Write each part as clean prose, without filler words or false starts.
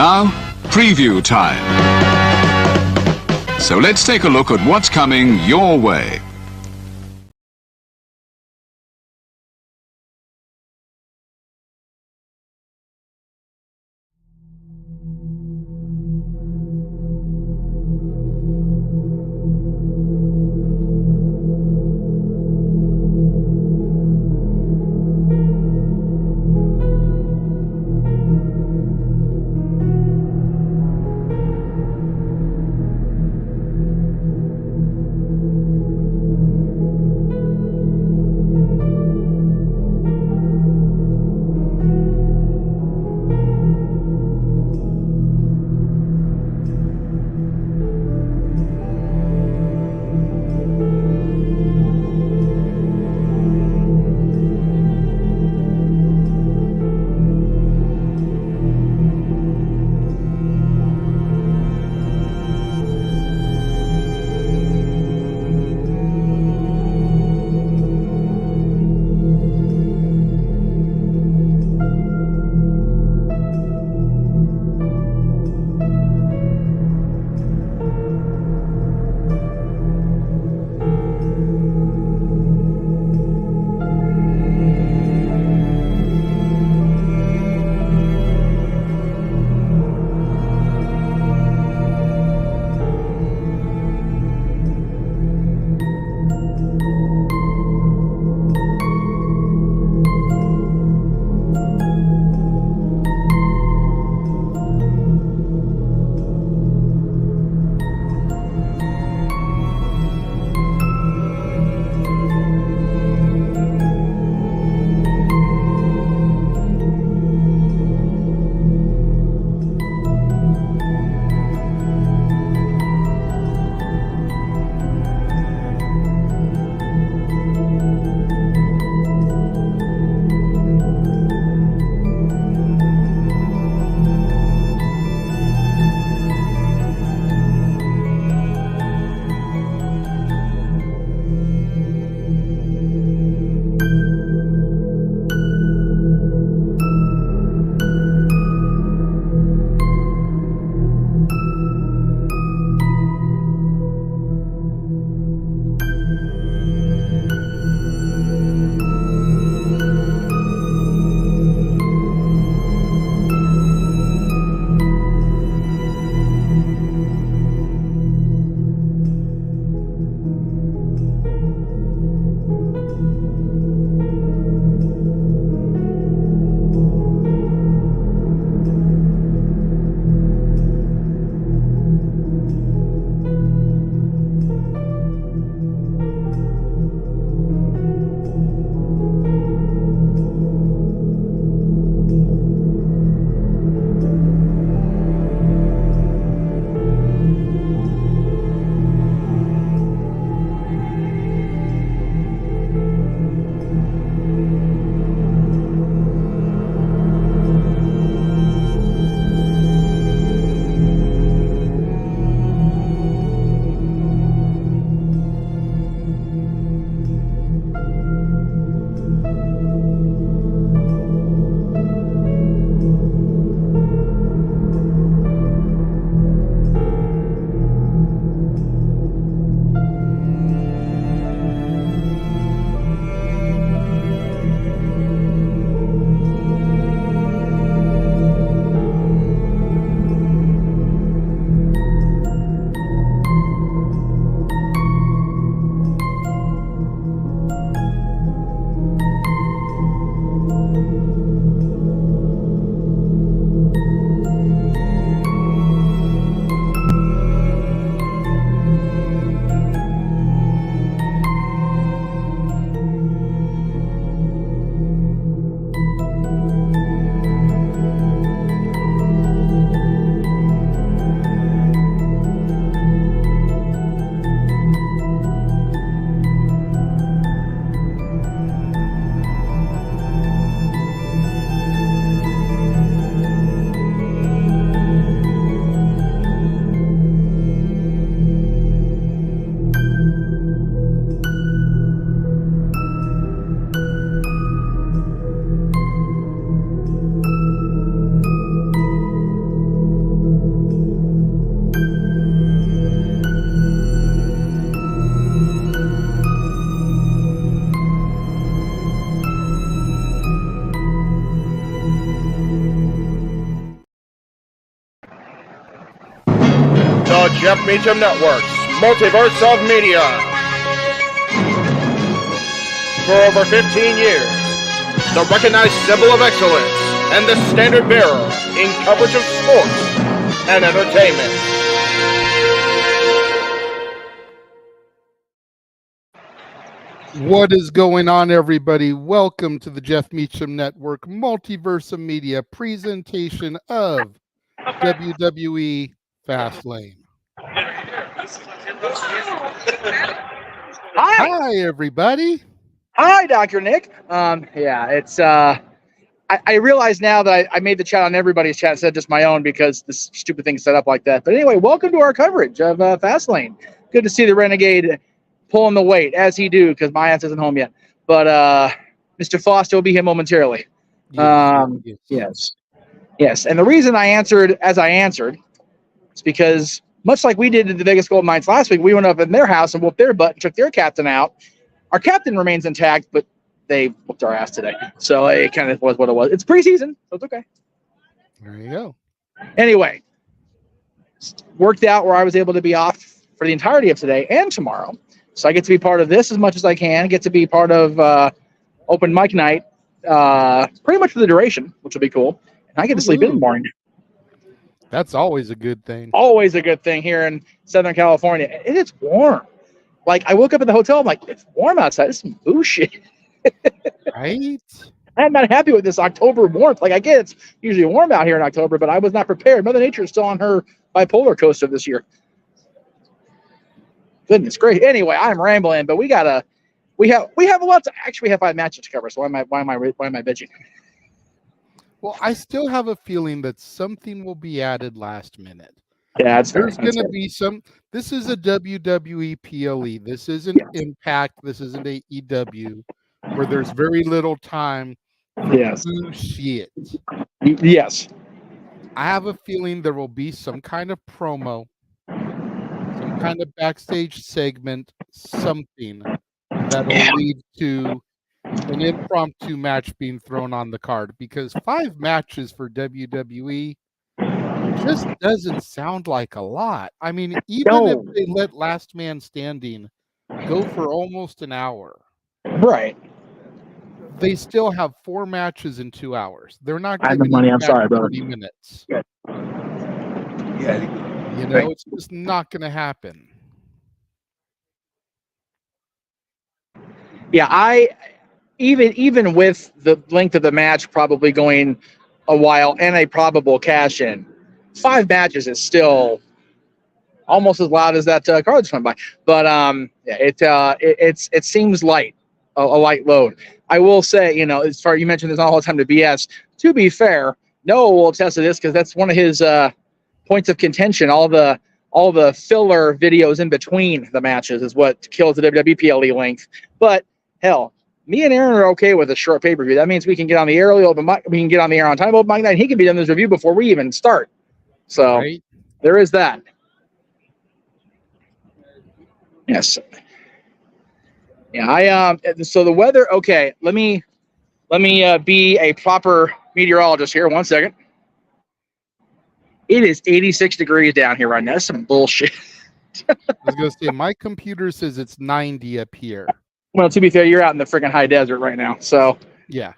Now, preview time. So let's take a look at what's coming your way. The Jeff Meacham Network's Multiverse of Media. For over 15 years, the recognized symbol of excellence and the standard bearer in coverage of sports and entertainment. What is going on, everybody? Welcome to the Jeff Meacham Network Multiverse of Media presentation of WWE FASTLANE. Hi, everybody. Hi, Dr. Nick. I realize now that I made the chat on everybody's chat instead of just my own because this stupid thing's set up like that. But anyway, welcome to our coverage of FASTLANE. Good to see the Renegade pulling the weight, as he do, because my ass isn't home yet. But Mr. Foster will be here momentarily. Yes. And the reason I answered as I answered is because, much like we did at the Vegas Golden Knights last week, we went up in their house and whooped their butt and took their captain out. Our captain remains intact, but they whooped our ass today. So it kind of was what it was. It's preseason, so it's okay. There you go. Anyway, worked out where I was able to be off for the entirety of today and tomorrow. So I get to be part of this as much as I can, get to be part of open mic night pretty much for the duration, which will be cool. And I get to sleep in the morning. That's always a good thing. Always a good thing here in Southern California. And it's warm. Like, I woke up at the hotel, I'm like, it's warm outside. It's some bullshit. Right? I'm not happy with this October warmth. Like, I get it's usually warm out here in October, but I was not prepared. Mother Nature is still on her bipolar coaster this year. Goodness gracious. Anyway, I'm rambling, but we have a lot to actually we have 5 matches to cover. So why am I bitching? Well, I still have a feeling that something will be added last minute. Yeah, there's going to be some. This is a WWE PLE. This isn't Impact. This isn't AEW, where there's very little time for shit. Yes. I have a feeling there will be some kind of promo, some kind of backstage segment, something that will lead to an impromptu match being thrown on the card, because 5 matches for WWE just doesn't sound like a lot. I mean, even if they let Last Man Standing go for almost an hour, right? They still have 4 matches in 2 hours. They're not I have the money. I'm sorry, brother. 30 minutes. Yeah. You know, it's just not going to happen. Yeah, even with the length of the match probably going a while and a probable cash in, 5 matches is still almost as loud as that car just went by. But it seems light, a light load. I will say, you know, as far as you mentioned, there's not a whole time to BS. To be fair, Noah will attest to this because that's one of his points of contention. All the filler videos in between the matches is what kills the WWE PLE length. But hell, me and Aaron are okay with a short pay-per-view. That means we can get on the air early open mic. We can get on the air on time open mic night. And he can be done this review before we even start. So there is that. Yes. Yeah, so the weather, okay, let me be a proper meteorologist here. 1 second. It is 86 degrees down here right now. That's some bullshit. I was going to say, my computer says it's 90 up here. Well, to be fair, you're out in the freaking high desert right now. So yeah.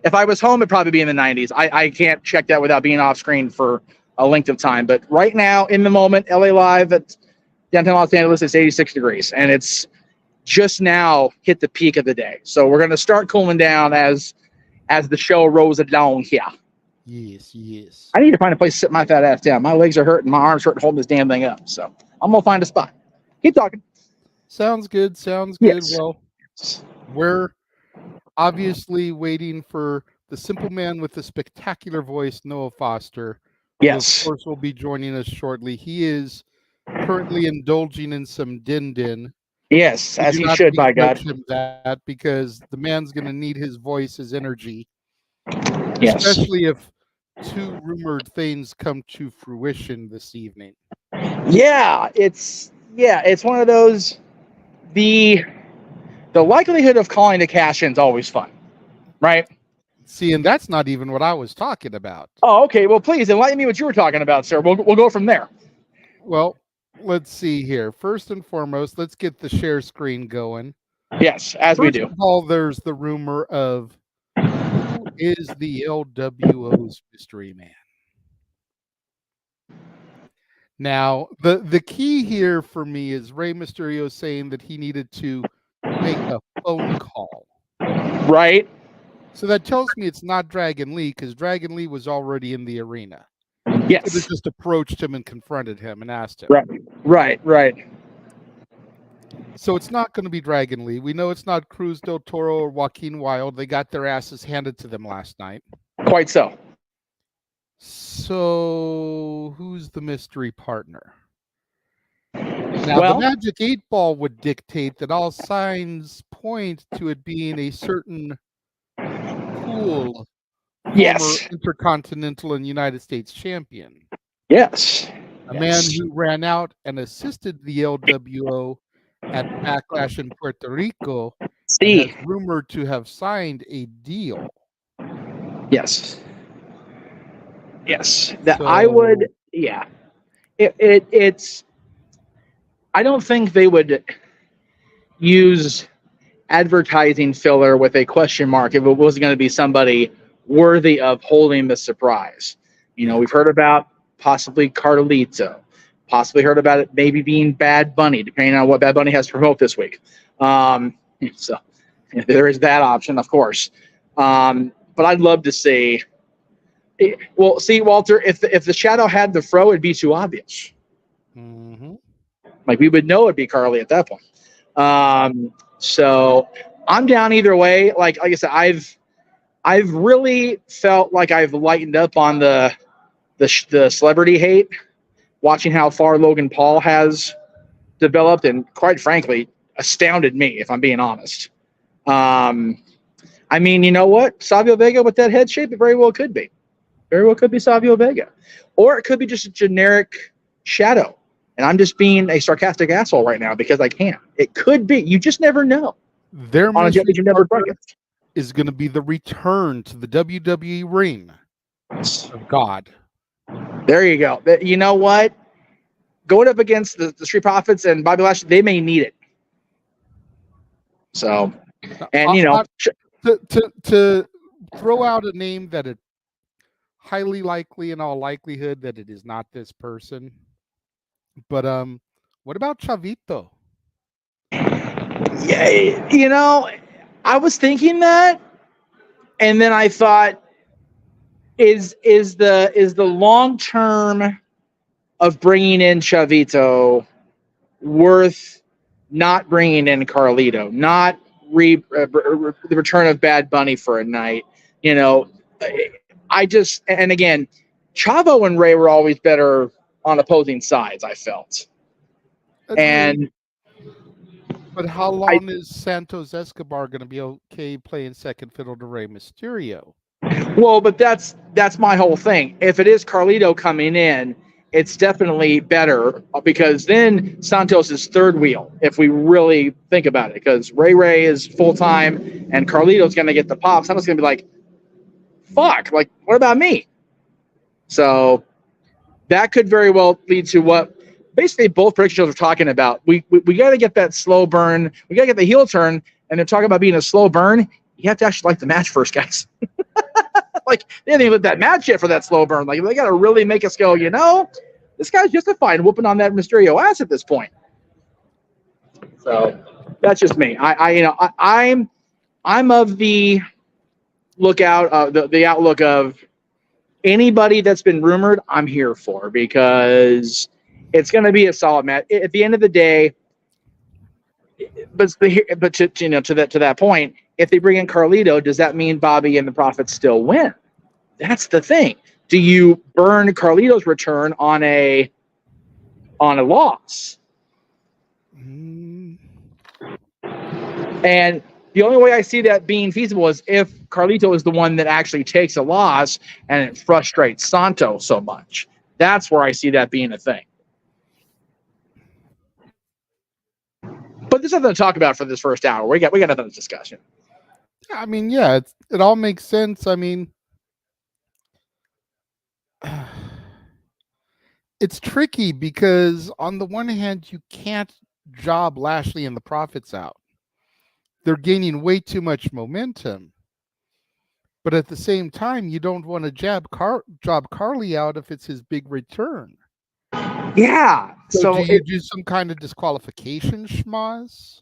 If I was home, it'd probably be in the 90s. I can't check that without being off screen for a length of time. But right now, in the moment, LA Live at downtown Los Angeles, it's 86 degrees. And it's just now hit the peak of the day. So we're going to start cooling down as the show rolls along here. Yes. I need to find a place to sit my fat ass down. My legs are hurting. My arms hurting holding this damn thing up. So I'm going to find a spot. Keep talking. Sounds good. Yes. Well, we're obviously waiting for the simple man with the spectacular voice, Noah Foster. Yes. Who, of course, will be joining us shortly. He is currently indulging in some din-din. Yes, as he should, by God. That because the man's going to need his voice, his energy. Yes. Especially if 2 rumored things come to fruition this evening. Yeah, it's one of those. The likelihood of calling the cash-in is always fun, right? See, and that's not even what I was talking about. Oh, okay. Well, please enlighten me what you were talking about, sir. We'll go from there. Well, let's see here. First and foremost, let's get the share screen going. Yes, as we First do. of all, there's the rumor of who is the LWO's mystery man. Now, the key here for me is Rey Mysterio saying that he needed to make a phone call. Right? So that tells me it's not Dragon Lee, because Dragon Lee was already in the arena. Yes. Could have just approached him and confronted him and asked him. Right. So it's not going to be Dragon Lee. We know it's not Cruz del Toro or Joaquin Wilde. They got their asses handed to them last night. Quite so. So who's the mystery partner? Now, the Magic 8 Ball would dictate that all signs point to it being a certain cool former Intercontinental and United States champion. Yes. A man who ran out and assisted the LWO at Backlash in Puerto Rico and is rumored to have signed a deal. Yes. That I would, it's, I don't think they would use advertising filler with a question mark if it was going to be somebody worthy of holding the surprise. You know, we've heard about possibly Carlito, possibly heard about it maybe being Bad Bunny, depending on what Bad Bunny has to promote this week. So there is that option, of course. But I'd love to see. Well, see, Walter, if the shadow had the fro, it'd be too obvious. Mm-hmm. Like we would know it'd be Carly at that point. So I'm down either way. Like I said, I've really felt like I've lightened up on the celebrity hate, watching how far Logan Paul has developed, and quite frankly, astounded me, if I'm being honest. I mean, you know what? Savio Vega with that head shape, it very well could be. Very well could be Savio Vega. Or it could be just a generic shadow. And I'm just being a sarcastic asshole right now because I can. It could be. You just never know. Their mystery partner is going to be the return to the WWE ring of God. There you go. You know what? Going up against the Street Profits and Bobby Lashley, they may need it. So, and you know, to throw out a name that it highly likely in all likelihood that it is not this person. But what about Chavito? Yeah, you know, I was thinking that, and then I thought, is the long term of bringing in Chavito worth not bringing in Carlito, not the return of Bad Bunny for a night? You know, I just, and again, Chavo and Ray were always better on opposing sides, I felt. And but how long is Santos Escobar going to be okay playing second fiddle to Rey Mysterio? Well, but that's my whole thing. If it is Carlito coming in, it's definitely better because then Santos is third wheel, if we really think about it, because Ray is full time and Carlito's going to get the pop. Santos is going to be like, fuck, like, what about me? So that could very well lead to what basically both prediction shows are talking about. We got to get that slow burn. We got to get the heel turn, and they're talking about being a slow burn. You have to actually like the match first, guys. Like, they didn't even let that match yet for that slow burn. Like, they got to really make us go, you know, this guy's justified whooping on that Mysterio ass at this point. So that's just me. I'm of the lookout, the outlook of anybody that's been rumored, I'm here for, because it's going to be a solid match. At the end of the day, but to that point, if they bring in Carlito, does that mean Bobby and the Profits still win? That's the thing. Do you burn Carlito's return on a loss? And the only way I see that being feasible is if Carlito is the one that actually takes a loss and it frustrates Santos so much. That's where I see that being a thing. But there's nothing to talk about for this first hour. We got nothing to discussion. I mean, yeah, it all makes sense. I mean, it's tricky because on the one hand, you can't job Lashley and the Profits out. They're gaining way too much momentum. But at the same time, you don't want to job Carly out if it's his big return. Yeah. So do you do some kind of disqualification schmoz?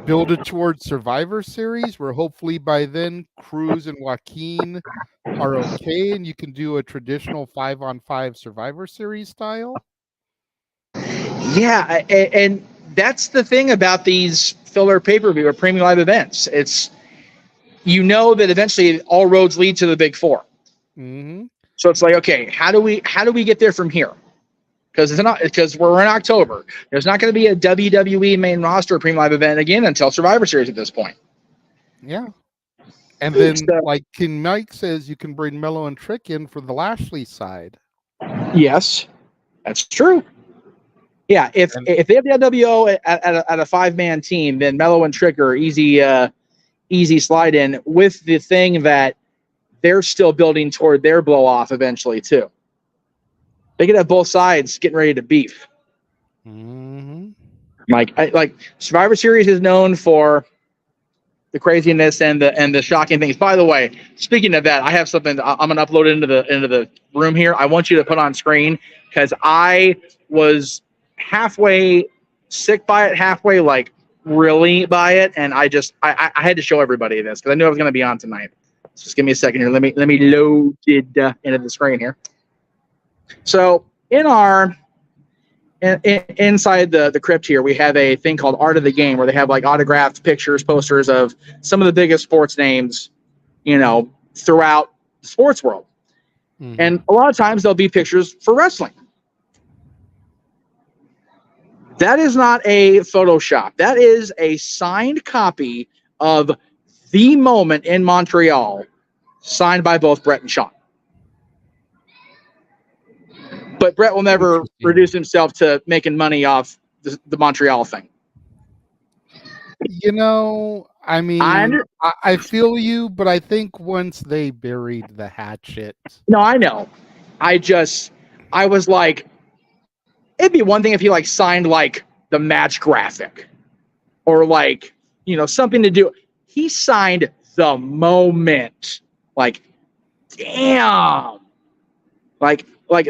Build it towards Survivor Series, where hopefully by then Cruz and Joaquin are okay, and you can do a traditional 5-on-5 Survivor Series style. Yeah, and that's the thing about these filler pay-per-view or premium live events. It's, you know, that eventually all roads lead to the big four. Mm-hmm. So it's like, okay, how do we get there from here? Because we're in October. There's not going to be a WWE main roster premium live event again until Survivor Series at this point. Yeah. And then, like King Mike says, you can bring Mello and Trick in for the Lashley side. Yes, that's true. Yeah, if they have the NWO at a 5-man team, then Mello and Trick are easy slide in, with the thing that they're still building toward their blow off eventually too. They could have both sides getting ready to beef. Mm-hmm. Like Survivor Series is known for the craziness and the shocking things. By the way, speaking of that, I have something I'm gonna upload into the room here. I want you to put on screen because I was halfway sick by it, halfway like really by it, and I had to show everybody this because I knew I was gonna be on tonight. So just give me a second here. Let me load it into the screen here. So inside the crypt here, we have a thing called Art of the Game, where they have like autographed pictures, posters of some of the biggest sports names, throughout the sports world. Mm-hmm. And a lot of times there'll be pictures for wrestling. That is not a Photoshop. That is a signed copy of the moment in Montreal, signed by both Brett and Sean. But Brett will never reduce himself to making money off the Montreal thing. I mean, I feel you, but I think once they buried the hatchet. No, I know. I was like, it'd be one thing if he like signed like the match graphic or like, something to do. He signed the moment. Like, damn. Like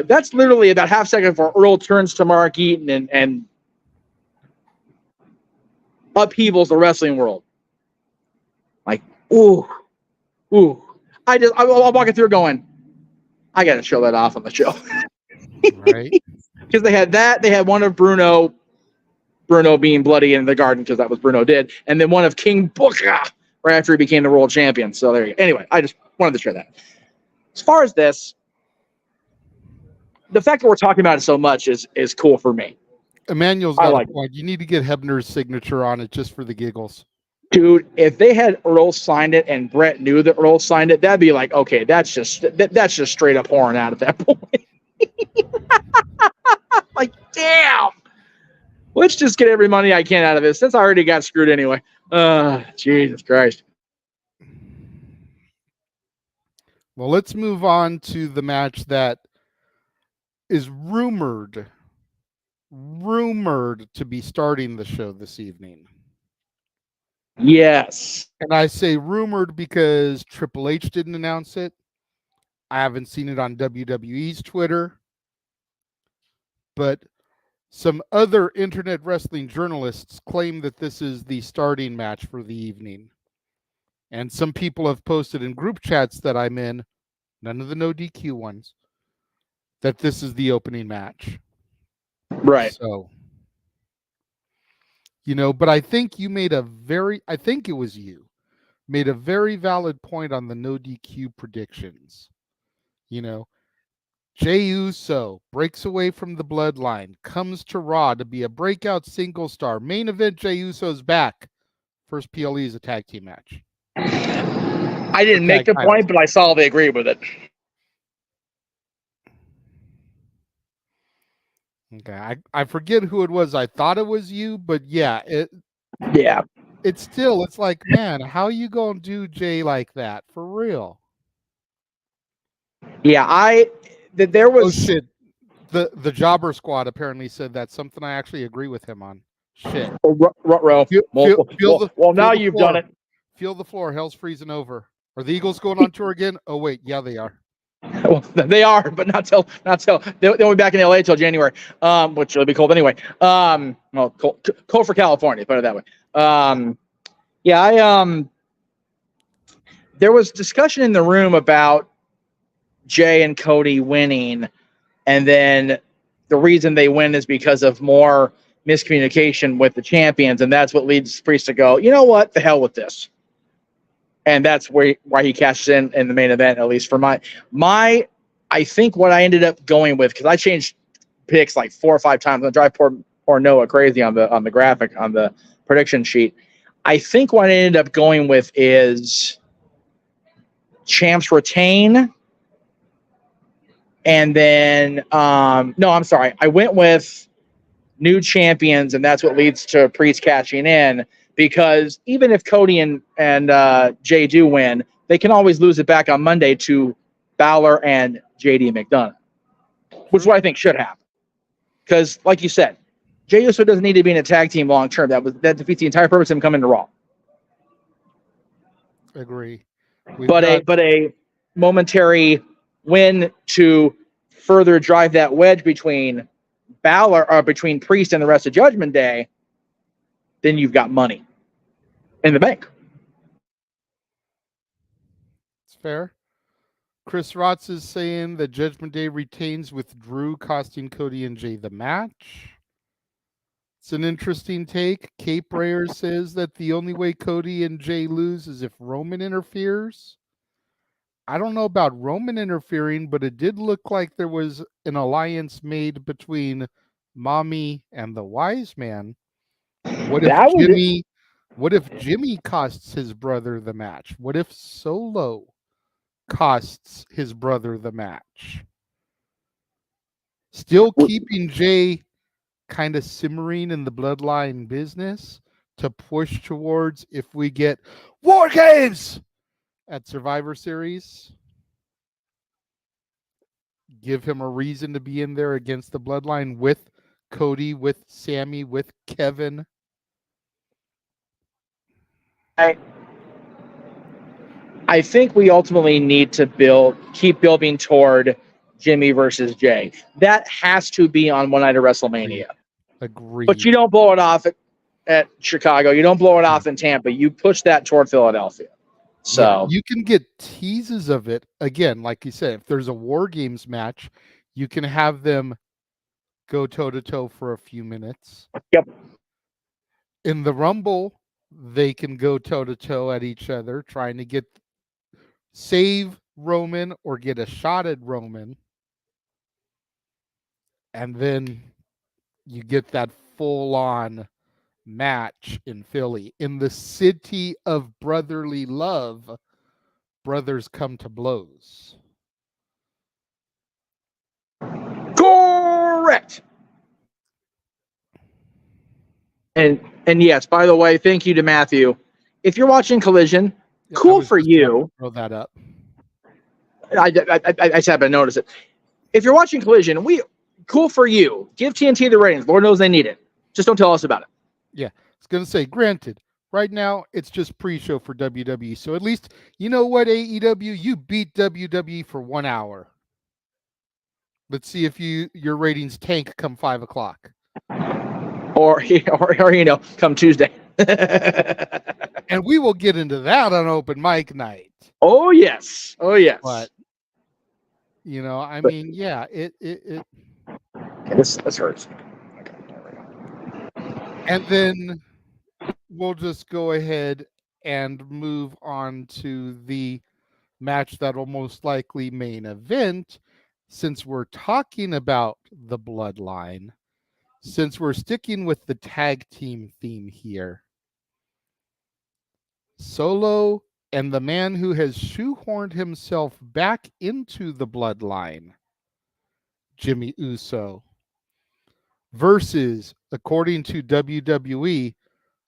that's literally about half second before Earl turns to Mark Eaton and upheavals the wrestling world. Like, ooh. I'm walking through going, I got to show that off on the show. Right. Because they had that. They had one of Bruno being bloody in the garden because that was Bruno did. And then one of King Booker right after he became the world champion. So there you go. Anyway, I just wanted to share that. As far as this, the fact that we're talking about it so much is cool for me. Emmanuel's got a point. You need to get Hebner's signature on it just for the giggles. Dude, if they had Earl signed it and Brett knew that Earl signed it, that'd be like, okay, that's just straight up pouring out at that point. Like, damn. Let's just get every money I can out of this since I already got screwed anyway. Jesus Christ. Well, let's move on to the match that is rumored to be starting the show this evening. Yes. And I say rumored because Triple H didn't announce it. I haven't seen it on WWE's Twitter. But some other internet wrestling journalists claim that this is the starting match for the evening. And some people have posted in group chats that I'm in, none of the no DQ ones, that this is the opening match. Right. So, but I think you made I think it was you, made a very valid point on the no DQ predictions. Jey Uso breaks away from the bloodline, comes to Raw to be a breakout single star. Main event, Jey Uso's back. First PLE is a tag team match. I didn't make the point, but I saw they agreed with it. Okay, I forget who it was. I thought it was you, but yeah, it's like, man, how you gonna do Jay like that for real? Yeah, there was. Oh shit! The Jobber Squad apparently said that's something I actually agree with him on. Shit. Row. Well, now you've done it. Feel the floor. Hell's freezing over. Are the Eagles going on tour again? Oh wait, yeah, they are. Well, they are, but not till they'll be back in LA till January, which will be cold anyway. Well, cold for California, put it that way. There was discussion in the room about Jay and Cody winning, and then the reason they win is because of more miscommunication with the champions, and that's what leads Priest to go, you know what, the hell with this. And that's why he cashes in the main event, at least for my I think what I ended up going with, because I changed picks like 4 or 5 times. I drive poor Noah crazy on the graphic, on the prediction sheet. I think what I ended up going with is champs retain. And then, no, I'm sorry. I went with new champions, and that's what leads to Priest cashing in. Because even if Cody and Jay do win, they can always lose it back on Monday to Balor and JD McDonough, which is what I think should happen. Because, like you said, Jey Uso doesn't need to be in a tag team long term. That defeats the entire purpose of him coming to Raw. Agree. But a momentary win to further drive that wedge between Balor or between Priest and the rest of Judgment Day, then you've got money in the bank. It's fair. Chris Rotz is saying that Judgment Day retains with Drew costing Cody and Jay the match. It's an interesting take. Cape Rayer says that the only way Cody and Jay lose is if Roman interferes. I don't know about Roman interfering, but it did look like there was an alliance made between Mommy and the Wise Man. What if Jimmy costs his brother the match? What if Solo costs his brother the match? Still keeping Jay kind of simmering in the bloodline business to push towards if we get War Games at Survivor Series. Give him a reason to be in there against the bloodline with Cody, with Sammy, with Kevin. I think we ultimately need to keep building toward Jimmy versus Jay. That has to be on one night of WrestleMania. Agreed. But you don't blow it off at Chicago. You don't blow it off in Tampa. You push that toward Philadelphia. So yeah, you can get teases of it. Again, like you said, if there's a War Games match, you can have them go toe-to-toe for a few minutes. Yep. In the Rumble, they can go toe-to-toe at each other, trying to save Roman or get a shot at Roman. And then you get that full-on match in Philly. In the city of brotherly love, brothers come to blows. Correct. And yes, by the way, thank you to Matthew. If you're watching Collision, cool for you. Throw that up. I just happened to notice it. If you're watching Collision, cool for you. Give TNT the ratings. Lord knows they need it. Just don't tell us about it. Yeah, I was going to say, granted, right now it's just pre-show for WWE. So at least, you know what, AEW, you beat WWE for 1 hour. Let's see if your ratings tank come 5 o'clock. Or come Tuesday. And we will get into that on open mic night. Oh, yes. But, I mean, yeah, it this hurts. Okay, there we go. And then we'll just go ahead and move on to the match that will most likely main event, since we're talking about the bloodline, since we're sticking with the tag team theme here. Solo and the man who has shoehorned himself back into the bloodline, Jimmy Uso, versus, according to WWE,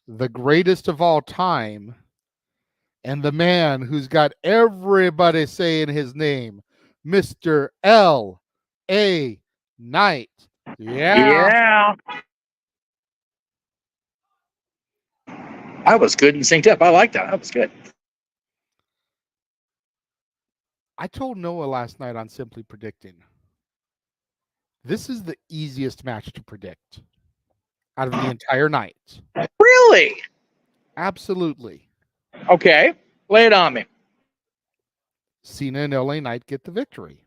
the greatest of all time, and the man who's got everybody saying his name, Mr. L.A. night. Yeah. That was good and synced up. I like that. That was good. I told Noah last night on Simply Predicting. This is the easiest match to predict out of the entire night. Really? Absolutely. Okay. Lay it on me. Cena and LA Knight get the victory.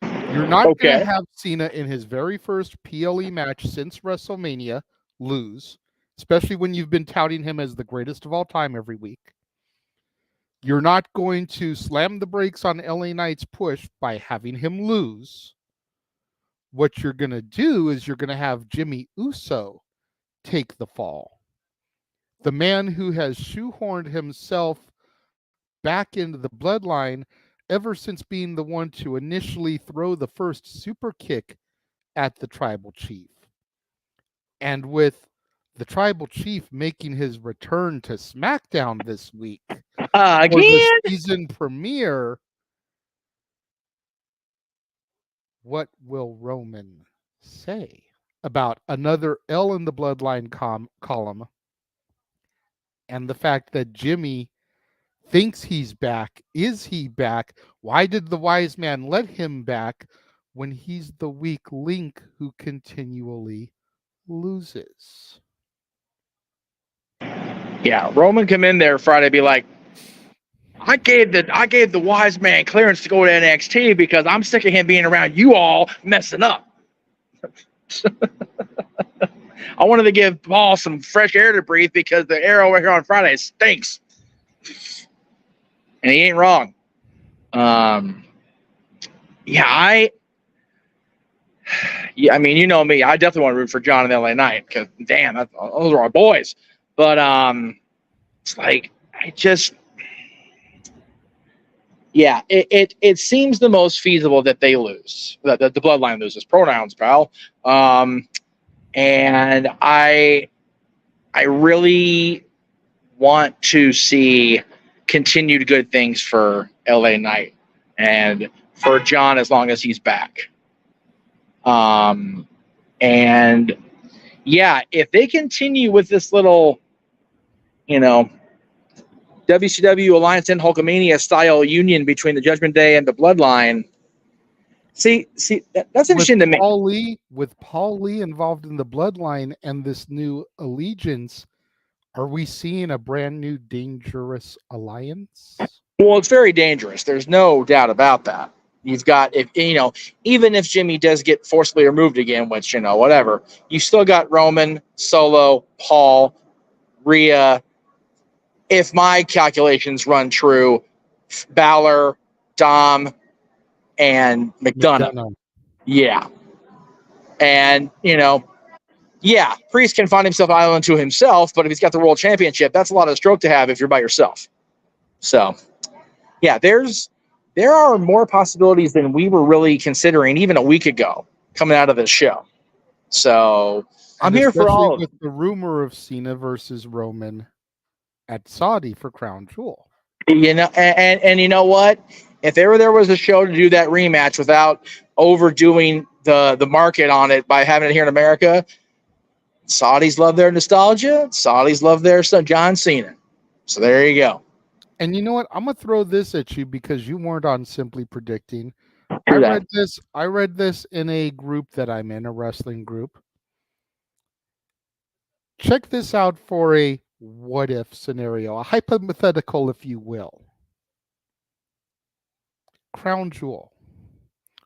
You're not going to have Cena in his very first PLE match since WrestleMania lose, especially when you've been touting him as the greatest of all time every week. You're not going to slam the brakes on LA Knight's push by having him lose. What you're going to do is you're going to have Jimmy Uso take the fall. The man who has shoehorned himself back into the bloodline ever since being the one to initially throw the first super kick at the tribal chief. And with the tribal chief making his return to SmackDown this week for the season premiere, what will Roman say about another L in the bloodline column and the fact that Jimmy thinks he's back? Is he back? Why did the wise man let him back when he's the weak link who continually loses? Yeah, Roman come in there Friday, be like, I gave the wise man clearance to go to NXT because I'm sick of him being around you all messing up. I wanted to give Paul some fresh air to breathe because the air over here on Friday stinks. And he ain't wrong. I mean, you know me. I definitely want to root for John and LA Knight because, damn, those are our boys. But it's like, it seems the most feasible that they lose, that the bloodline loses. Pronouns, pal. And I really want to see continued good things for LA Knight and for John as long as he's back. And yeah, if they continue with this little, WCW Alliance and Hulkamania style union between the Judgment Day and the Bloodline. See, that's interesting to me. With Paul Lee involved in the Bloodline and this new allegiance, are we seeing a brand new dangerous alliance? Well, it's very dangerous. There's no doubt about that. You've got, even if Jimmy does get forcibly removed again, which, whatever, you still got Roman, Solo, Paul, Rhea. If my calculations run true, Balor, Dom, and McDonough. Yeah. And, Priest can find himself island to himself, but if he's got the world championship, that's a lot of stroke to have if you're by yourself. So, yeah, there are more possibilities than we were really considering even a week ago coming out of this show. So, I'm here for all of it. With the rumor of Cena versus Roman at Saudi for Crown Jewel. And you know what? If ever there was a show to do that rematch without overdoing the market on it by having it here in America, Saudis love their nostalgia. Saudis love their son, John Cena. So there you go. And you know what? I'm going to throw this at you because you weren't on Simply Predicting. I read this in a group that I'm in, a wrestling group. Check this out for a what if scenario, a hypothetical, if you will. Crown Jewel.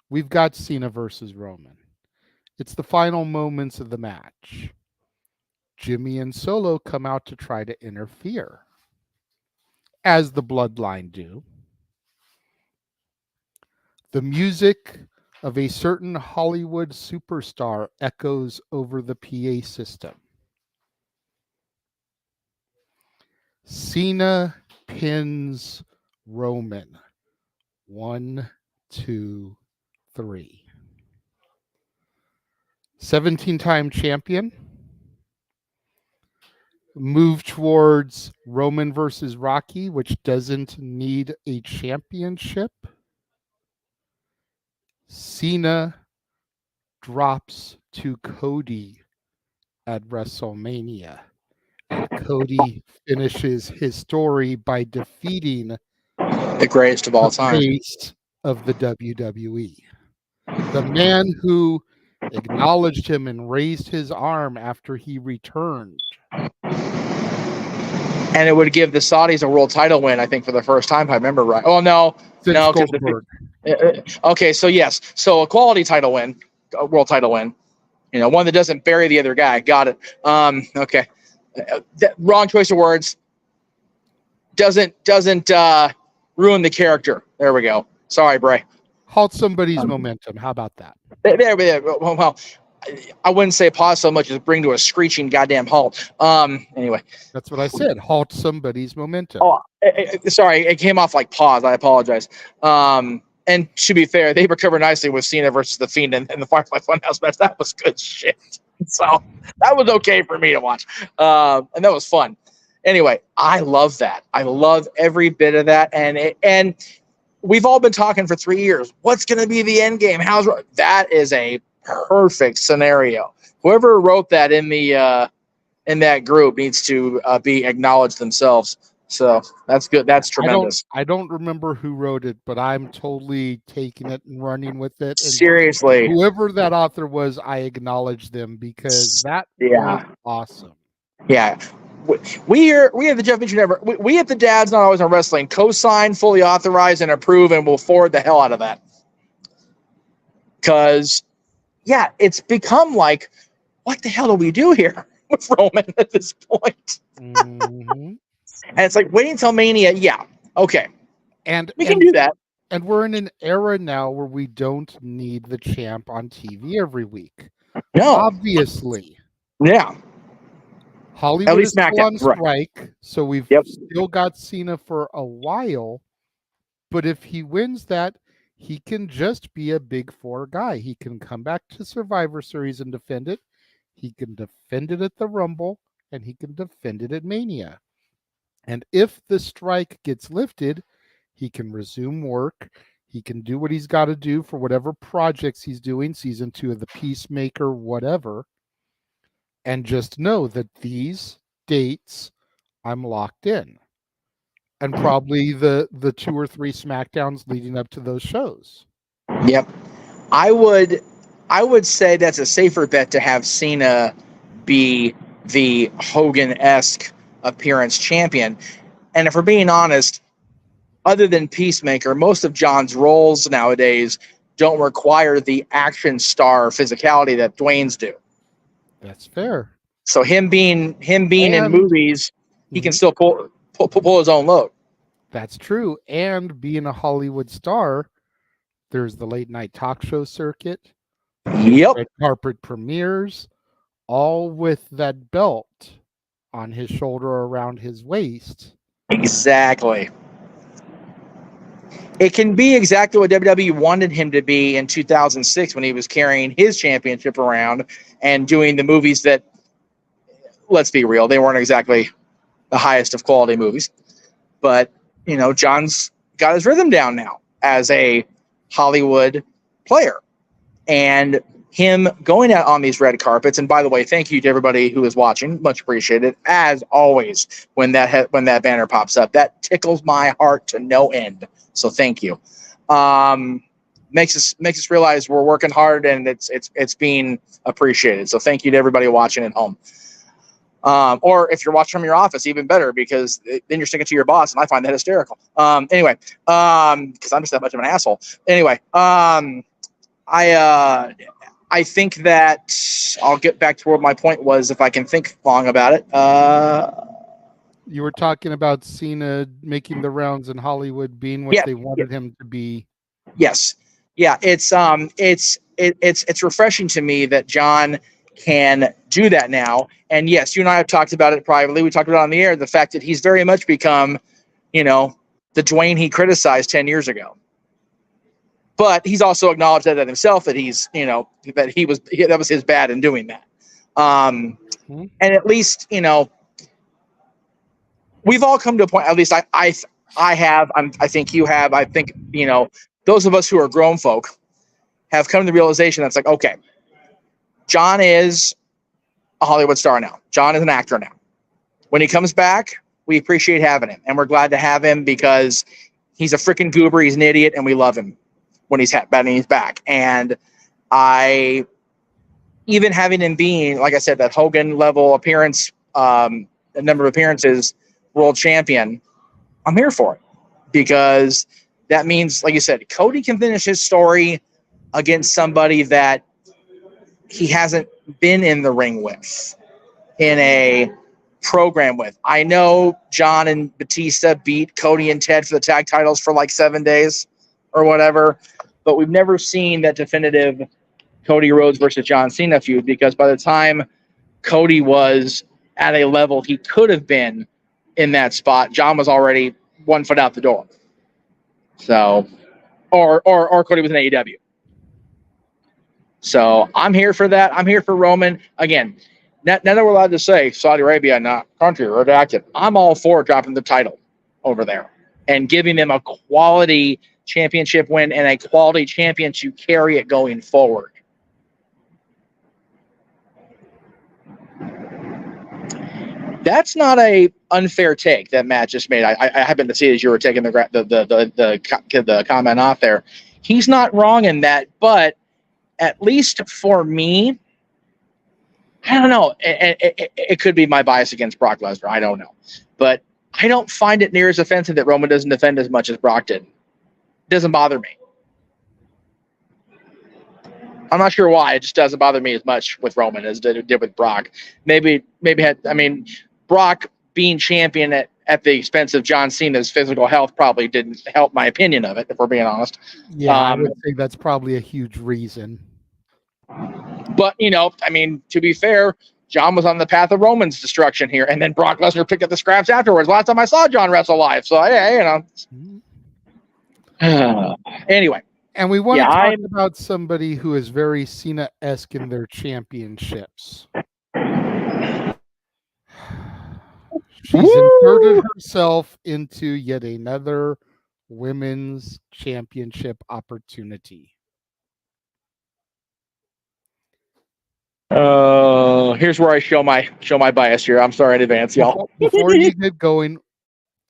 We've got Cena versus Roman. It's the final moments of the match. Jimmy and Solo come out to try to interfere, as the Bloodline do. The music of a certain Hollywood superstar echoes over the PA system. Cena pins Roman. 1, 2, 3. 17-time champion. Move towards Roman versus Rocky, which doesn't need a championship. Cena drops to Cody at WrestleMania. And Cody finishes his story by defeating The greatest of all the time. face of the WWE. The man who acknowledged him and raised his arm after he returned. And it would give the Saudis a world title win, I think, for the first time, if I remember right. Oh, no. Since No, because Goldberg. okay, so yes. So a quality title win, a world title win. You know, one that doesn't bury the other guy. Got it. Okay. Wrong choice of words. Doesn't ruin the character. There we go. Sorry, Bray. Halt somebody's momentum. How about that? There. Well, I wouldn't say pause so much as bring to a screeching goddamn halt. Anyway. That's what I said. Halt somebody's momentum. Oh, sorry, it came off like pause. I apologize. And to be fair, they recovered nicely with Cena versus The Fiend and the Firefly Funhouse match. That was good shit. So that was okay for me to watch. And that was fun. Anyway, I love that. I love every bit of that. And we've all been talking for 3 years. What's going to be the end game? That is a perfect scenario. Whoever wrote that in that group needs to be acknowledged themselves. So that's good. That's tremendous. I don't remember who wrote it, but I'm totally taking it and running with it. And seriously, whoever that author was, I acknowledge them because that was awesome. Yeah. We at the Jeff Meacham Network, we at the Dads Not Always on Wrestling co-sign, fully authorize, and approve, and we'll forward the hell out of that. Because, yeah, it's become like, what the hell do we do here with Roman at this point? Mm-hmm. And it's like, waiting until Mania, yeah, okay. And we can do that. And we're in an era now where we don't need the champ on TV every week. No. Obviously. Yeah. Hollywood is still on strike, right. So we've still got Cena for a while. But if he wins that, he can just be a big four guy. He can come back to Survivor Series and defend it. He can defend it at the Rumble, and he can defend it at Mania. And if the strike gets lifted, he can resume work. He can do what he's got to do for whatever projects he's doing, season 2 of The Peacemaker, whatever. And just know that these dates, I'm locked in. And probably the 2 or 3 SmackDowns leading up to those shows. Yep. I would say that's a safer bet to have Cena be the Hogan-esque appearance champion. And if we're being honest, other than Peacemaker, most of John's roles nowadays don't require the action star physicality that Dwayne's do. That's fair. So him being in movies, he can still pull his own load. That's true. And being a Hollywood star, there's the late night talk show circuit. Yep. Red carpet premieres, all with that belt on his shoulder around his waist. Exactly. It can be exactly what WWE wanted him to be in 2006 when he was carrying his championship around and doing the movies that, let's be real, they weren't exactly the highest of quality movies. But, you know, John's got his rhythm down now as a Hollywood player. And him going out on these red carpets, and by the way, thank you to everybody who is watching. Much appreciated. As always, when that banner pops up, that tickles my heart to no end. So thank you. Makes us realize we're working hard and it's being appreciated. So thank you to everybody watching at home. Or if you're watching from your office, even better, because then you're sticking to your boss, and I find that hysterical. Anyway, because I'm just that much of an asshole. Anyway, I think that I'll get back to where my point was if I can think long about it. You were talking about Cena making the rounds in Hollywood, being what they wanted him to be. Yes. Yeah. It's refreshing to me that John can do that now. And yes, you and I have talked about it privately. We talked about it on the air, the fact that he's very much become, you know, the Dwayne he criticized 10 years ago. But he's also acknowledged that himself, that he's, you know, that was his bad in doing that. And at least, you know, we've all come to a point, at least I have, I think you have, I think, you know, those of us who are grown folk have come to the realization that's like, okay, John is a Hollywood star now. John is an actor now. When he comes back, we appreciate having him, and we're glad to have him because he's a freaking goober. He's an idiot, and we love him when he's back. And even having him being, like I said, that Hogan level appearance, a number of appearances, world champion, I'm here for it because that means, like you said, Cody can finish his story against somebody that he hasn't been in the ring with, in a program with. I know John and Batista beat Cody and Ted for the tag titles for like 7 days or whatever, but we've never seen that definitive Cody Rhodes versus John Cena feud, because by the time Cody was at a level he could have been in that spot, John was already 1 foot out the door. So, or Cody was in AEW. So I'm here for that. I'm here for Roman. Again, now that we're allowed to say Saudi Arabia, not country, redacted, I'm all for dropping the title over there and giving them a quality championship win and a quality champion to carry it going forward. That's not a unfair take that Matt just made. I happened to see as you were taking the comment off there. He's not wrong in that, but at least for me, I don't know. It could be my bias against Brock Lesnar. I don't know. But I don't find it near as offensive that Roman doesn't defend as much as Brock did. It doesn't bother me. I'm not sure why. It just doesn't bother me as much with Roman as it did with Brock. Brock being champion at the expense of John Cena's physical health probably didn't help my opinion of it, if we're being honest. Yeah, I would say that's probably a huge reason. But, to be fair, John was on the path of Roman's destruction here, and then Brock Lesnar picked up the scraps afterwards. Last time I saw John wrestle live, so yeah, Anyway. And we want to talk about somebody who is very Cena-esque in their championships. She's inserted herself into yet another women's championship opportunity. Here's where I show my bias here. I'm sorry in advance, y'all. Before you get going,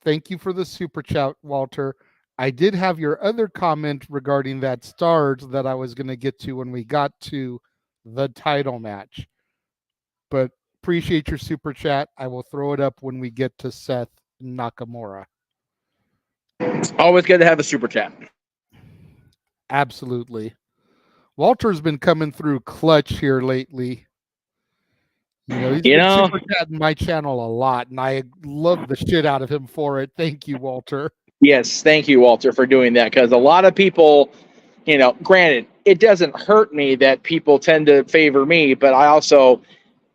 thank you for the super chat, Walter. I did have your other comment regarding that stars that I was going to get to when we got to the title match. But appreciate your super chat. I will throw it up when we get to Seth Nakamura. Always good to have a super chat. Absolutely. Walter's been coming through clutch here lately. He's been super chatting my channel a lot, and I love the shit out of him for it. Thank you, Walter. Yes, thank you, Walter, for doing that, because a lot of people, granted, it doesn't hurt me that people tend to favor me, but I also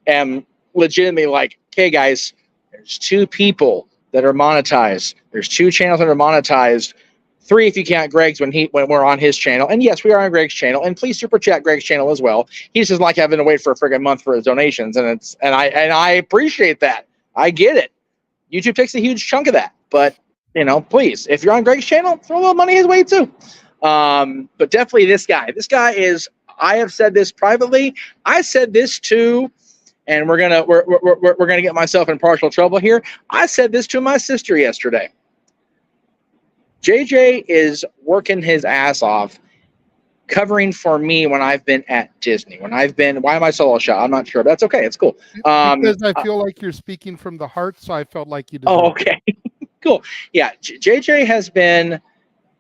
am legitimately like, okay, guys, there's 2 people that are monetized. There's 2 channels that are monetized. 3 if you count Greg's when we're on his channel. And yes, we are on Greg's channel. And please super chat Greg's channel as well. He's just like having to wait for a friggin' month for his donations, and I appreciate that. I get it. YouTube takes a huge chunk of that, but please, if you're on Greg's channel, throw a little money his way too. But definitely this guy. This guy is. I have said this privately. I said this too. And we're gonna get myself in partial trouble here. I said this to my sister yesterday. JJ is working his ass off, covering for me when I've been at Disney. Why am I solo shot? I'm not sure. That's okay. It's cool. Because I feel like you're speaking from the heart, so I felt like you did. Oh, okay. Cool. Yeah, JJ has been,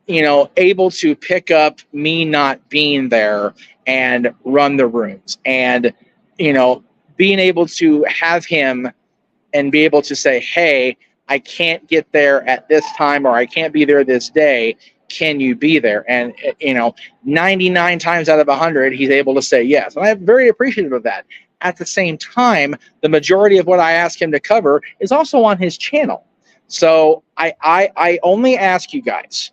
able to pick up me not being there and run the rooms, and being able to have him and be able to say, hey, I can't get there at this time, or I can't be there this day. Can you be there? And, 99 times out of 100, he's able to say yes. And I'm very appreciative of that. At the same time, the majority of what I ask him to cover is also on his channel. So I only ask you guys,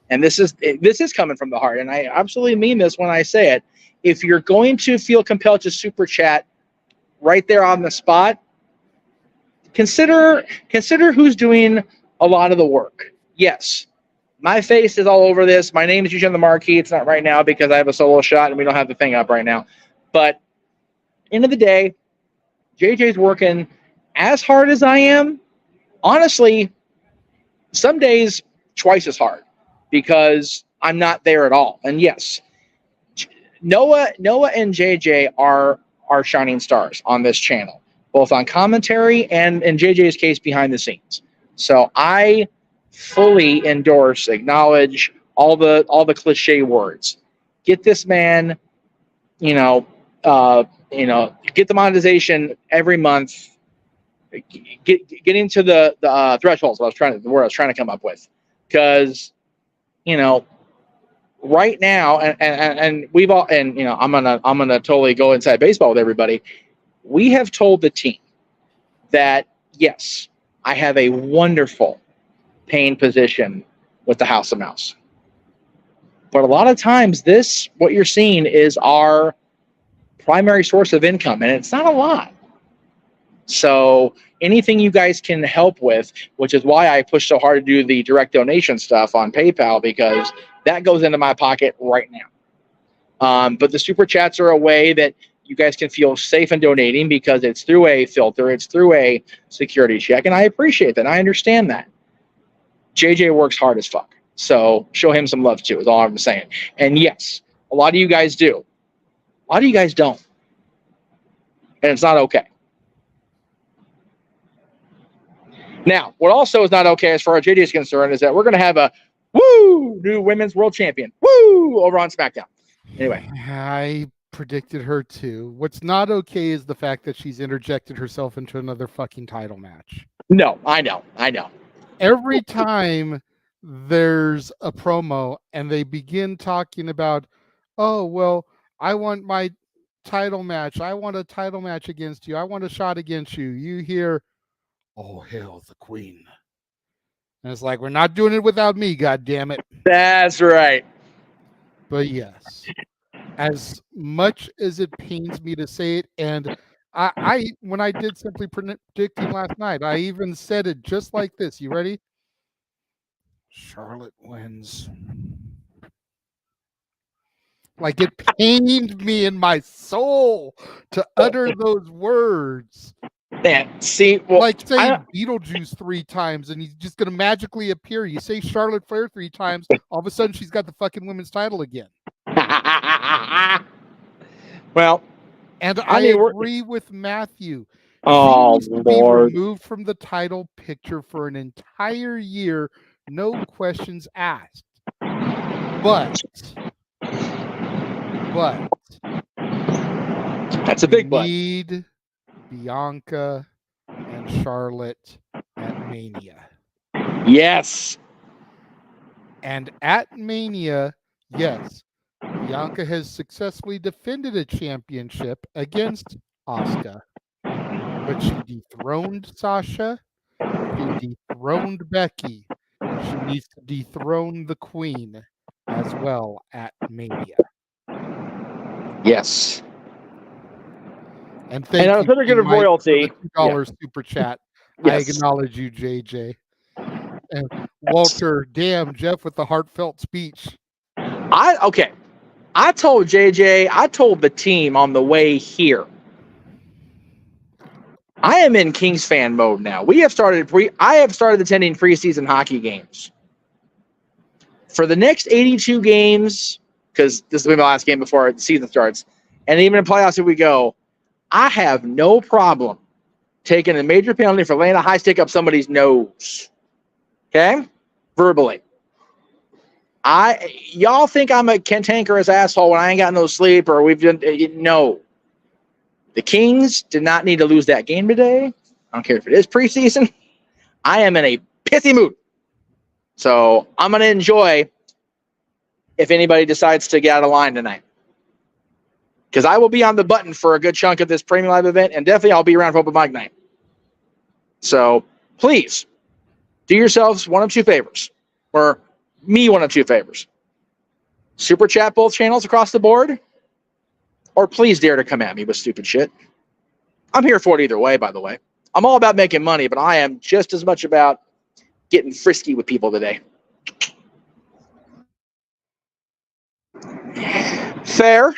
and this is coming from the heart, and I absolutely mean this when I say it. If you're going to feel compelled to super chat right there on the spot, consider who's doing a lot of the work. Yes, my face is all over this. My name is usually on the marquee. It's not right now because I have a solo shot and we don't have the thing up right now. But End of the day, JJ's working as hard as I am. Honestly, some days twice as hard because I'm not there at all. And yes, Noah and JJ are shining stars on this channel, both on commentary and in JJ's case behind the scenes. So I fully endorse, acknowledge all the cliche words. Get this man, get the monetization every month. Get into the thresholds. The word I was trying to come up with, because right now, and we've all, and I'm gonna totally go inside baseball with everybody. We have told the team that yes, I have a wonderful paying position with the House of Mouse, but a lot of times what you're seeing is our primary source of income, and it's not a lot. So anything you guys can help with, which is why I push so hard to do the direct donation stuff on PayPal, because that goes into my pocket right now. But the super chats are a way that you guys can feel safe in donating, because it's through a filter, it's through a security check, and I appreciate that. I understand that. JJ works hard as fuck, so show him some love too, is all I'm saying. And yes, a lot of you guys do. A lot of you guys don't, and it's not okay. Now, what also is not okay as far as JJ is concerned is that we're going to have a new women's world champion over on SmackDown. Anyway, I predicted her too. What's not okay is the fact that she's interjected herself into another fucking title match. No, I know. Every time there's a promo and they begin talking about, oh, well, I want my title match. I want a title match against you. I want a shot against you. You hear, oh, hail the queen. And it's like, we're not doing it without me, God damn it. That's right. But yes, as much as it pains me to say it, and I when I did Simply Predicting last night, I even said it just like this. You ready? Charlotte wins. Like, it pained me in my soul to utter those words. Yeah, see, well, like saying Beetlejuice 3 times and he's just going to magically appear. You say Charlotte Flair 3 times, all of a sudden she's got the fucking women's title again. Well, and I agree with Matthew. Oh, she needs to be removed from the title picture for an entire year, no questions asked. But that's a big but. Need Bianca and Charlotte at Mania. Yes. And at Mania, yes, Bianca has successfully defended a championship against Asuka. But she dethroned Sasha. She dethroned Becky. She needs to dethrone the Queen as well at Mania. Yes. And thank you for the royalty. $2 super chat. Yes. I acknowledge you, JJ. And Walter, damn, Jeff with the heartfelt speech. I told JJ, I told the team on the way here, I am in Kings fan mode now. I have started attending preseason hockey games. For the next 82 games, because this will be my last game before the season starts, and even in playoffs if we go, I have no problem taking a major penalty for laying a high stick up somebody's nose. Okay? Verbally. Y'all think I'm a cantankerous asshole when I ain't got no sleep, or we've done no. The Kings did not need to lose that game today. I don't care if it is preseason. I am in a pithy mood. So I'm going to enjoy if anybody decides to get out of line tonight. Because I will be on the button for a good chunk of this Premium Live event, and definitely I'll be around for Open Mic Night. So please do yourselves one of two favors, or me one of two favors. Super chat both channels across the board, or please dare to come at me with stupid shit. I'm here for it either way, by the way. I'm all about making money, but I am just as much about getting frisky with people today. Fair.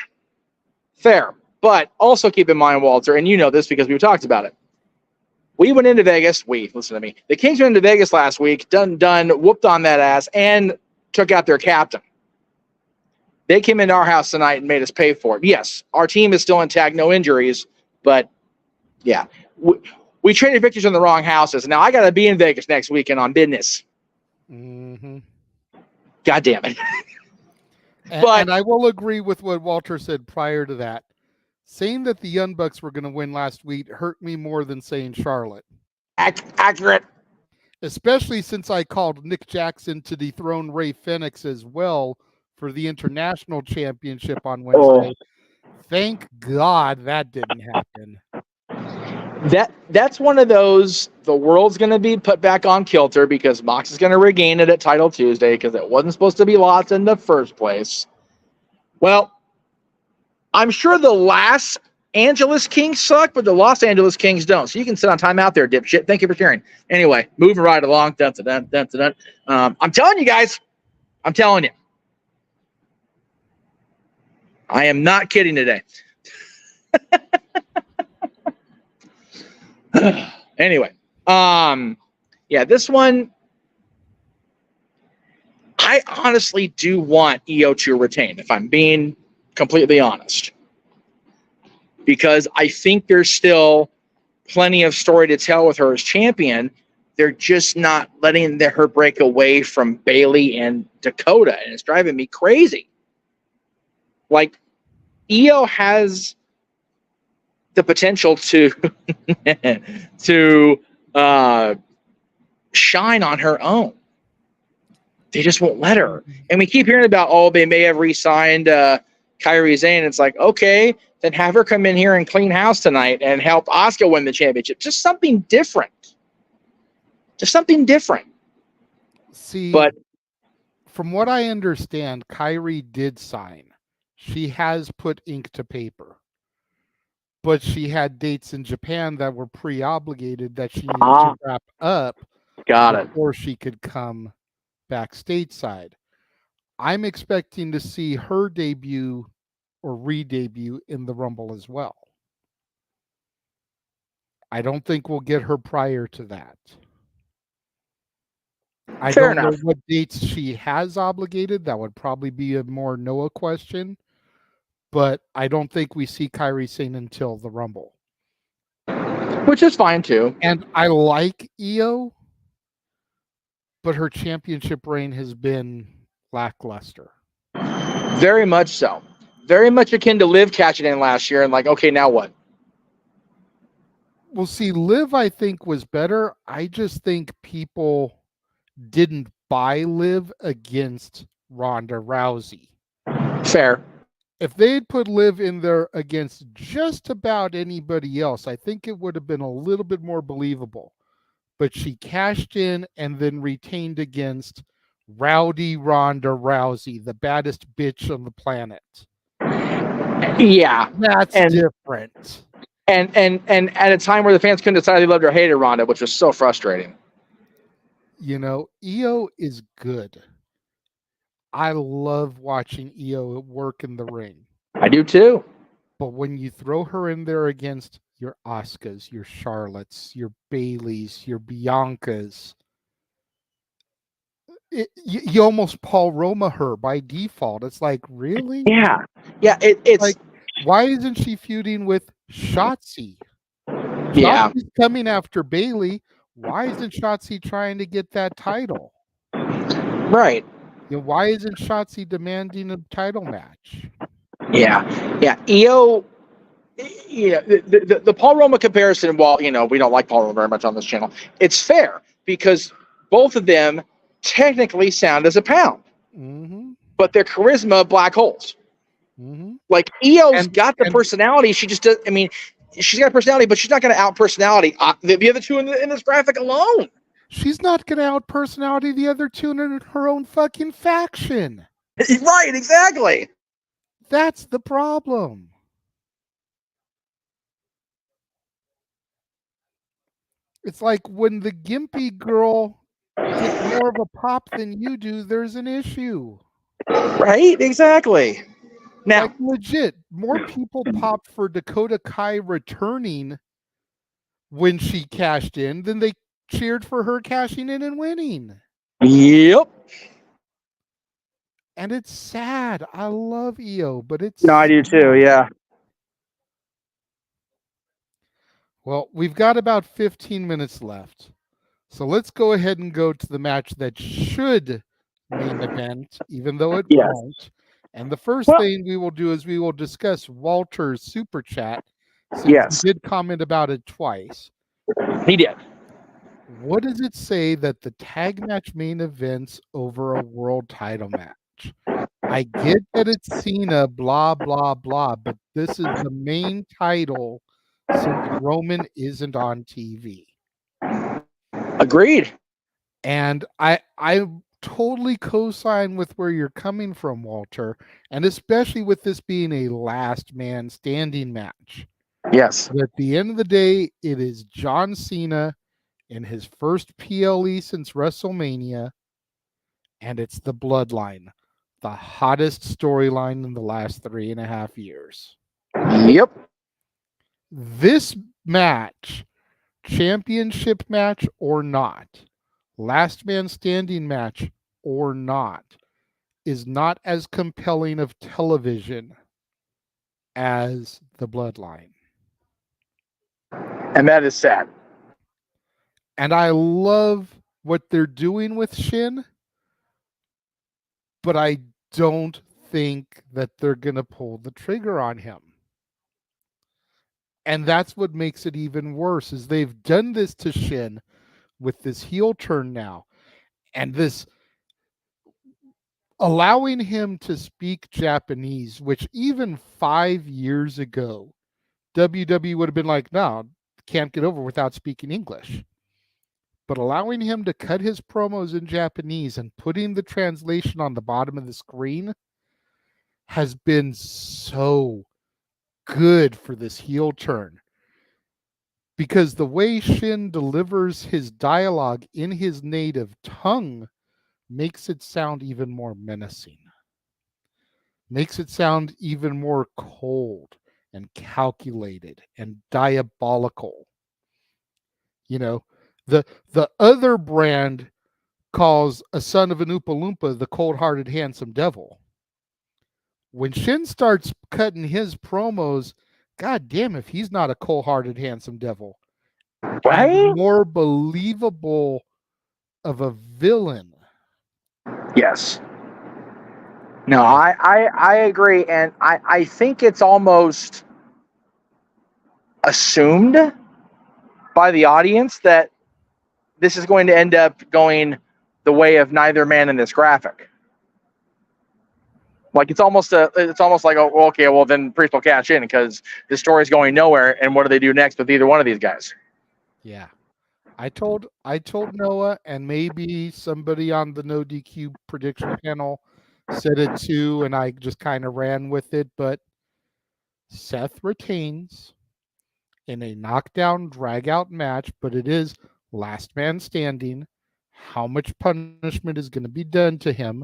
But also keep in mind, Walter, and you know this because we've talked about it. We went into Vegas. Listen to me. The Kings went into Vegas last week, done, whooped on that ass, and took out their captain. They came into our house tonight and made us pay for it. Yes, our team is still intact, no injuries, but yeah, we traded victories in the wrong houses. Now I got to be in Vegas next weekend on business. Mm-hmm. God damn it. And I will agree with what Walter said prior to that. Saying that the Young Bucks were going to win last week hurt me more than saying Charlotte. Accurate. Especially since I called Nick Jackson to dethrone Ray Fenix as well for the International Championship on Wednesday. Thank God that didn't happen. That's one of those, the world's going to be put back on kilter because Mox is going to regain it at Title Tuesday because it wasn't supposed to be lost in the first place. Well, I'm sure the Los Angeles Kings suck, but the Los Angeles Kings don't. So you can sit on timeout there, dipshit. Thank you for sharing. Anyway, moving right along. I'm telling you guys. I'm telling you. I am not kidding today. Anyway, yeah, this one, I honestly do want Io to retain, if I'm being completely honest, because I think there's still plenty of story to tell with her as champion. They're just not letting her break away from Bayley and Dakota, and it's driving me crazy. Like, Io has the potential to shine on her own. They just won't let her. And we keep hearing about, they may have re-signed Kairi Sane. It's like, okay, then have her come in here and clean house tonight and help Asuka win the championship. Just something different. See, but from what I understand, Kairi did sign. She has put ink to paper. But she had dates in Japan that were pre-obligated that she needed to wrap up before she could come back stateside. I'm expecting to see her debut or re-debut in the Rumble as well. I don't think we'll get her prior to that. I don't know what dates she has obligated. That would probably be a more Noah question. But I don't think we see Kairi Sane until the Rumble. Which is fine too. And I like Io, but her championship reign has been lackluster. Very much so. Very much akin to Liv catching in last year and like, okay, now what? Well, see, Liv, I think, was better. I just think people didn't buy Liv against Ronda Rousey. Fair. If they'd put Liv in there against just about anybody else, I think it would have been a little bit more believable. But she cashed in and then retained against Rowdy Ronda Rousey, the baddest bitch on the planet. Yeah. That's different. And at a time where the fans couldn't decide they loved or hated Ronda, which was so frustrating. You know, Io is good. I love watching Io work in the ring. I do too. But when you throw her in there against your Asukas, your Charlottes, your Baileys, your Biancas, you almost Paul Roma her by default. It's like, really? Yeah. It's like, why isn't she feuding with Shotzi? Yeah. Shotzi's coming after Bayley. Why isn't Shotzi trying to get that title? Right. You know, why isn't Shotzi demanding a title match? Yeah. Io, the Paul Roma comparison, while, we don't like Paul Roma very much on this channel, it's fair because both of them technically sound as a pound. Mm-hmm. But their charisma, black holes. Mm-hmm. Like, Io's got the personality. She just does, she's got a personality, but she's not going to out-personality the other two in this graphic alone. She's not going to out-personality the other two in her own fucking faction. Right, exactly. That's the problem. It's like when the gimpy girl gets more of a pop than you do, there's an issue. Right, exactly. Now, Like legit, more people popped for Dakota Kai returning when she cashed in than they cheered for her cashing in and winning. yep. And it's sad. I love EO, but it's No, I do too. Yeah. Well, we've got about 15 minutes left. So let's go ahead and go to the match that should main event, even though it Yes. won't. And the first Well- thing we will do is we will discuss Walter's super chat, since Yes. he did comment about it twice. He did. What does it say that the tag match main events over a world title match? I get that it's Cena, blah, blah, blah, but this is the main title since Roman isn't on TV. Agreed. And I totally co-sign with where you're coming from, Walter, and especially with this being a last man standing match. Yes. But at the end of the day, it is John Cena in his first PLE since WrestleMania, and it's the Bloodline, the hottest storyline in the last 3.5 years. Yep. This match, championship match or not, last man standing match or not, is not as compelling of television as the Bloodline. And that is sad. And I love what they're doing with Shin, but I don't think that they're going to pull the trigger on him. And that's what makes it even worse, is they've done this to Shin with this heel turn now. And this allowing him to speak Japanese, which even 5 years ago, WWE would have been like, no, can't get over without speaking English. But allowing him to cut his promos in Japanese and putting the translation on the bottom of the screen has been so good for this heel turn. Because the way Shin delivers his dialogue in his native tongue makes it sound even more menacing. Makes it sound even more cold and calculated and diabolical. You know, the other brand calls a son of an Oompa Loompa the cold-hearted handsome devil. When Shin starts cutting his promos, god damn if he's not a cold-hearted handsome devil. Right? And more believable of a villain. Yes. No, I agree. And I think it's almost assumed by the audience that this is going to end up going the way of neither man in this graphic. Like it's almost like, oh, okay, well then Priest will cash in because the story's going nowhere. And what do they do next with either one of these guys? Yeah. I told Noah, and maybe somebody on the No DQ prediction panel said it too, and I just kind of ran with it, but Seth retains in a knockdown drag-out match, but it is last man standing. How much punishment is going to be done to him?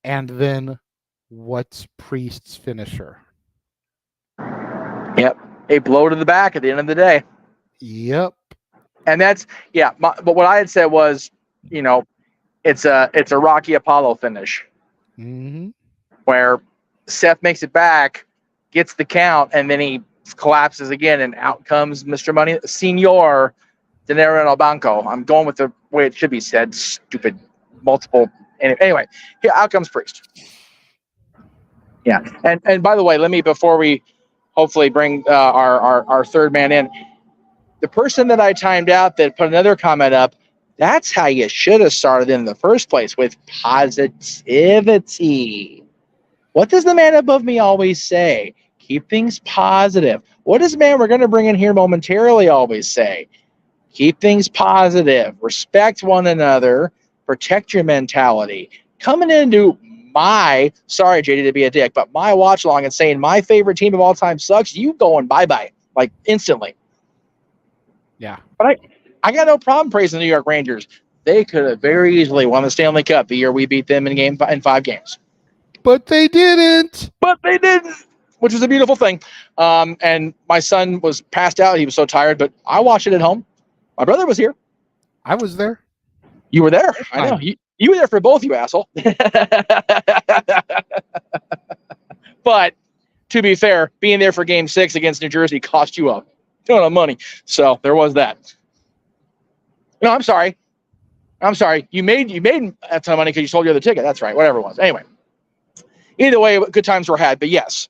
And then what's Priest's finisher? Yep. A blow to the back at the end of the day. Yep. And that's, yeah. But what I had said was, you know, it's a Rocky Apollo finish where Seth makes it back, gets the count, and then he collapses again, and out comes Mr. Money, Senor Dinero en el Banco. I'm going with the way it should be said. Stupid multiple. Anyway, here out comes Priest. Yeah. And by the way, let me, before we hopefully bring our third man in, the person that I timed out that put another comment up, that's how you should have started in the first place, with positivity. What does the man above me always say? Keep things positive. What does the man we're going to bring in here momentarily always say? Keep things positive. Respect one another. Protect your mentality. Coming into my, sorry, JD, to be a dick, but my watch along and saying my favorite team of all time sucks, you going bye-bye, like instantly. Yeah. But I got no problem praising the New York Rangers. They could have very easily won the Stanley Cup the year we beat them in 5 games. But they didn't. But they didn't, which was a beautiful thing. And my son was passed out. He was so tired, but I watched it at home. My brother was here. I was there. You were there. I know. You were there for both, you asshole. But to be fair, being there for Game 6 against New Jersey cost you a ton of money. So there was that. No, I'm sorry. You made a ton of money because you sold your other ticket. That's right. Whatever it was. Anyway, either way, good times were had. But yes,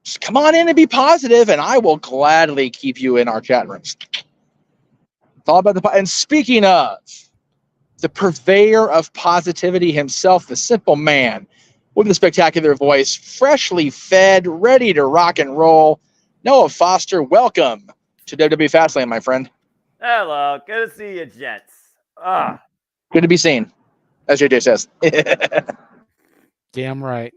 just come on in and be positive, and I will gladly keep you in our chat rooms. It's all about and speaking of the purveyor of positivity himself, the simple man with the spectacular voice, freshly fed, ready to rock and roll, Noah Foster, welcome to WWE FASTLANE, my friend. Hello, good to see you, gents. Good to be seen, as JJ says. Damn right.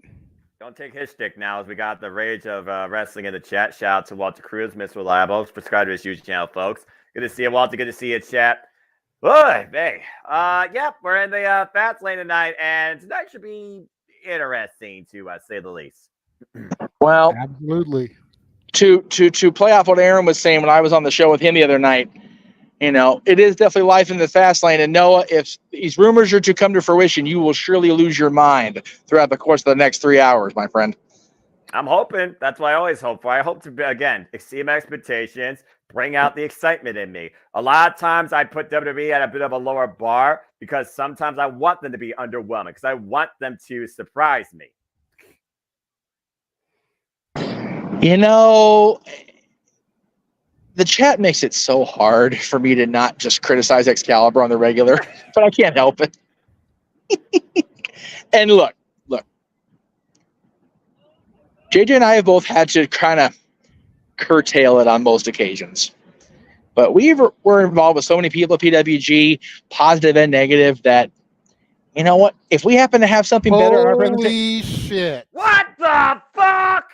Don't take his stick now, as we got the rage of wrestling in the chat. Shout out to Walter Cruz, Mr. Reliable. Subscribe to his YouTube channel, folks. Good to see you, Walter. Good to see you, chat. Boy, hey. Yep, we're in the fast lane tonight, and tonight should be interesting, to say the least. Well, absolutely. To play off what Aaron was saying when I was on the show with him the other night, you know, it is definitely life in the fast lane. And Noah, if these rumors are to come to fruition, you will surely lose your mind throughout the course of the next 3 hours, my friend. I'm hoping. That's what I always hope for. I hope to, again, exceed my expectations, bring out the excitement in me. A lot of times I put WWE at a bit of a lower bar because sometimes I want them to be underwhelming because I want them to surprise me. You know, the chat makes it so hard for me to not just criticize Excalibur on the regular, but I can't help it. And look, JJ and I have both had to kind of curtail it on most occasions. But we're involved with so many people at PWG, positive and negative, that, you know what? If we happen to have something better on our presentation. Holy shit. What the fuck?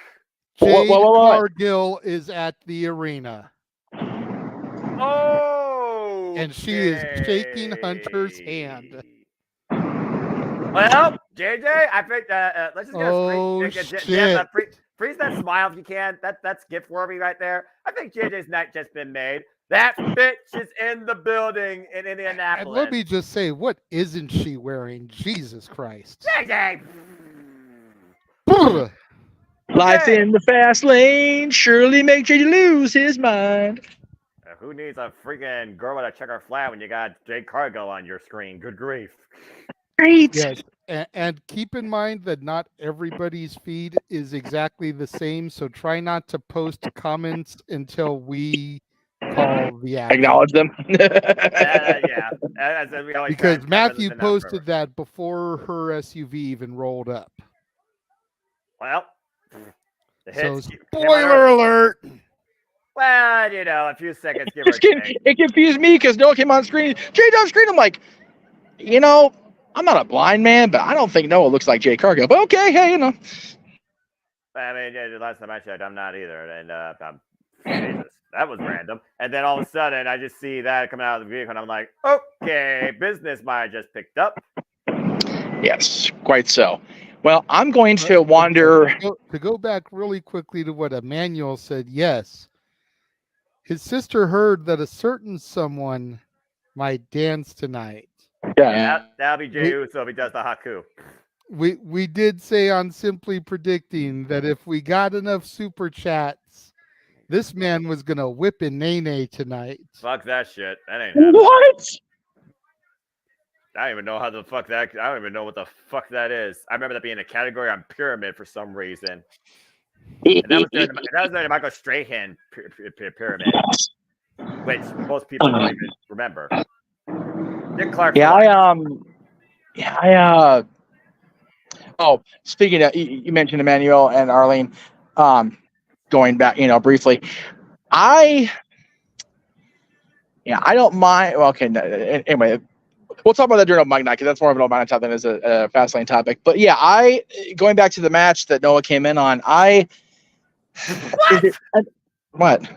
Jade Cargill is at the arena. Oh. And she is shaking Hunter's hand. Well, JJ, I think let's just get freeze that smile if you can. That's gift worthy right there. I think JJ's night just been made. That bitch is in the building in Indianapolis. And let me just say, what isn't she wearing? Jesus Christ. JJ. Life in the fast lane surely makes you lose his mind. Who needs a freaking girl with a checker flag when you got Jade Cargill on your screen? Good grief. Great. Yes, and keep in mind that not everybody's feed is exactly the same, so try not to post comments until we call the action. Acknowledge them. Yeah. Because Matthew posted that before her SUV even rolled up. Well, so spoiler alert. Well, you know, a few seconds. Give or take. It confused me because Noah came on screen. Jade on screen. I'm like, you know, I'm not a blind man, but I don't think Noah looks like Jade Cargill. But okay, hey, you know. I mean, the last time I checked, I'm not either. And Jesus, that was random. And then all of a sudden, I just see that coming out of the vehicle, and I'm like, okay, business might have just picked up. Yes, quite so. Well, I'm going to wander. To go back really quickly to what Emmanuel said, yes. His sister heard that a certain someone might dance tonight. Yeah, that'll be Jey Uso if he does the Haku. We did say on Simply Predicting that if we got enough super chats, this man was gonna whip in Nene tonight. Fuck that shit. That ain't happening. What? I don't even know how the fuck that. I don't even know what the fuck that is. I remember that being a category on Pyramid for some reason. And that was during the Michael Strahan Pyramid, which most people don't even remember. Dick Clark. Oh, speaking of, you mentioned Emmanuel and Arlene. Going back, briefly, I don't mind. Well, okay, anyway, we'll talk about that during Mike Night because that's more of an old topic than is a fast lane topic. But yeah, going back to the match that Noah came in on, what?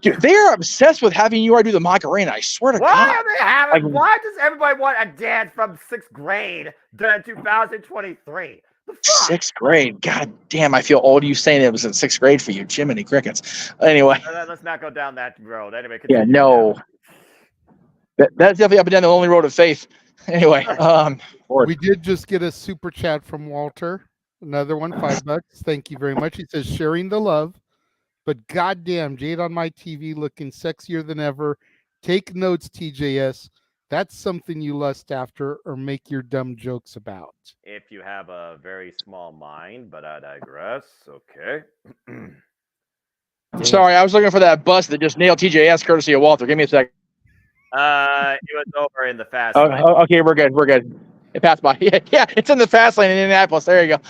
Dude, they are obsessed with having you do the Macarena. I swear to God. Why are they having? Why does everybody want a dance from 6th grade during 2023? 6th grade. God damn, I feel old. You saying it was in 6th grade for you, Jiminy Crickets. Anyway, Let's not go down that road. Anyway, yeah, continue. no, that's definitely up and down the only road of faith. Anyway, We did just get a super chat from Walter. Another one, $5. Thank you very much. He says, sharing the love, but goddamn, Jade on my TV looking sexier than ever. Take notes, TJS. That's something you lust after or make your dumb jokes about. If you have a very small mind, but I digress. Okay. sorry, I was looking for that bus that just nailed TJS courtesy of Walter. Give me a sec. It was over in the fast lane. Okay, we're good. We're good. It passed by. Yeah, it's in the fast lane in Indianapolis. There you go.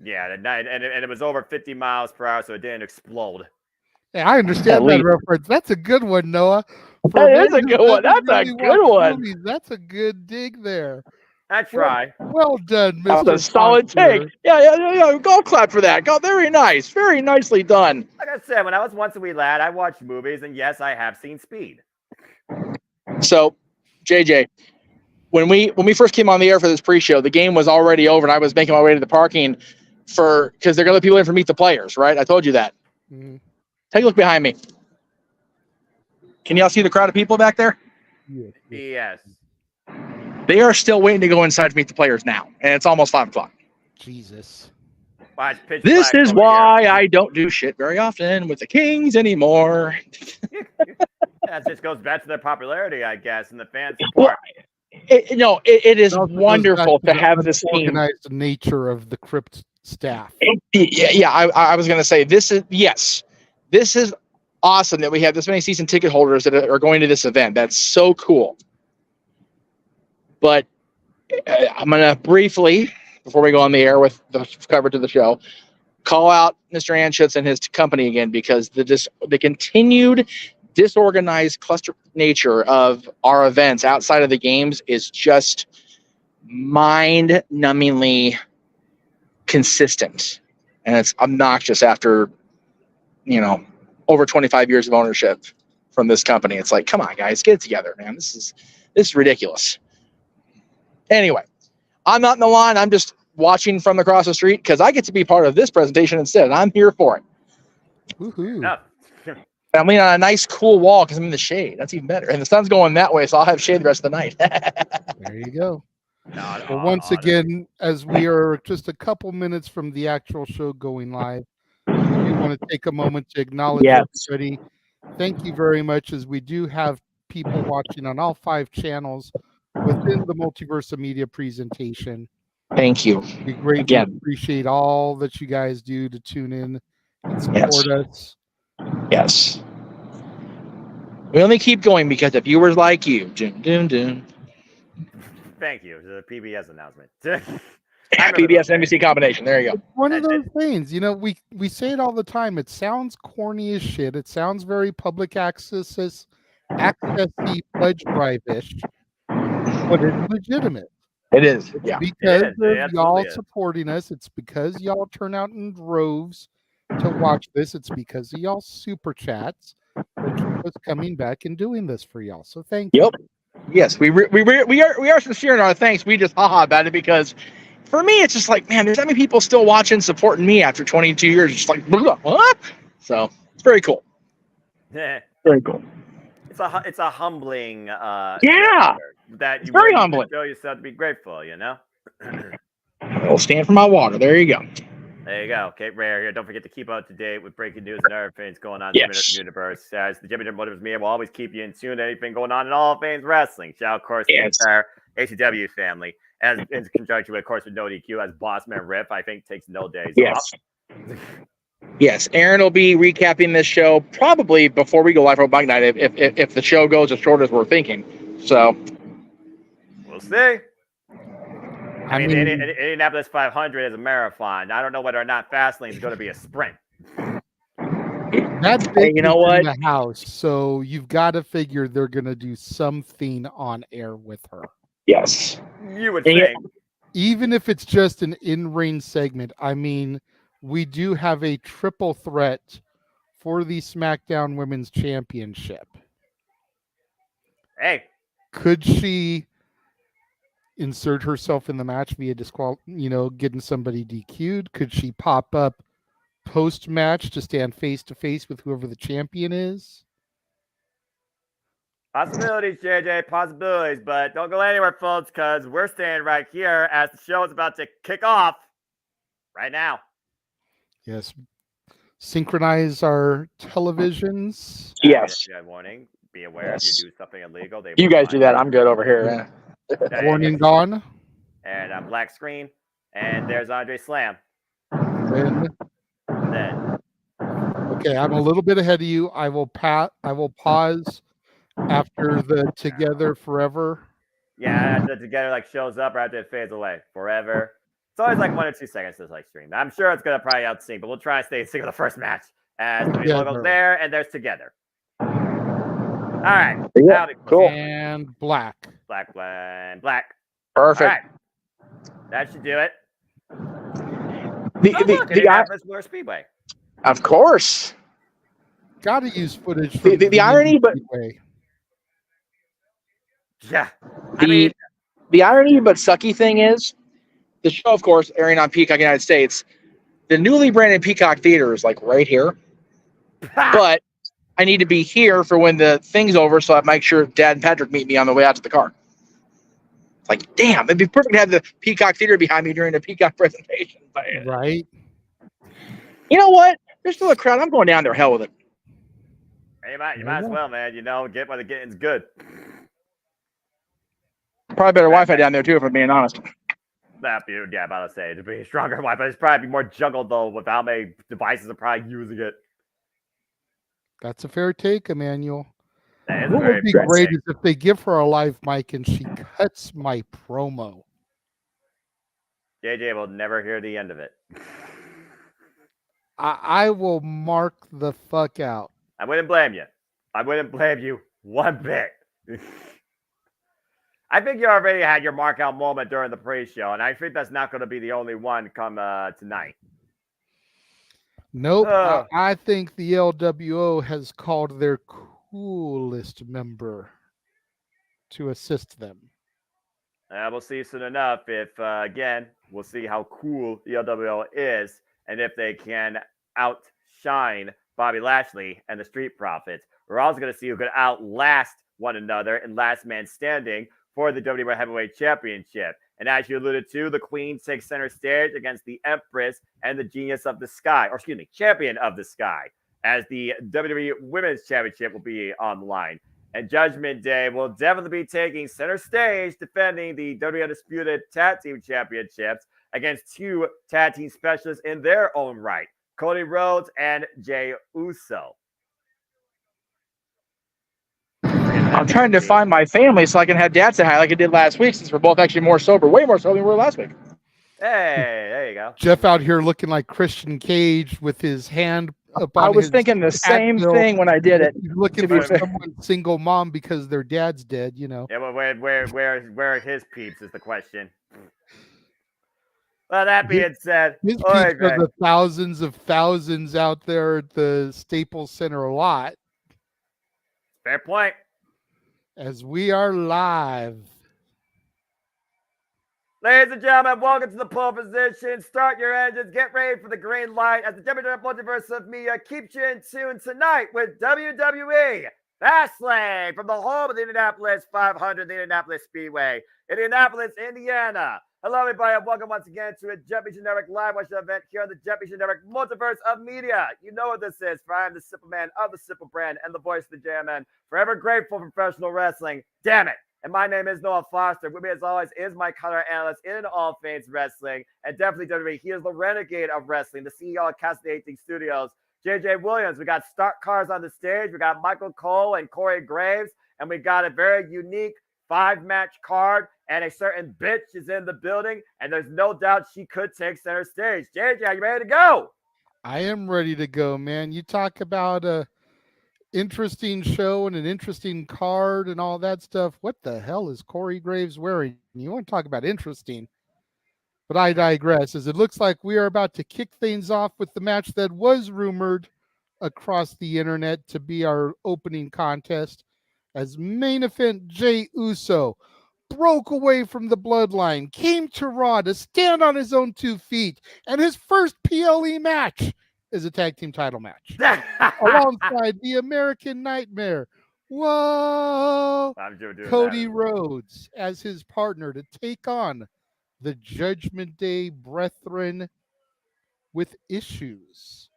Yeah, the night, and it was over 50 miles per hour, so it didn't explode. Yeah, I understand that reference. That's a good one, Noah. That is a good one. That's a good one. Movies, that's a good dig there. I try. Well done, That Mr. was a solid take. Yeah. Golf clap for that. Very nice. Very nicely done. Like I said, when I was once a wee lad, I watched movies, and yes, I have seen Speed. So, JJ, when we first came on the air for this pre-show, the game was already over, and I was making my way to the parking because they're gonna let people in for Meet the Players, right? I told you that. Mm-hmm. Take a look behind me. Can y'all see the crowd of people back there? Yes. They are still waiting to go inside to Meet the Players now, and it's almost 5:00. Jesus. This is why I don't do shit very often with the Kings anymore. That just goes back to their popularity, I guess, and the fans support. It is wonderful to have this team. Organized nature of the Crypt staff. I was going to say this is awesome that we have this many season ticket holders that are going to this event. That's so cool. But I'm going to briefly, before we go on the air with the coverage of the show, call out Mr. Anschutz and his company again, because the continued disorganized cluster nature of our events outside of the games is just mind-numbingly consistent, and it's obnoxious after over 25 years of ownership from this company. It's like, come on, guys, get it together, man. This is ridiculous. Anyway, I'm not in the line. I'm just watching from across the street because I get to be part of this presentation instead. I'm here for it. Woohoo. No. I'm leaning on a nice cool wall because I'm in the shade. That's even better. And the sun's going that way, so I'll have shade the rest of the night. There you go. Well, once again, as we are just a couple minutes from the actual show going live, we do want to take a moment to acknowledge everybody. Thank you very much, as we do have people watching on all 5 channels within the Multiverse of Media presentation. Thank you. We greatly appreciate all that you guys do to tune in and support us. Yes. We only keep going because of viewers like you. Doom, doom, doom. Thank you. The PBS announcement. PBS NBC combination. There you go. One of those things, we say it all the time. It sounds corny as shit. It sounds very public accessy, pledge drive-ish, but it's legitimate. It is. Yeah. Because of y'all supporting us. It's because y'all turn out in droves to watch this. It's because of y'all super chats that keep us coming back and doing this for y'all. So thank you. Yes, we are sincere in our thanks. We just haha about it because for me it's just like, man, there's that many people still watching, supporting me after 22 years. Just like, what? So it's very cool. Yeah. Very cool. It's a humbling. That you very humbling. Show yourself to be grateful. I'll stand for my water. There you go. There you go. Kate Rare here. Don't forget to keep up to date with breaking news and other things going on in the universe. As the JMN Multiverse Media will always keep you in tune to anything going on in all things wrestling. Shout out, of course, to the entire ACW family, as in conjunction with, of course, with No DQ, as Bossman Riff, I think, takes no days off. Yes, Aaron will be recapping this show probably before we go live for Bug Night if the show goes as short as we're thinking. So we'll see. I mean, Indianapolis 500 is a marathon. I don't know whether or not Fastlane is going to be a sprint. That's big in the house, so you've got to figure they're going to do something on air with her. Yes. You would think. Even if it's just an in-ring segment, I mean, we do have a triple threat for the SmackDown Women's Championship. Hey. Could she... insert herself in the match via getting somebody DQ'd? Could she pop up post-match to stand face-to-face with whoever the champion is? Possibilities, JJ, possibilities, but don't go anywhere, folks, because we're staying right here as the show is about to kick off right now. Yes. Synchronize our televisions. Yes. Warning. Be aware if you do something illegal. You guys do that. I'm good over here. Warning gone. And black screen. And there's Andre Slam. Then. Okay, I'm a little bit ahead of you. I will pause after the Together Forever. Yeah, after the Together shows up or after it fades away. Forever. It's always 1 or 2 seconds to stream. I'm sure it's gonna probably outsync, but we'll try and stay in sync with the first match. As the logos there and there's Together. All right. Yeah, cool. And black. Black. Perfect. All right. That should do it. The Indianapolis Motor Speedway. Of course. Got to use footage. The irony, but yeah, the irony but sucky thing is, the show, of course, airing on Peacock United States. The newly branded Peacock Theater is right here, but I need to be here for when the thing's over, so I make sure Dad and Patrick meet me on the way out to the car. Damn, it'd be perfect to have the Peacock Theater behind me during the Peacock presentation. Right. You know what? There's still a crowd. I'm going down there. Hell with it. Hey, you might as well, man. Get while the getting's good. Probably better Wi-Fi down there too, if I'm being honest. About to say to be stronger Wi-Fi. It's probably be more juggled though with how many devices are probably using it. That's a fair take, Emmanuel. What would be great is if they give her a live mic and she cuts my promo. JJ will never hear the end of it. I will mark the fuck out. I wouldn't blame you. I wouldn't blame you one bit. I think you already had your mark out moment during the pre-show, and I think that's not going to be the only one come tonight. Nope. I think the LWO has called their coolest member to assist them. We'll see soon enough if, again, we'll see how cool the LWO is and if they can outshine Bobby Lashley and the Street Profits. We're also going to see who could outlast one another in last man standing for the WWE Heavyweight Championship. And as you alluded to, the Queen takes center stage against the Empress and the Genius of the Sky, Champion of the Sky, as the WWE Women's Championship will be on the line. And Judgment Day will definitely be taking center stage, defending the WWE Undisputed Tag Team Championships against 2 tag team specialists in their own right, Cody Rhodes and Jey Uso. I'm trying to find my family so I can have Dad say hi like I did last week, since we're both actually more sober, way more sober than we were last week. Hey, there you go. Jeff out here looking like Christian Cage with his hand up on I was thinking the same thing when I did it. He's looking for someone's single mom because their dad's dead, Yeah, but where are his peeps is the question. Well, that being said, his peeps are the thousands out there at the Staples Center lot. Fair point. As we are live. Ladies and gentlemen, welcome to the pole position. Start your engines. Get ready for the green light as the WWE Multiverse of Media keeps you in tune tonight with WWE FASTLANE from the home of the Indianapolis 500, the Indianapolis Speedway, Indianapolis, Indiana. Hello, everybody, and welcome once again to a Championship Network live watch event here on the Championship Network Multiverse of Media. You know what this is, for I am the simple man of the simple brand and the voice of the JMN, forever grateful for professional wrestling. Damn it. And my name is Noah Foster. With me, as always, is my color analyst in all things wrestling, and definitely WWE. He is the renegade of wrestling, the CEO of Castle 18 Studios, JJ Williams. We got Stark Cars on the stage. We got Michael Cole and Corey Graves, and we got a very unique 5-match card, and a certain bitch is in the building, and there's no doubt she could take center stage. JJ, are you ready to go? I am ready to go, man. You talk about a interesting show and an interesting card and all that stuff. What the hell is Corey Graves wearing? You want to talk about interesting? But I digress, as it looks like we are about to kick things off with the match that was rumored across the internet to be our opening contest, as main event Jey Uso, broke away from the bloodline, came to Raw to stand on his own 2 feet, and his first PLE match is a tag team title match alongside the American Nightmare. Whoa! Cody Rhodes as his partner to take on the Judgment Day brethren with issues.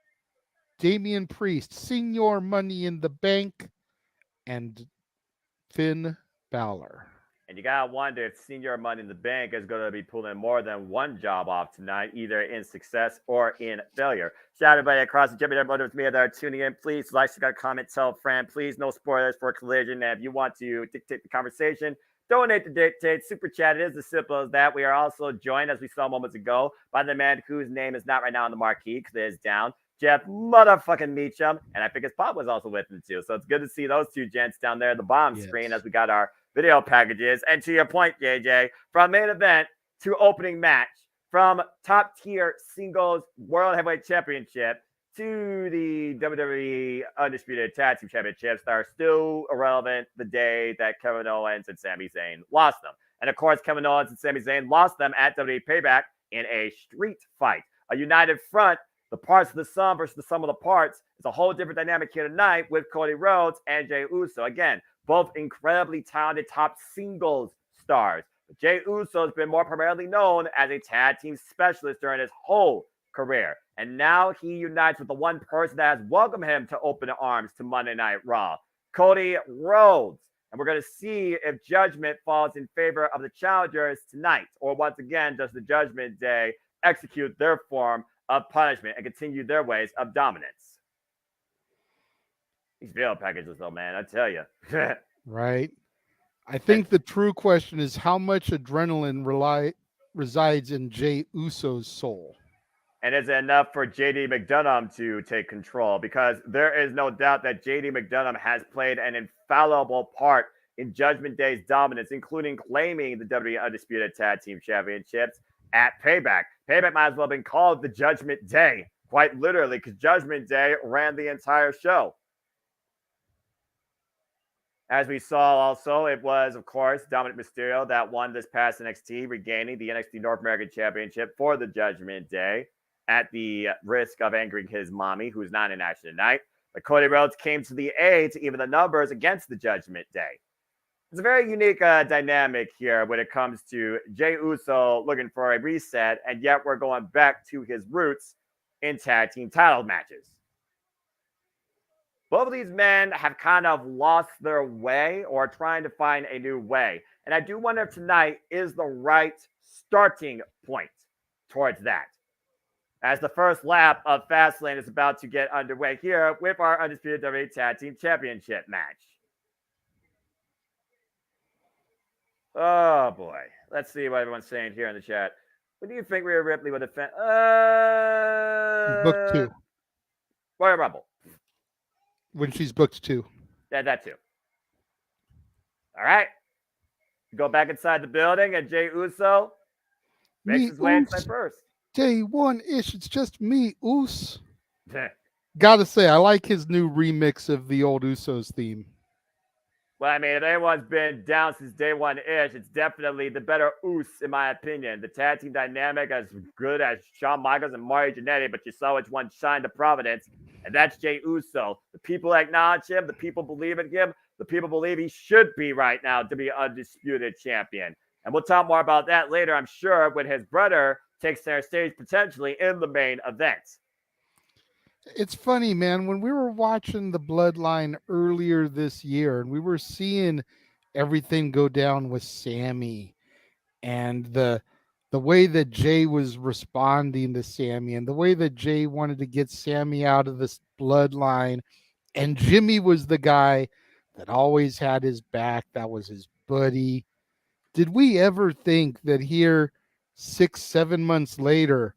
Damian Priest, Senior Money in the Bank, and Finn Balor. And you gotta wonder if Senior Money in the Bank is gonna be pulling more than one job off tonight, either in success or in failure. Shout out everybody across the JMN with me that are tuning in. Please like, subscribe, comment, tell a friend. Please, no spoilers for Collision. And if you want to dictate the conversation, donate to dictate. Super chat. It is as simple as that. We are also joined, as we saw moments ago, by the man whose name is not right now on the marquee because it is down. Jeff motherfucking Meacham. And I think his pop was also with him too. So it's good to see those two gents down there at the bottom screen as we got our video packages. And to your point, JJ, from main event to opening match, from top tier singles World Heavyweight Championship to the WWE Undisputed Tag Team Championships that are still irrelevant the day that Kevin Owens and Sami Zayn lost them. And of course, Kevin Owens and Sami Zayn lost them at WWE Payback in a street fight. A united front, the parts of the sum versus the sum of the parts, is a whole different dynamic here tonight with Cody Rhodes and Jey Uso. Again, both incredibly talented top singles stars. But Jey Uso has been more primarily known as a tag team specialist during his whole career. And now he unites with the one person that has welcomed him to open arms to Monday Night Raw, Cody Rhodes. And we're going to see if judgment falls in favor of the challengers tonight, or once again, does the Judgment Day execute their form of punishment and continue their ways of dominance. These video packages, though, man, I tell you. Right. I think the true question is how much adrenaline resides in Jey Uso's soul. And is it enough for JD McDonough to take control? Because there is no doubt that JD McDonough has played an infallible part in Judgment Day's dominance, including claiming the WWE Undisputed Tag Team Championships at Payback. Payback might as well have been called the Judgment Day, quite literally, because Judgment Day ran the entire show. As we saw also, it was, of course, Dominic Mysterio that won this past NXT, regaining the NXT North American Championship for the Judgment Day at the risk of angering his mommy, who's not in action tonight. But Cody Rhodes came to the aid to even the numbers against the Judgment Day. It's a very unique dynamic here when it comes to Jey Uso looking for a reset, and yet we're going back to his roots in tag team title matches. Both of these men have kind of lost their way or trying to find a new way. And I do wonder if tonight is the right starting point towards that. As the first lap of Fastlane is about to get underway here with our Undisputed WWE Tag Team Championship match. Oh, boy. Let's see what everyone's saying here in the chat. What do you think Rhea Ripley would defend? Book 2. Royal Rumble. When she's booked 2. Yeah, that too. All right. Go back inside the building, and Jey Uso makes his way inside first. Day one-ish. It's just me, Us. Gotta say, I like his new remix of the old Usos theme. Well, I mean, if anyone's been down since day one-ish, it's definitely the better Us, in my opinion. The tag team dynamic as good as Shawn Michaels and Mario Jannetty, but you saw which one shined to providence, and that's Jey Uso. The people acknowledge him. The people believe in him. The people believe he should be right now to be undisputed champion. And we'll talk more about that later, I'm sure, when his brother takes center stage potentially in the main event. It's funny, man, when we were watching the Bloodline earlier this year and we were seeing everything go down with Sammy and the way that Jey was responding to Sammy and the way that Jey wanted to get Sammy out of this Bloodline, and Jimmy was the guy that always had his back, that was his buddy. Did we ever think that here 6-7 months later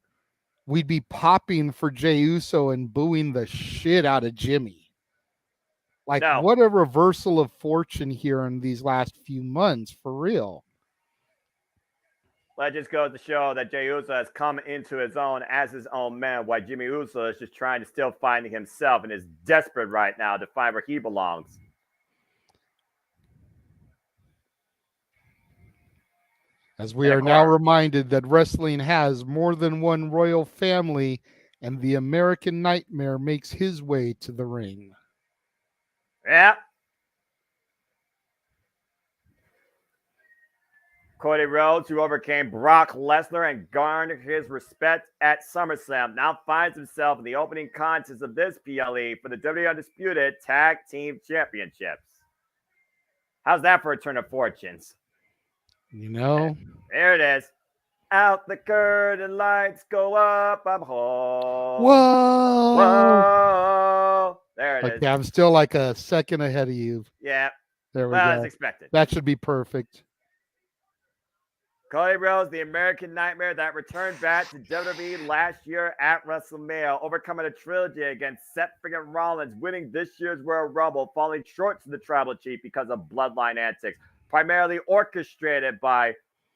we'd be popping for Jey Uso and booing the shit out of Jimmy? Like, No. What a reversal of fortune here in these last few months, for real. Well, it just goes to show that Jey Uso has come into his own as his own man, while Jimmy Uso is just trying to still finding himself and is desperate right now to find where he belongs. As we And are of now course- reminded that wrestling has more than one royal family, and the American Nightmare makes his way to the ring. Yeah. Cody Rhodes, who overcame Brock Lesnar and garnered his respect at SummerSlam, now finds himself in the opening contest of this PLE for the WWE Undisputed Tag Team Championships. How's that for a turn of fortunes? You know? There it is. Out the curtain, lights go up, I'm home. Whoa! Whoa! There it is. Okay, I'm still like a second ahead of you. Yeah. There we Well, go. as expected. That should be perfect. Cody Rhodes, the American Nightmare that returned back to WWE last year at WrestleMania, overcoming a trilogy against Seth freaking Rollins, winning this year's Royal Rumble, falling short to the Tribal Chief because of bloodline antics, primarily orchestrated by,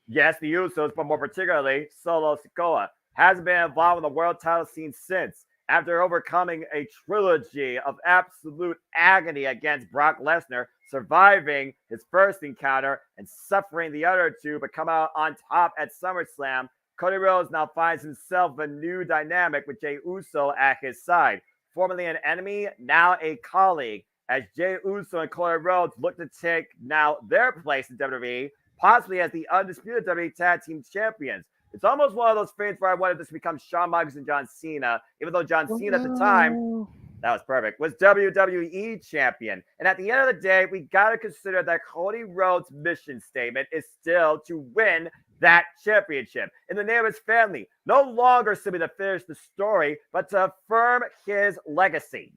yes, the Usos, but more particularly Solo Sikoa. Hasn't been involved in the world title scene since. After overcoming a trilogy of absolute agony against Brock Lesnar, surviving his first encounter and suffering the other two, but come out on top at SummerSlam, Cody Rhodes now finds himself a new dynamic with Jey Uso at his side. Formerly an enemy, now a colleague, as Jey Uso and Cody Rhodes look to take now their place in WWE, possibly as the undisputed WWE Tag Team Champions. It's almost one of those things where I wanted this to become Shawn Michaels and John Cena, even though John Cena at the time, that was perfect, was WWE champion. And at the end of the day, we got to consider that Cody Rhodes' mission statement is still to win that championship in the name of his family. No longer simply to finish the story, but to affirm his legacy.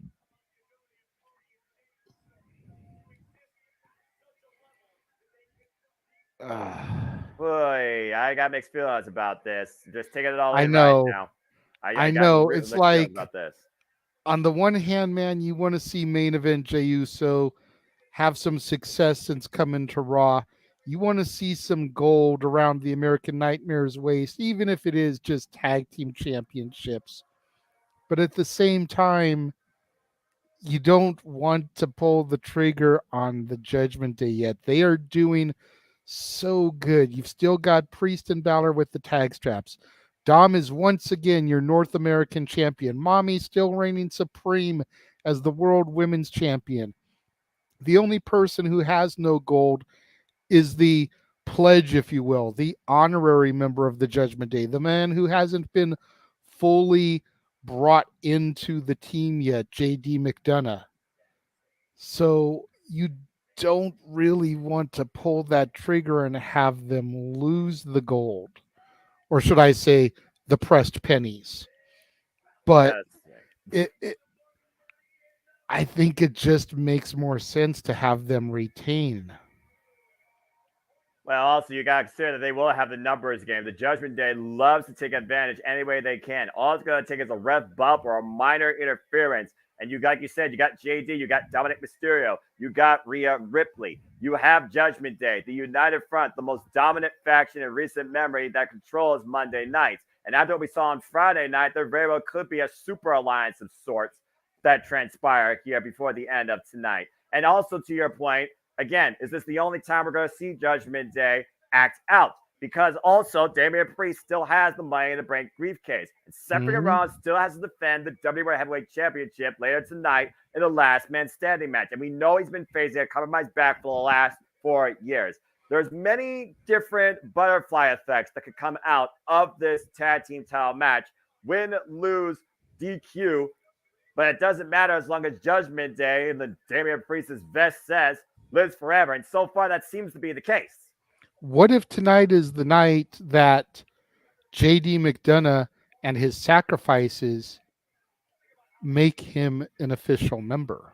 Boy, I got mixed feelings about this. Just taking it all in right now. I know. It's like, about this. On the one hand, man, you want to see main event Jey Uso have some success since coming to Raw. You want to see some gold around the American Nightmare's waist, even if it is just tag team championships. But at the same time, you don't want to pull the trigger on the Judgment Day yet. They are doing so good. You've still got Priest and Balor with the tag straps. Dom is once again your North American champion. Mommy still reigning supreme as the World Women's Champion. The only person who has no gold is the pledge, if you will, the honorary member of the Judgment Day, the man who hasn't been fully brought into the team yet, JD McDonough. So you don't really want to pull that trigger and have them lose the gold. Or should I say the pressed pennies? But I think it just makes more sense to have them retain. Well, also, you got to consider that they will have the numbers game. The Judgment Day loves to take advantage any way they can. All it's going to take is a ref bump or a minor interference. And you got, like you said, you got JD, you got Dominic Mysterio, you got Rhea Ripley, you have Judgment Day, the United Front, the most dominant faction in recent memory that controls Monday nights. And after what we saw on Friday night, there very well could be a super alliance of sorts that transpire here before the end of tonight. And also, to your point, again, is this the only time we're going to see Judgment Day act out? Because also, Damian Priest still has the Money in the Bank briefcase. And Seth Rollins still has to defend the WWE Heavyweight Championship later tonight in the last man standing match. And we know he's been facing a compromised back for the last 4 years. There's many different butterfly effects that could come out of this tag team title match. Win, lose, DQ. But it doesn't matter as long as Judgment Day, and the Damian Priest's vest says, lives forever. And so far, that seems to be the case. What if tonight is the night that JD McDonough and his sacrifices make him an official member?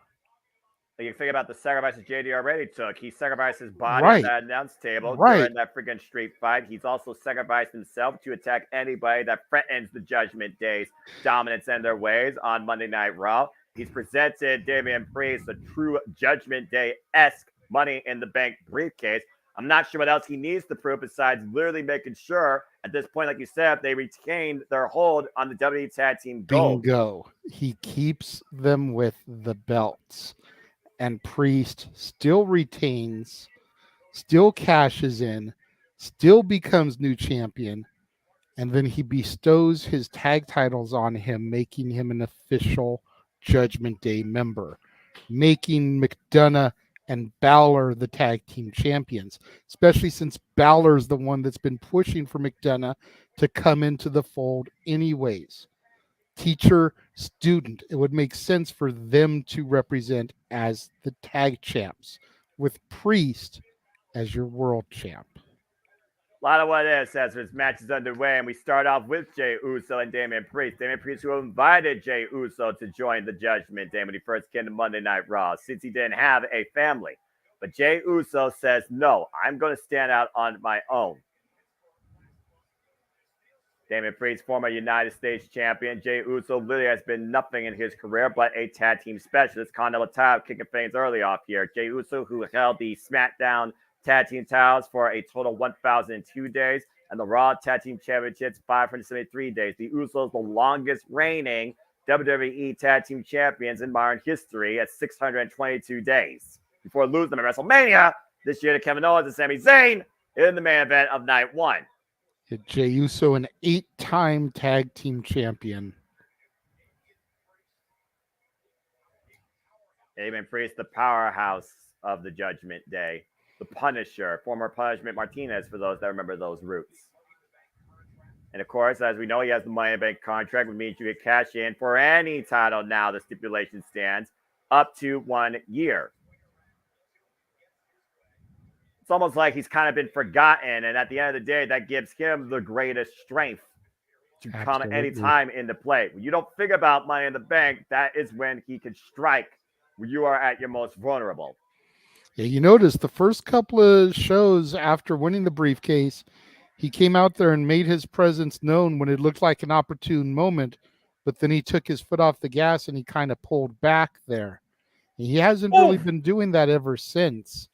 You think about the sacrifices JD already took. He sacrificed his body at that announce table during that freaking street fight. He's also sacrificed himself to attack anybody that threatens the Judgment Day's dominance and their ways on Monday Night Raw. He's presented Damian Priest a true Judgment Day-esque Money in the Bank briefcase. I'm not sure what else he needs to prove besides literally making sure at this point, like you said, they retained their hold on the WWE Tag Team Gold. Bingo. He keeps them with the belts. And Priest still retains, still cashes in, still becomes new champion, and then he bestows his tag titles on him, making him an official Judgment Day member, making McDonough and Balor the tag team champions, especially since Balor's the one that's been pushing for McDonough to come into the fold anyways. Teacher, student, it would make sense for them to represent as the tag champs, with Priest as your world champ. A lot of what it is as this match is underway, and we start off with Jey Uso and Damian Priest. Damian Priest, who invited Jey Uso to join the Judgment Day when he first came to Monday Night Raw, since he didn't have a family. But Jey Uso says, no, I'm going to stand out on my own. Damian Priest, former United States champion. Jey Uso literally has been nothing in his career but a tag team specialist. Continental title kicking things early off here. Jey Uso, who held the SmackDown tag team titles for a total 1,002 days, and the Raw tag team championships 573 days. The Usos, the longest reigning WWE tag team champions in modern history at 622 days, before losing them at WrestleMania this year to Kevin Owens and Sami Zayn in the main event of night one. Jey Uso, an 8-time tag team champion. Damian Priest, the powerhouse of the Judgment Day. The Punisher, former Punishment Martinez, for those that remember those roots. And of course, as we know, he has the Money in the Bank contract, which means you can cash in for any title now, the stipulation stands, up to 1 year. It's almost like he's kind of been forgotten, and at the end of the day, that gives him the greatest strength to come anytime into play. When you don't think about Money in the Bank, that is when he can strike when you are at your most vulnerable. Yeah, you notice the first couple of shows after winning the briefcase, he came out there and made his presence known when it looked like an opportune moment, but then he took his foot off the gas and he kind of pulled back there. He hasn't really been doing that ever since.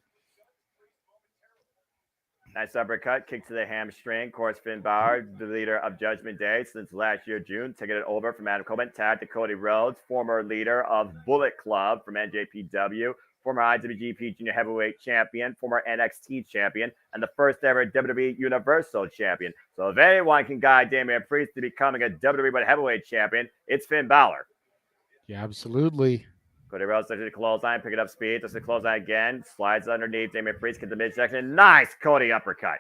Nice uppercut, kick to the hamstring. Of course, Finn Balor, the leader of Judgment Day since last year, June, taking it over from Adam Cole, tag to Cody Rhodes, former leader of Bullet Club from NJPW, former IWGP Junior Heavyweight Champion, former NXT Champion, and the first ever WWE Universal Champion. So if anyone can guide Damian Priest to becoming a WWE Heavyweight Champion, it's Finn Balor. Yeah, absolutely. Cody Rhodes does the clothesline, picking up speed, does the clothesline again, slides underneath Damian Priest, gets the midsection. Nice Cody uppercut.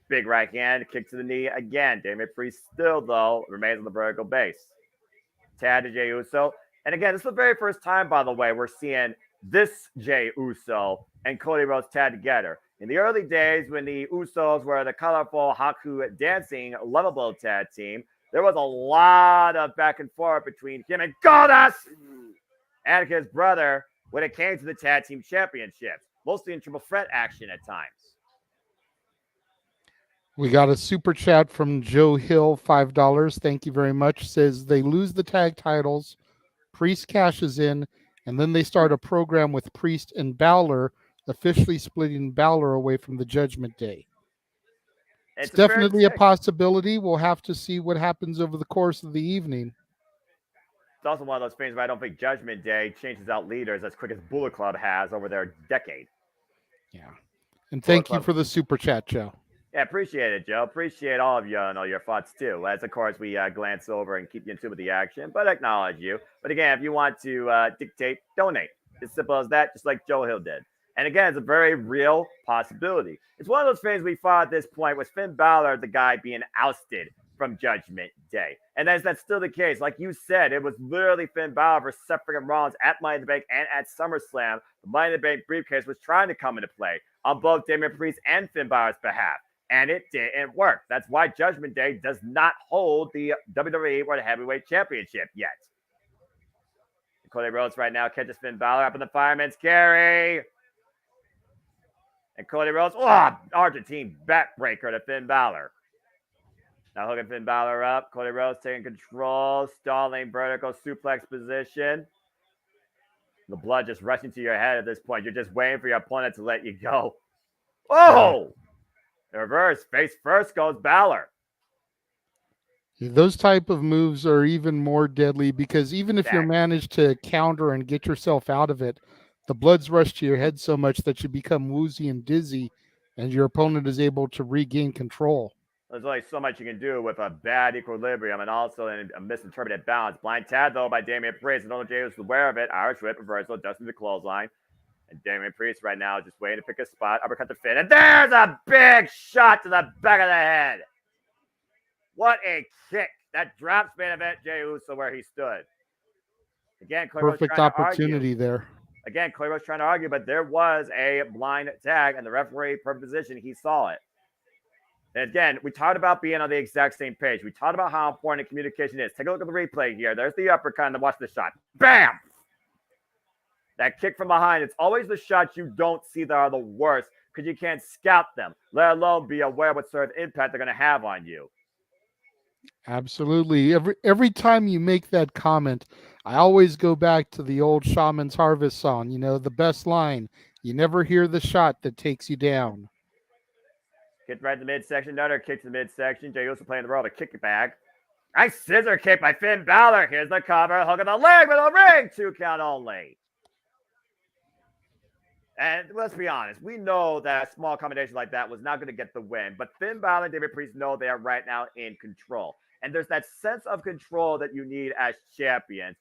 Big right hand, kick to the knee again. Damian Priest still, though, remains on the vertical base. Tag to Jey Uso. And again, this is the very first time, by the way, we're seeing this Jey Uso and Cody Rhodes tag together. In the early days, when the Usos were the colorful Haku dancing lovable tag team, there was a lot of back and forth between him and Goddess and his brother when it came to the tag team championships, mostly in triple threat action at times. We got a super chat from Joe Hill, $5. Thank you very much. Says they lose the tag titles, Priest cashes in, and then they start a program with Priest and Balor, officially splitting Balor away from the Judgment Day. It's definitely a possibility. We'll have to see what happens over the course of the evening. It's also one of those things where I don't think Judgment Day changes out leaders as quick as Bullet Club has over their decade. Yeah. And thank you for the super chat, Joe. Yeah, appreciate it, Joe. Appreciate all of you and all your thoughts, too. As, of course, we glance over and keep you in tune with the action, but acknowledge you. But again, if you want to dictate, donate. As simple as that, just like Joe Hill did. And again, it's a very real possibility. It's one of those things we thought at this point was Finn Balor, the guy being ousted from Judgment Day. And that's still the case. Like you said, it was literally Finn Balor versus Seth freaking Rollins at Money in the Bank and at SummerSlam. The Money in the Bank briefcase was trying to come into play on both Damian Priest and Finn Balor's behalf. And it didn't work. That's why Judgment Day does not hold the WWE World Heavyweight Championship yet. Cody Rhodes right now catches Finn Balor up in the fireman's carry. And Cody Rhodes, Argentine backbreaker to Finn Balor. Now hooking Finn Balor up. Cody Rhodes taking control, stalling vertical suplex position. The blood just rushing to your head at this point. You're just waiting for your opponent to let you go. Oh! The reverse, face first goes Balor. Those type of moves are even more deadly because even if you manage to counter and get yourself out of it, the blood's rushed to your head so much that you become woozy and dizzy and your opponent is able to regain control. There's only so much you can do with a bad equilibrium and also a misinterpreted balance. Blind tag, though, by Damian Priest. I don't know if Jay was aware of it. Irish whip reversal, Dustin the clothesline. And Damian Priest right now just waiting to pick a spot. Uppercut to Finn. And there's a big shot to the back of the head. What a kick. That drops main event Jey Uso where he stood. Again, Clay Perfect opportunity there. Again, Clay was trying to argue, but there was a blind tag, and the referee, per position, he saw it. And again, we talked about being on the exact same page. We talked about how important communication is. Take a look at the replay here. There's the uppercut, and watch the shot. Bam! That kick from behind, it's always the shots you don't see that are the worst because you can't scout them, let alone be aware what sort of impact they're going to have on you. Absolutely. Every time you make that comment, I always go back to the old Shaman's Harvest song, the best line, you never hear the shot that takes you down. Kick right in the midsection, another kick to the midsection. Jey Uso playing the role of a kick back. Nice scissor kick by Finn Balor. Here's the cover, hook of the leg with a ring, 2 count only. And let's be honest, we know that a small combination like that was not going to get the win, but Finn Balor and David Priest know they are right now in control. And there's that sense of control that you need as champions.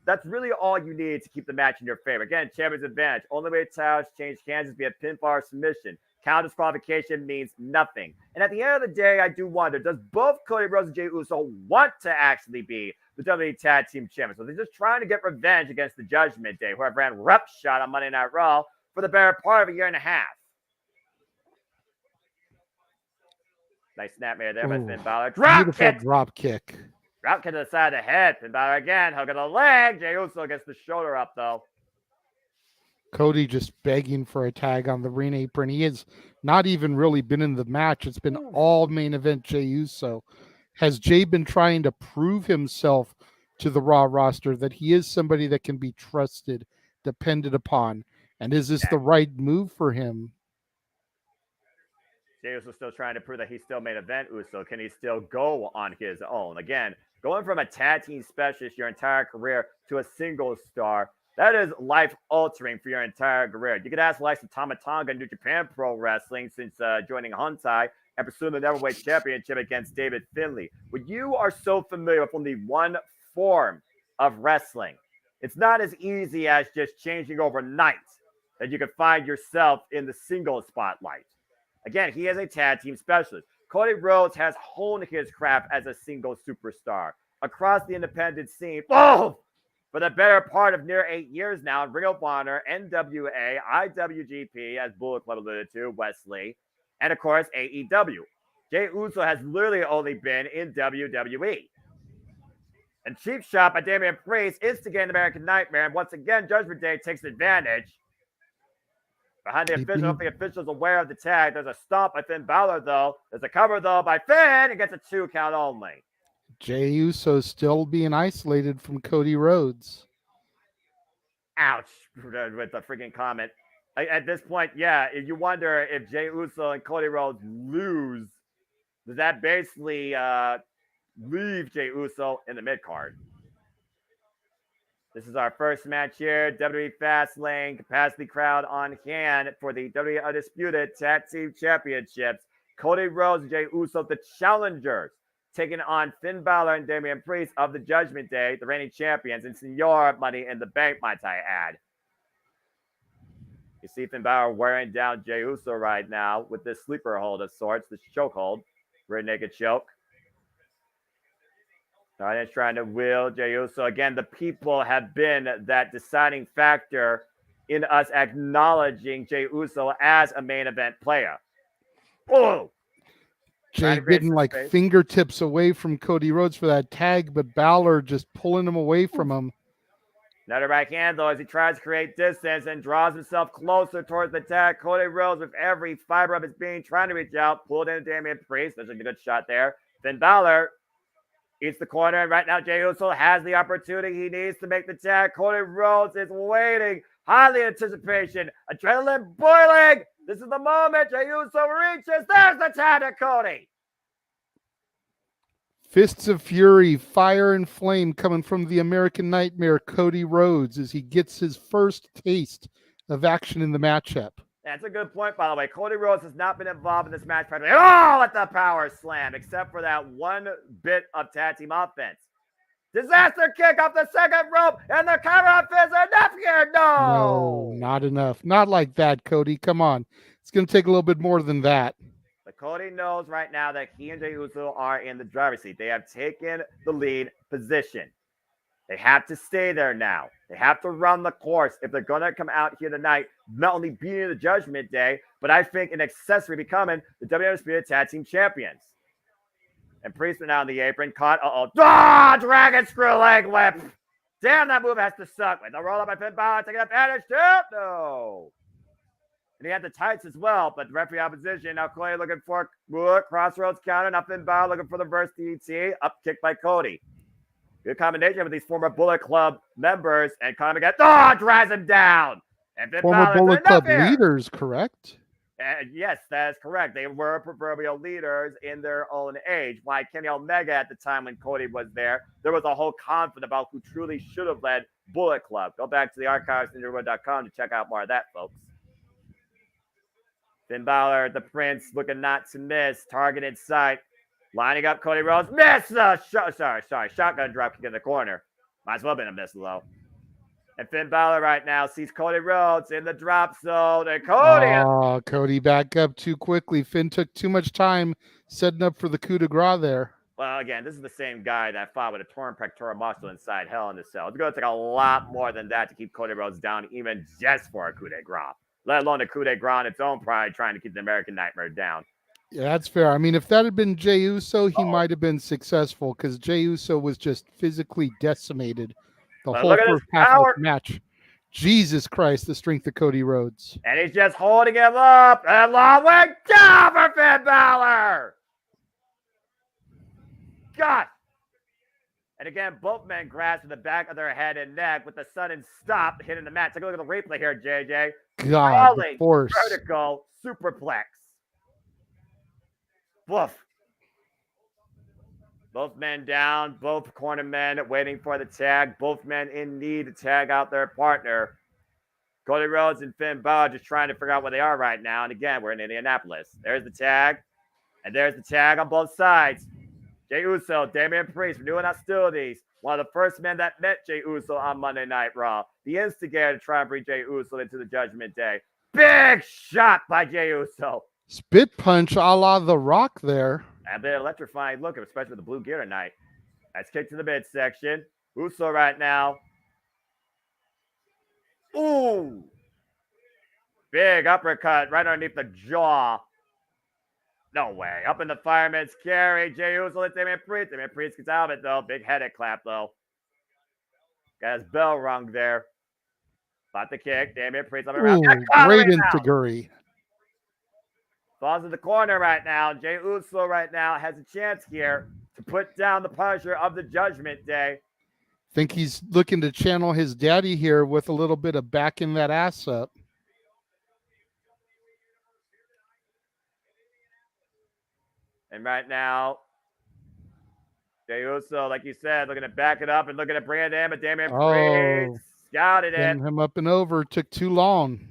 That's really all you need to keep the match in your favor. Again, champion's advantage. Only way titles change hands is via pinfall or submission. Count disqualification means nothing. And at the end of the day, I do wonder, does both Cody Rhodes and Jey Uso want to actually be the WWE Tag Team Champions? So they're just trying to get revenge against the Judgment Day, who have ran roughshod on Monday Night Raw for the better part of a year and a half. Nice snapmare there by Finn Balor. Beautiful drop kick. Drop kick to the side of the head. Finn Balor again. Hook of the leg. Jey Uso gets the shoulder up, though. Cody just begging for a tag on the ring apron. He has not even really been in the match. It's been all main event Jey Uso. Has Jey been trying to prove himself to the Raw roster that he is somebody that can be trusted, depended upon? And is this the right move for him? Jey Uso still trying to prove that he's still main event Uso. Can he still go on his own? Again, going from a tag team specialist your entire career to a single star, that is life-altering for your entire career. You could ask the likes of Tama Tonga in New Japan Pro Wrestling since joining Hontai and pursuing the Neverweight Championship against David Finlay. When you are so familiar with only one form of wrestling, it's not as easy as just changing overnight that you could find yourself in the single spotlight. Again, he is a tag team specialist. Cody Rhodes has honed his craft as a single superstar across the independent scene. Oh! For the better part of near 8 years now, Ring of Honor, NWA, IWGP, as Bullet Club alluded to, Wesley, and of course, AEW. Jey Uso has literally only been in WWE. And cheap shot by Damian Priest instigating American Nightmare, and once again, Judgment Day takes advantage. Behind the official, if the official's aware of the tag, there's a stomp by Finn Balor, though. There's a cover, though, by Finn, and gets a 2 count only. Jey Uso still being isolated from Cody Rhodes. Ouch, with the freaking comment. At this point, yeah, you wonder if Jey Uso and Cody Rhodes lose, does that basically leave Jey Uso in the mid-card? This is our first match here. WWE FASTLANE, capacity crowd on hand for the WWE Undisputed Tag Team Championships. Cody Rhodes and Jey Uso, the challengers, taking on Finn Balor and Damian Priest of the Judgment Day, the reigning champions, and Senor Money in the Bank, might I add. You see Finn Balor wearing down Jey Uso right now with this sleeper hold of sorts, this chokehold, rear naked choke. All right, it's trying to wheel Jey Uso. Again, the people have been that deciding factor in us acknowledging Jey Uso as a main event player. Oh! Jey getting like fingertips away from Cody Rhodes for that tag, but Balor just pulling him away from him. Another right hand, though, as he tries to create distance and draws himself closer towards the tag. Cody Rhodes, with every fiber of his being, trying to reach out, pulled in Damian Priest. There's a good shot there. Finn Balor eats the corner, and right now Jey Uso has the opportunity he needs to make the tag. Cody Rhodes is waiting, highly anticipation, adrenaline boiling. This is the moment. Jey Uso reaches. There's the tag to Cody. Fists of Fury, fire and flame coming from the American Nightmare, Cody Rhodes, as he gets his first taste of action in the matchup. That's a good point, by the way. Cody Rhodes has not been involved in this match practically at all at the power slam, except for that one bit of tag team offense. Disaster kick off the second rope, and the cover up is enough here. No, not enough. Not like that, Cody. Come on. It's going to take a little bit more than that. But Cody knows right now that he and Jey Uso are in the driver's seat. They have taken the lead position. They have to stay there now. They have to run the course if they're going to come out here tonight, not only beating the Judgment Day, but I think an accessory becoming the WWE Tag Team Champions. And Priest went out on the apron, caught, dragon screw leg whip. Damn, that move has to suck. With the roll up by Finn Balor, taking advantage too. No. And he had the tights as well, but the referee opposition. Now Cody looking for crossroads counter. Now Finn Balor looking for the reverse DDT. Up kick by Cody. Good combination with these former Bullet Club members, and Conor again. Drives him down. And Finn Former Bullet Club leaders, correct? Yes, that is correct. They were proverbial leaders in their own age. Like Kenny Omega at the time when Cody was there was a whole conflict about who truly should have led Bullet Club. Go back to the archives ninjaworld.com to check out more of that, folks. Finn Balor, the Prince, looking not to miss. Targeted sight. Lining up Cody Rhodes. Miss! Shotgun drop kick in the corner. Might as well have been a miss, though. And Finn Balor right now sees Cody Rhodes in the drop zone. And Cody. Cody back up too quickly. Finn took too much time setting up for the coup de grace there. Well, again, this is the same guy that fought with a torn pectoral muscle inside Hell in the Cell. It's going to take a lot more than that to keep Cody Rhodes down, even just for a coup de grace. Let alone a coup de grace on its own, probably trying to keep the American Nightmare down. Yeah, that's fair. I mean, if that had been Jey Uso, he might have been successful because Jey Uso was just physically decimated the whole first half of the match. Jesus Christ, the strength of Cody Rhodes. And he's just holding him up. And long way down for Finn Balor. God. And again, both men grasp in the back of their head and neck with the sudden stop hitting the mat. Take a look at the replay here, JJ. God, the force. Vertical superplex. Woof. Both men down, both corner men waiting for the tag. Both men in need to tag out their partner. Cody Rhodes and Finn Balor just trying to figure out where they are right now. And again, we're in Indianapolis. There's the tag. And there's the tag on both sides. Jey Uso, Damian Priest, renewing hostilities. One of the first men that met Jey Uso on Monday Night Raw. The instigator to try and bring Jey Uso into the Judgment Day. Big shot by Jey Uso. Spit punch a la The Rock there. And the electrifying look, especially with the blue gear tonight. That's kicked to the midsection. Uso right now. Ooh. Big uppercut right underneath the jaw. No way. Up in the fireman's carry. Jey Uso lets Damian Priest. Damian Priest gets out of it, though. Big headache clap, though. Got his bell rung there. Spot the kick. Damian Priest up around. Great enzuigiri. Falls in the corner right now. Jey Uso right now has a chance here to put down the Punisher of the Judgment Day. Think he's looking to channel his daddy here with a little bit of backing that ass up. And right now, Jey Uso, like you said, looking to back it up and looking to bring it in, but Damian Priest scouted it. Him up and over. Took too long.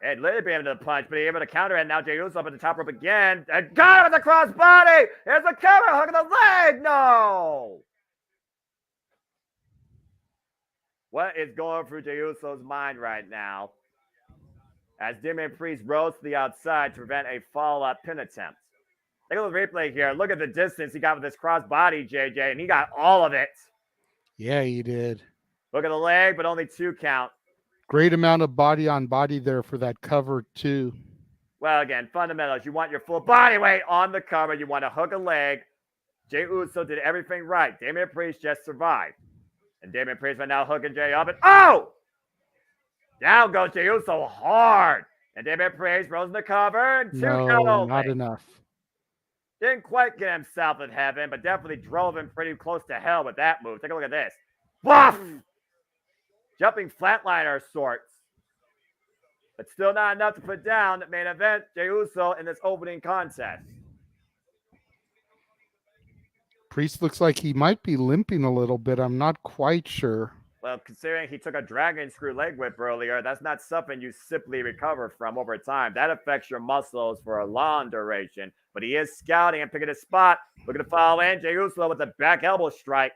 It literally beat him to the punch, but he able to counter it. Now Jey Uso up at the top rope again. And got him with the crossbody. There's a cover, hook of the leg. No. What is going through Jey Uso's mind right now? As Damian Priest rose to the outside to prevent a follow-up pin attempt. Take a look at the replay here. Look at the distance he got with this crossbody, JJ, and he got all of it. Yeah, he did. Look at the leg, but only 2 count. Great amount of body on body there for that cover, too. Well, again, fundamentals. You want your full body weight on the cover. You want to hook a leg. Jey Uso did everything right. Damian Priest just survived. And Damian Priest right now hooking Jey up. And down goes Jey Uso hard. And Damian Priest rolls in the cover. And 2 count only. Not enough. Didn't quite get him south of heaven, but definitely drove him pretty close to hell with that move. Take a look at this. Woof! Jumping flatliner of sorts. But still not enough to put down the main event, Jey Uso, in this opening contest. Priest looks like he might be limping a little bit. I'm not quite sure. Well, considering he took a dragon screw leg whip earlier, that's not something you simply recover from over time. That affects your muscles for a long duration. But he is scouting and picking a spot. Looking to follow in. Jey Uso with a back elbow strike.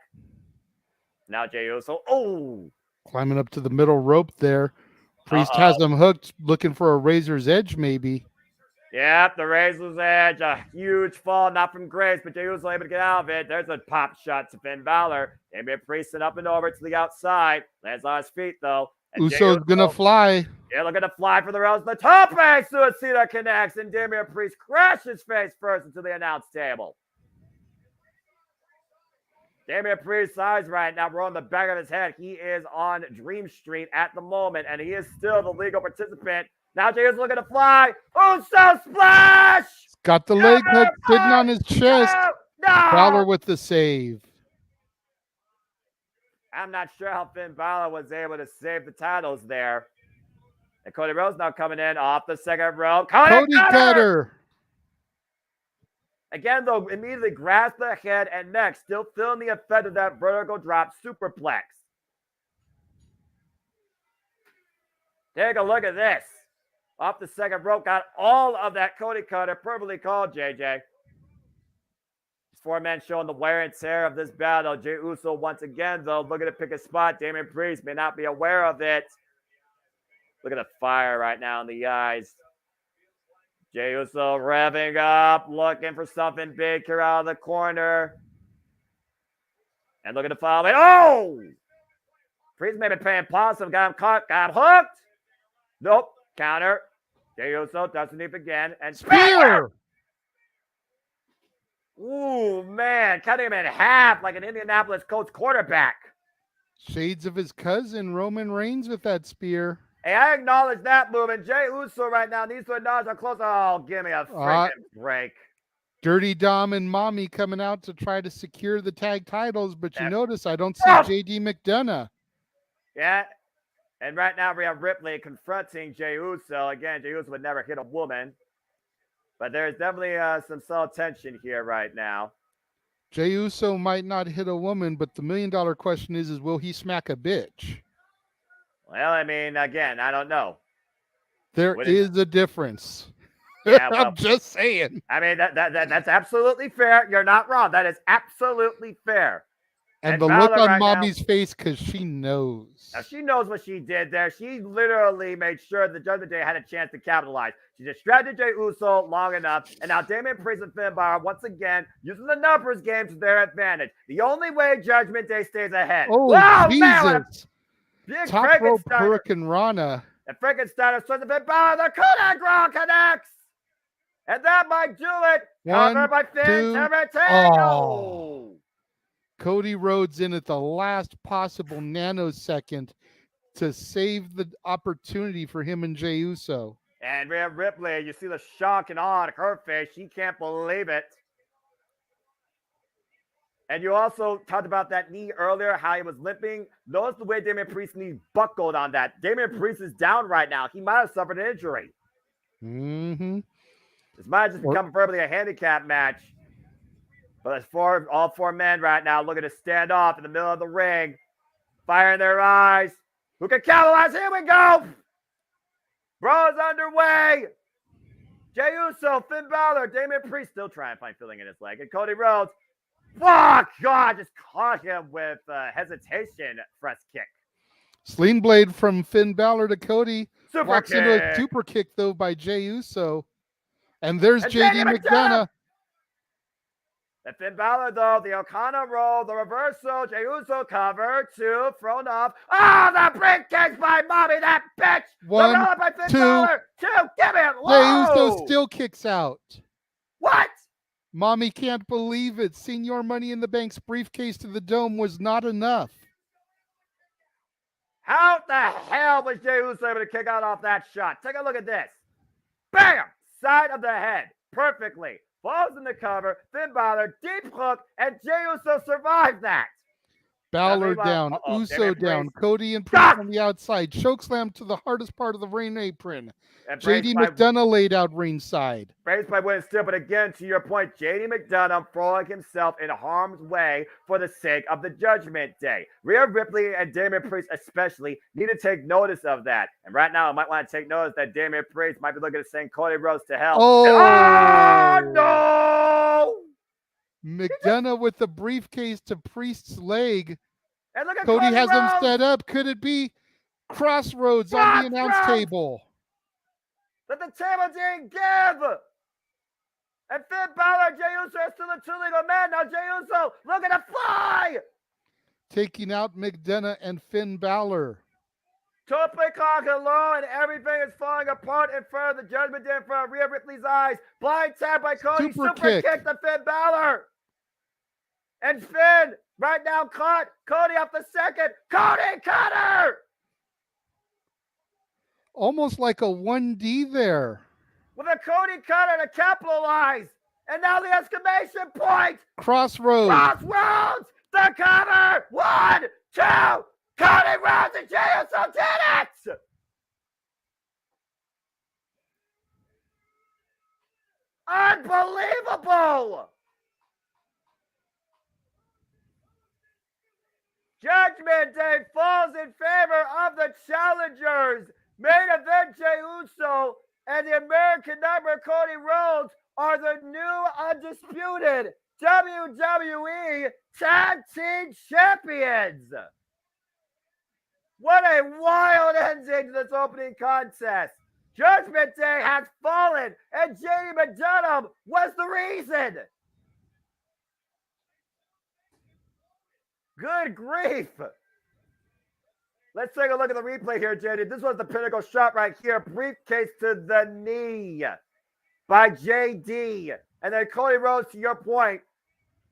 Now Jey Uso. Oh! Climbing up to the middle rope there. Priest has him hooked, looking for a razor's edge, maybe. Yep, the razor's edge. A huge fall, not from Grace, but Jey Uso able to get out of it. There's a pop shot to Finn Balor. Damian Priest up and over to the outside. Lands on his feet, though. And Uso's gonna fly. Yeah, looking to fly for the rails. The top bag Suicida connects, and Damian Priest crashes face first into the announce table. Damian Priest's eyes right now were on the back of his head. He is on Dream Street at the moment, and he is still the legal participant. Now Jey is looking to fly. Uso splash! Got the leg hook sitting on his chest. No! Balor with the save. I'm not sure how Finn Balor was able to save the titles there. And Cody Rhodes now coming in off the second row. Cody Cutter! Again, though, immediately grabs the head and neck, still feeling the effect of that vertical drop superplex. Take a look at this. Off the second rope, got all of that Cody Cutter. Perfectly called, JJ. These four men showing the wear and tear of this battle. Jey Uso, once again, though, looking to pick a spot. Damian Priest may not be aware of it. Look at the fire right now in the eyes. Jey Uso revving up, looking for something big here out of the corner. And looking to follow it. Oh! Priest may be playing possum. Got him caught. Got him hooked. Nope. Counter. Jey Uso doesn't leap again. And spear! Ooh, man. Cutting him in half like an Indianapolis Colts quarterback. Shades of his cousin, Roman Reigns, with that spear. Hey, I acknowledge that move. And Jey Uso right now needs to acknowledge how close. Oh, give me a freaking break. Dirty Dom and Mommy coming out to try to secure the tag titles, but you notice I don't see JD McDonough. Yeah. And right now we have Ripley confronting Jey Uso. Again, Jey Uso would never hit a woman. But there's definitely some subtle tension here right now. Jey Uso might not hit a woman, but the million-dollar question is will he smack a bitch? Well, I mean, again, I don't know. There is a difference. Yeah, well, I'm just saying. I mean, that's absolutely fair. You're not wrong. That is absolutely fair. And the look on Mommy's face, because she knows. Now, she knows what she did there. She literally made sure the Judgment Day had a chance to capitalize. She distracted Jey Uso long enough. And now Damian Priest and Finn Balor, once again, using the numbers game to their advantage. The only way Judgment Day stays ahead. Oh, wow, Jesus. Man, big Top rope Hurricane Rana. And Frankensteiner starts to Finn Balor. The Kudagra connects. And that might do it. Covered by Finn. Oh. Cody Rhodes in at the last possible nanosecond to save the opportunity for him and Jey Uso. And Rhea Ripley, you see the shock and awe on her face. She can't believe it. And you also talked about that knee earlier, how he was limping. Notice the way Damian Priest's knee buckled on that. Damian Priest is down right now. He might have suffered an injury. Mm-hmm. This might have just become verbally a handicap match. But it's all four men right now looking to stand off in the middle of the ring. Fire in their eyes. Who can capitalize? Here we go. Brawl is underway. Jey Uso, Finn Balor, Damian Priest still trying to find filling in his leg. And Cody Rhodes. Fuck, God, just caught him with hesitation press kick. Sling blade from Finn Balor to Cody. Super Walks kick. into a super kick, though, by Jey Uso. And there's JD McDonough. And Finn Balor, though, the O'Connor roll, the reversal, Jey Uso cover, two, thrown off. Oh, the big kick by Mommy, that bitch! One, by Finn two. Balor. Two, give it low! Jey Uso still kicks out. What? Mommy can't believe it. Senior Money in the Bank's briefcase to the dome was not enough. How the hell was Jey Uso able to kick out off that shot? Take a look at this. Bam! Side of the head. Perfectly. Falls in the cover. Finn Balor, deep hook, and Jey Uso survived that. Balor meanwhile- down, uh-oh, Uso Damian down, Priest. Cody and Priest on the outside, chokeslam to the hardest part of the ring apron. And JD Priest by- McDonough laid out ringside. Praised by winning still, but again, to your point, JD McDonough throwing himself in harm's way for the sake of the Judgment Day. Rhea Ripley and Damian Priest especially need to take notice of that. And right now, I might want to take notice that Damian Priest might be looking to send Cody Rhodes to hell. Oh, no! McDonough with the briefcase to Priest's leg. And look at Cody has him Rhodes. set up. Could it be Crossroads on the announce Crossroads! table? But the table didn't give. And Finn Balor, Jey Uso are still a two-legal man. Now Jey Uso looking to fly. Taking out McDonough and Finn Balor. Tope cock and low, and everything is falling apart in front of the Judgment Day, in front of Rhea Ripley's eyes. Blind tap by Cody. Super kick to Finn Balor. And Finn right now caught. Cody off the second. Cody cutter. Almost like a 1D there. With a Cody cutter to capitalize. And now the exclamation point. Crossroads. Crossroads. The cover. 1, 2. Cody Rhodes and Jey Uso did it. Unbelievable. Judgment Day falls in favor of the challengers. Main event Jey Uso and the American number Cody Rhodes are the new undisputed WWE Tag Team Champions. What a wild ending to this opening contest. Judgment Day has fallen, and JD McDonough was the reason. Good grief. Let's take a look at the replay here, JD. This was the pinnacle shot right here. Briefcase to the knee by JD. And then Cody Rhodes, to your point,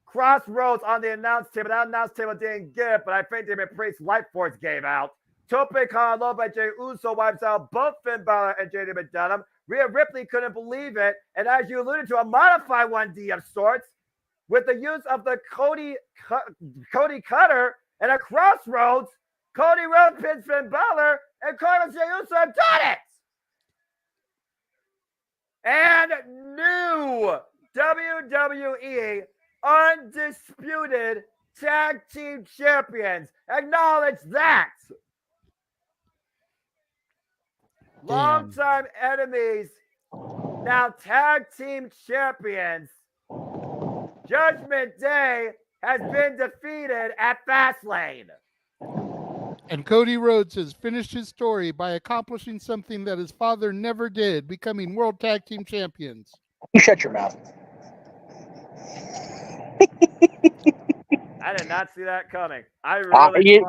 Crossroads on the announce table. That announce table didn't get it, but I think Damian Priest's life force gave out. Tope con low by Jey Uso wipes out both Finn Balor and JD McDonough. Rhea Ripley couldn't believe it. And as you alluded to, a modified 1D of sorts with the use of the Cody cutter and a Crossroads. Cody Rhodes pins Finn Balor, and Carlos Jey Uso have done it! And new WWE Undisputed Tag Team Champions. Acknowledge that! Longtime enemies, now Tag Team Champions. Judgment Day has been defeated at Fastlane. And Cody Rhodes has finished his story by accomplishing something that his father never did, becoming World Tag Team Champions. You shut your mouth. I did not see that coming. I really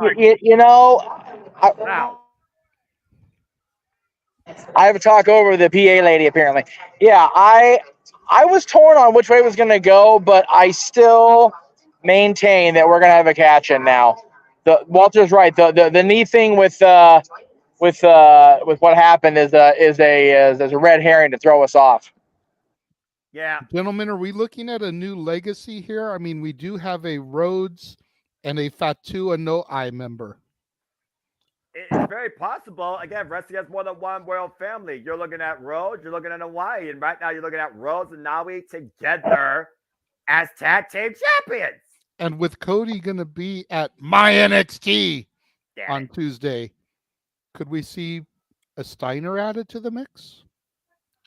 you know, I have a talk over with the PA lady apparently. Yeah, I was torn on which way it was going to go, but I still maintain that we're going to have a catch in now. Walter's right. The knee thing with what happened is a red herring to throw us off. Yeah. Gentlemen, are we looking at a new legacy here? I mean, we do have a Rhodes and a Fatu Anoa'i member. It's very possible. Again, wrestling has more than one royal family. You're looking at Rhodes, you're looking at Hawaii, and right now you're looking at Rhodes and Naui together as tag team champions. And with Cody going to be at my NXT on Tuesday, could we see a Steiner added to the mix?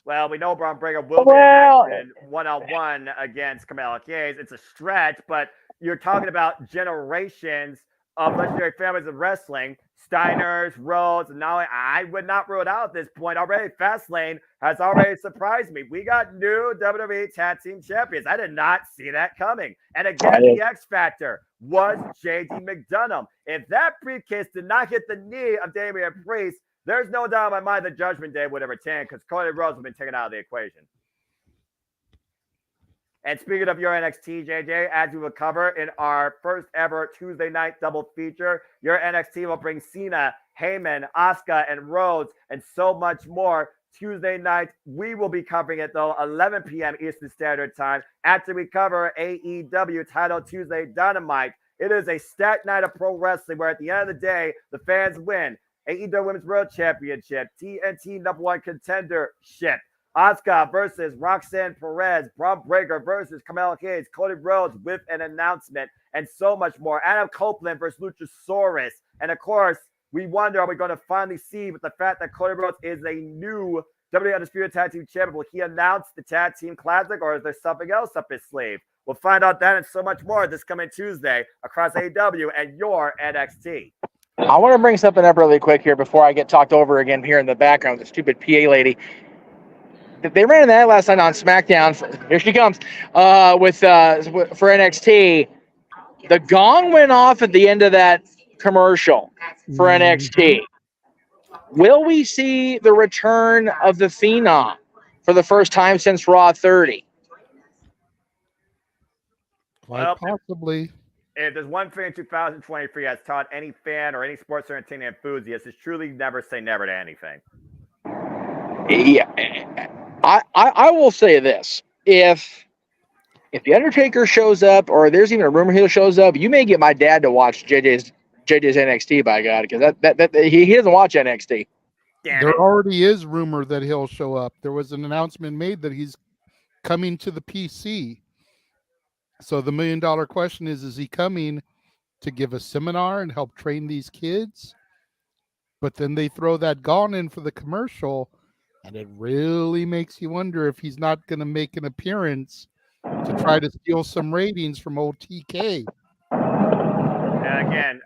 Well, we know Braun Breaker will be in action one-on-one against Kamala Hayes. It's a stretch, but you're talking about generations of legendary families of wrestling. Steiners, Rhodes, and now I would not rule it out at this point. Already, Fastlane has already surprised me. We got new WWE Tag Team Champions. I did not see that coming. And again, the X Factor was JD McDonough. If that briefcase did not hit the knee of Damian Priest, there's no doubt in my mind that Judgment Day would have retained because Cody Rhodes has been taken out of the equation. And speaking of your NXT, JJ, as we will cover in our first ever Tuesday night double feature, your NXT will bring Cena, Heyman, Asuka, and Rhodes, and so much more. Tuesday night, we will be covering it, though, 11 p.m. Eastern Standard Time after we cover AEW Title Tuesday Dynamite. It is a stacked night of pro wrestling where at the end of the day, the fans win. AEW Women's World Championship, TNT #1 contendership, Asuka versus Roxanne Perez, Braun Breaker versus Carmella Hayes, Cody Rhodes with an announcement, and so much more. Adam Copeland versus Luchasaurus. And of course, we wonder, are we going to finally see with the fact that Cody Rhodes is a new WWE Undisputed Tag Team Champion? Will he announce the Tag Team Classic, or is there something else up his sleeve? We'll find out that and so much more this coming Tuesday across AEW and your NXT. I want to bring something up really quick here before I get talked over again here in the background, the stupid PA lady. They ran that last night on SmackDown. Here she comes for NXT. The gong went off at the end of that commercial for NXT. Will we see the return of the Phenom for the first time since Raw 30? Quite possibly. If there's one thing 2023 has taught any fan or any sports entertainment enthusiast, is truly never say never to anything. Yeah, I will say this: if the Undertaker shows up, or there's even a rumor he shows up, you may get my dad to watch JJ's NXT. By God, because that he doesn't watch NXT. There already is rumor that he'll show up. There was an announcement made that he's coming to the PC. So the $1 million question is he coming to give a seminar and help train these kids? But then they throw that gong in for the commercial, and it really makes you wonder if he's not going to make an appearance to try to steal some ratings from old TK. And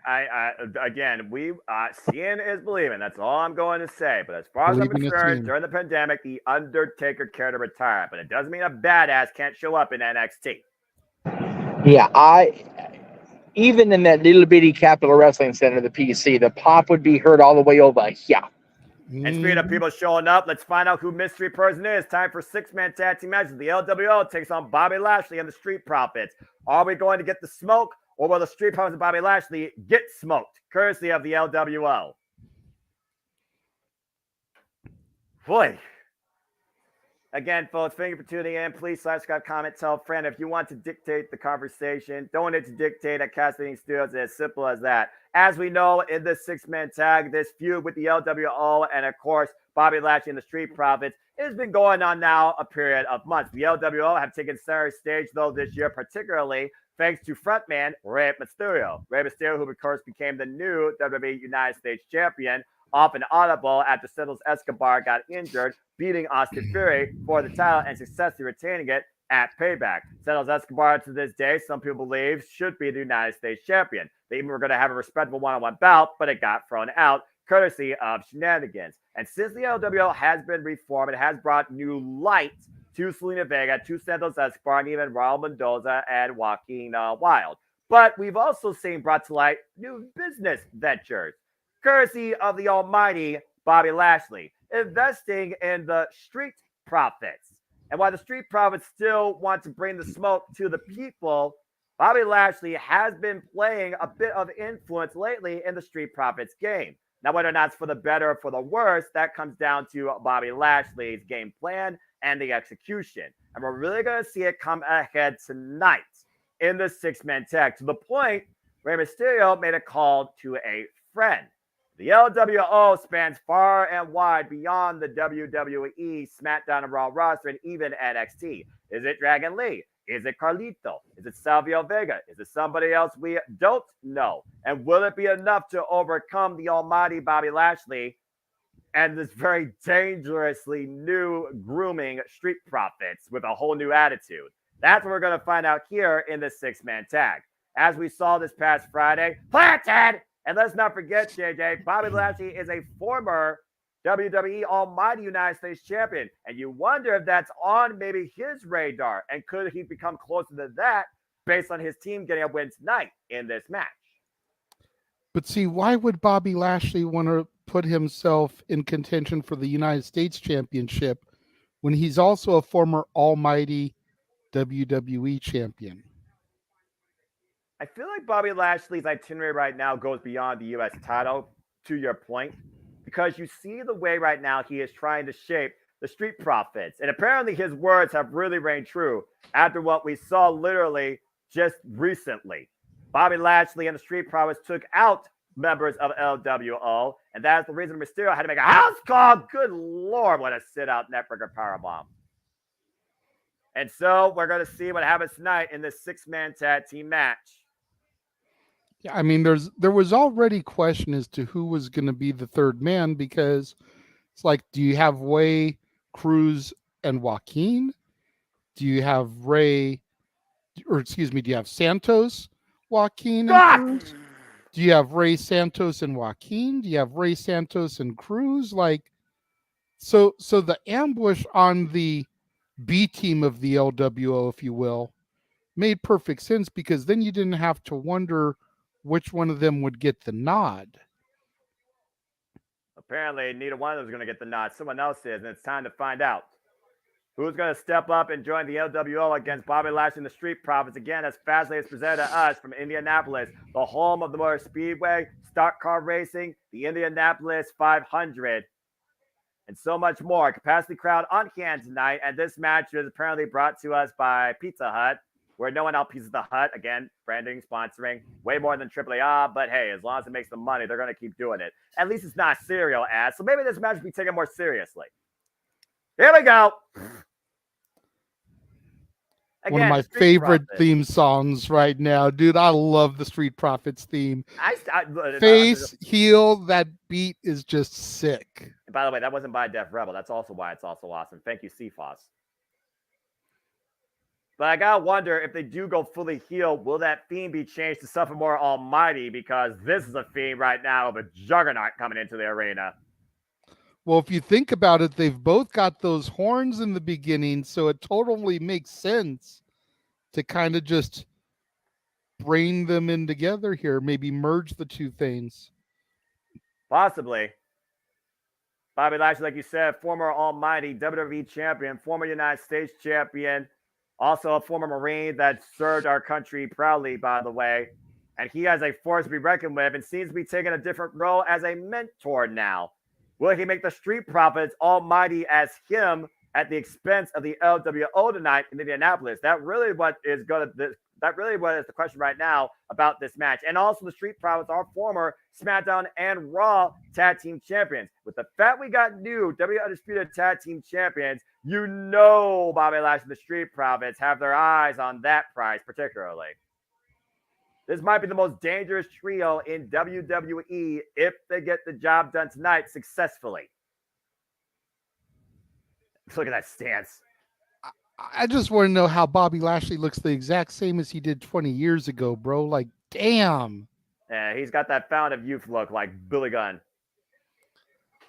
again, seeing is believing. That's all I'm going to say. But as far as I'm concerned, during the pandemic, the Undertaker cared to retire. But it doesn't mean a badass can't show up in NXT. Yeah, even in that little bitty Capital Wrestling Center, the PC, the pop would be heard all the way over here. And speaking of people showing up, let's find out who mystery person is. Time for 6-man tag team matches. The LWO takes on Bobby Lashley and the Street Profits. Are we going to get the smoke, or will the Street Profits and Bobby Lashley get smoked, courtesy of the LWO? Boy. Again, folks, thank you for tuning in. Please subscribe, comment, tell a friend. If you want to dictate the conversation, donate to dictate at Casting Studios. It's as simple as that. As we know, in this 6-man tag, this feud with the LWO and, of course, Bobby Lashley and the Street Profits, it has been going on now a period of months. The LWO have taken center stage, though, this year, particularly thanks to frontman Rey Mysterio. Rey Mysterio, who, of course, became the new WWE United States Champion, off an audible after Santos Escobar got injured, beating Austin Theory for the title and successfully retaining it at Payback. Santos Escobar, to this day, some people believe, should be the United States Champion. They even were going to have a respectable one-on-one bout, but it got thrown out, courtesy of shenanigans. And since the LWO has been reformed, it has brought new light to Selena Vega, to Santos Escobar, and even Raul Mendoza and Joaquin Wilde. But we've also seen brought to light new business ventures, courtesy of the almighty Bobby Lashley, investing in the Street Profits. And while the Street Profits still want to bring the smoke to the people, Bobby Lashley has been playing a bit of influence lately in the Street Profits game. Now, whether or not it's for the better or for the worse, that comes down to Bobby Lashley's game plan and the execution. And we're really going to see it come ahead tonight in the 6-man tag, to the point Rey Mysterio made a call to a friend. The LWO spans far and wide beyond the WWE, SmackDown, and Raw roster, and even NXT. Is it Dragon Lee? Is it Carlito? Is it Savio Vega? Is it somebody else we don't know? And will it be enough to overcome the almighty Bobby Lashley and this very dangerously new grooming Street Profits with a whole new attitude? That's what we're going to find out here in the 6-man tag. As we saw this past Friday, planted! And let's not forget, JJ, Bobby Lashley is a former WWE Almighty United States Champion. And you wonder if that's on maybe his radar. And could he become closer to that based on his team getting a win tonight in this match? But see, why would Bobby Lashley want to put himself in contention for the United States Championship when he's also a former Almighty WWE Champion? I feel like Bobby Lashley's itinerary right now goes beyond the U.S. title, to your point, because you see the way right now he is trying to shape the Street Profits. And apparently his words have really rang true after what we saw literally just recently. Bobby Lashley and the Street Profits took out members of LWO, and that's the reason Mysterio had to make a house call. Good Lord, what a sit-out networker powerbomb. And so we're going to see what happens tonight in this six-man tag team match. Yeah, I mean, there was already question as to who was going to be the third man, because it's like, do you have Way, Cruz, and Joaquin? Do you have do you have Santos, Joaquin, and Cruz? Do you have Ray, Santos, and Joaquin? Do you have Ray, Santos, and Cruz? Like, so the ambush on the B team of the LWO, if you will, made perfect sense, because then you didn't have to wonder which one of them would get the nod. Apparently, neither one of them is going to get the nod. Someone else is, and it's time to find out. Who's going to step up and join the LWO against Bobby Lashley and the Street Profits? Again, as Fastlane is presented to us from Indianapolis, the home of the Motor Speedway, stock car racing, the Indianapolis 500, and so much more. Capacity crowd on hand tonight, and this match is apparently brought to us by Pizza Hut, where no one outpieces the Hut. Again, branding, sponsoring, way more than AAA, but hey, as long as it makes the money, they're going to keep doing it. At least it's not a cereal ad, so maybe this match will be taken more seriously. Here we go. Again, one of my favorite theme songs right now, dude. I love the Street Profits theme. Face, heel, that beat is just sick. By the way, that wasn't by Def Rebel. That's also why it's also awesome. Thank you, CFOS. But I gotta wonder, if they do go fully heel, will that theme be changed to something more almighty? Because this is a theme right now of a juggernaut coming into the arena. Well, if you think about it, they've both got those horns in the beginning, so it totally makes sense to kind of just bring them in together here, maybe merge the two things. Possibly. Bobby Lashley, like you said, former almighty WWE champion, former United States champion, also a former Marine that served our country proudly, by the way. And he has a force to be reckoned with and seems to be taking a different role as a mentor now. Will he make the Street Profits almighty as him at the expense of the LWO tonight in Indianapolis? That really what is the question right now about this match. And also, the Street Profits are former SmackDown and Raw tag team champions. With the fact we got new WWE Undisputed tag team champions, you know Bobby Lashley and the Street Profits have their eyes on that prize particularly. This might be the most dangerous trio in WWE if they get the job done tonight successfully. Look at that stance. I just want to know how Bobby Lashley looks the exact same as he did 20 years ago, bro. Like, damn. Yeah, he's got that fountain of youth look like Billy Gunn.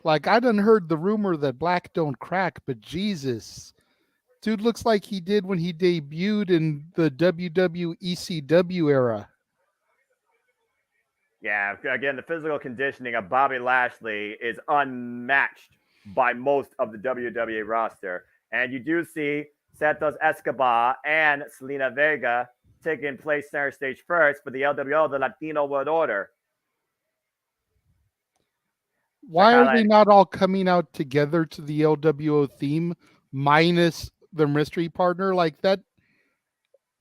Like, I done heard the rumor that black don't crack, but Jesus. Dude looks like he did when he debuted in the WWECW era. Yeah, again, the physical conditioning of Bobby Lashley is unmatched by most of the WWE roster. And you do see Santos Escobar and Selena Vega taking place center stage first for the LWO, the Latino World Order. Why are they not all coming out together to the LWO theme minus the mystery partner? Like that,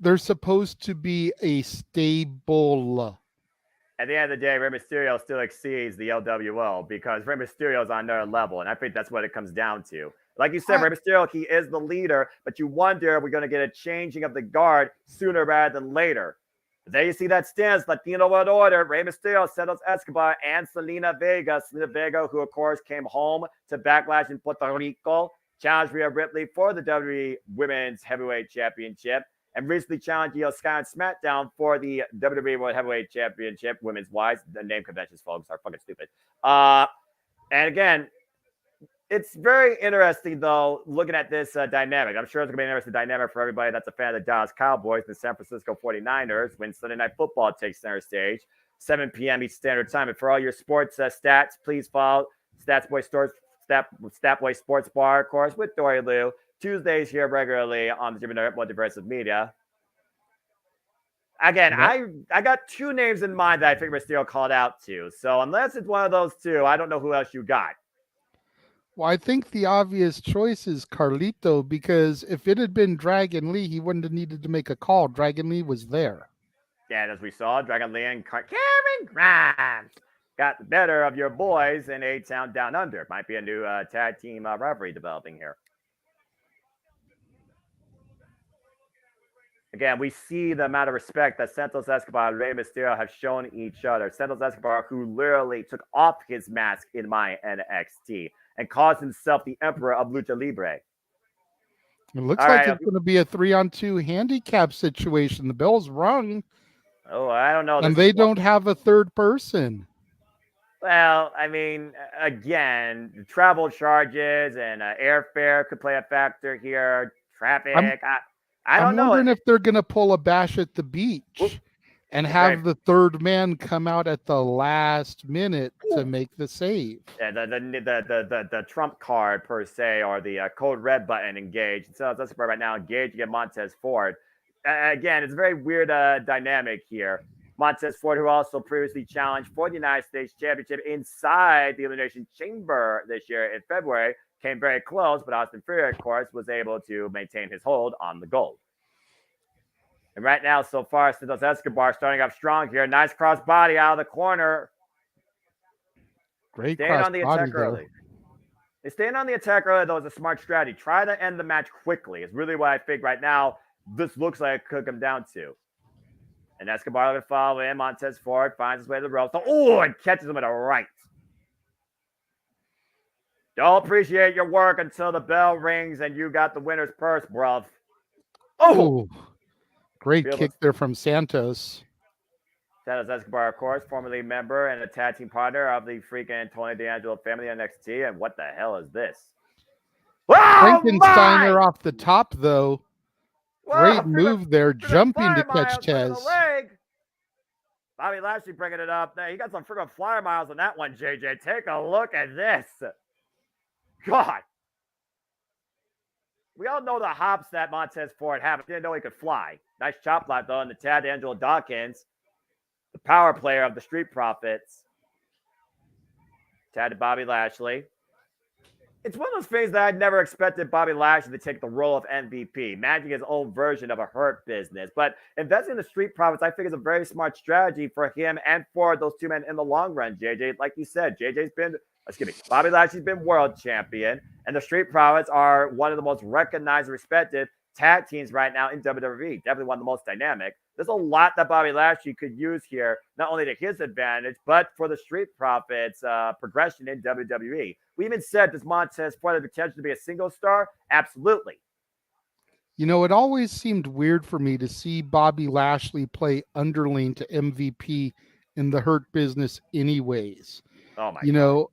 they're supposed to be a stable. At the end of the day, Rey Mysterio still exceeds the LWO because Rey Mysterio is on their level, and I think that's what it comes down to. Like you said, Rey Mysterio, he is the leader, but you wonder if we're going to get a changing of the guard sooner rather than later. There you see that stance, Latino World Order, Rey Mysterio, Santos Escobar, and Selena Vega. Selena Vega, who, of course, came home to Backlash in Puerto Rico, challenged Rhea Ripley for the WWE Women's Heavyweight Championship, and recently challenged Io Sky on SmackDown for the WWE World Heavyweight Championship, women's wise. The name conventions, folks, are fucking stupid. And again, it's very interesting, though, looking at this dynamic. I'm sure it's going to be an interesting dynamic for everybody that's a fan of the Dallas Cowboys and the San Francisco 49ers when Sunday Night Football takes center stage, 7 p.m. Eastern Standard Time. And for all your sports stats, please follow Statboy Sports Bar, of course, with Dory Lou. Tuesdays here regularly on the JMN Multiverse Media. Again, I got two names in mind that I think Mysterio called out to. So unless it's one of those two, I don't know who else you got. Well, I think the obvious choice is Carlito, because if it had been Dragon Lee, he wouldn't have needed to make a call. Dragon Lee was there. And as we saw, Dragon Lee and Karen Grimes got the better of your boys in A-Town Down Under. Might be a new tag team rivalry developing here. Again, we see the amount of respect that Santos Escobar and Rey Mysterio have shown each other. Santos Escobar, who literally took off his mask in my NXT and calls himself the Emperor of Lucha Libre. It looks like it's going to be a 3-on-2 handicap situation. The bell's rung. Oh, I don't know. And they don't have a third person. Well, I mean, again, travel charges and airfare could play a factor here. Traffic. I don't know. I'm wondering if they're going to pull a Bash at the Beach and have the third man come out at the last minute to make the save. Yeah, the trump card per se, or the code red button engaged. So that's right now engaged against Montez Ford. Again, it's a very weird dynamic here. Montez Ford, who also previously challenged for the United States Championship inside the Elimination Chamber this year in February, came very close, but Austin Fury, of course, was able to maintain his hold on the gold. And right now, so far, Santos Escobar starting up strong here. Nice cross body out of the corner. Great cross on the attack early. They staying on the attack early, though, is a smart strategy. Try to end the match quickly. It's really what I think right now this looks like it could come down to. And Escobar will follow in. Montez Ford finds his way to the ropes. Oh, and catches him at a right. Don't appreciate your work until the bell rings and you got the winner's purse, bruv. Oh, great kick there from Santos. Santos Escobar, of course, formerly member and a tag team partner of the freaking Tony D'Angelo family NXT. And what the hell is this? Frankensteiner off the top, though. Great move there, jumping to catch Tez. Bobby Lashley bringing it up. He got some freaking flyer miles on that one, JJ. Take a look at this. God. We all know the hops that Montez Ford had, but didn't know he could fly. Nice chop block, though, on the Tad Angelo Dawkins, the power player of the Street Profits. Tad to Bobby Lashley. It's one of those things that I'd never expected Bobby Lashley to take the role of MVP, managing his own version of a Hurt Business. But investing in the Street Profits, I think, is a very smart strategy for him and for those two men in the long run, JJ. Like you said, Bobby Lashley's been world champion, and the Street Profits are one of the most recognized and respected tag teams right now in WWE. Definitely one of the most dynamic. There's a lot that Bobby Lashley could use here, not only to his advantage, but for the Street Profits progression in WWE. We even said, does Montez Ford have the potential to be a single star? Absolutely. You know, it always seemed weird for me to see Bobby Lashley play underling to MVP in the Hurt Business anyways. Oh my God. Know,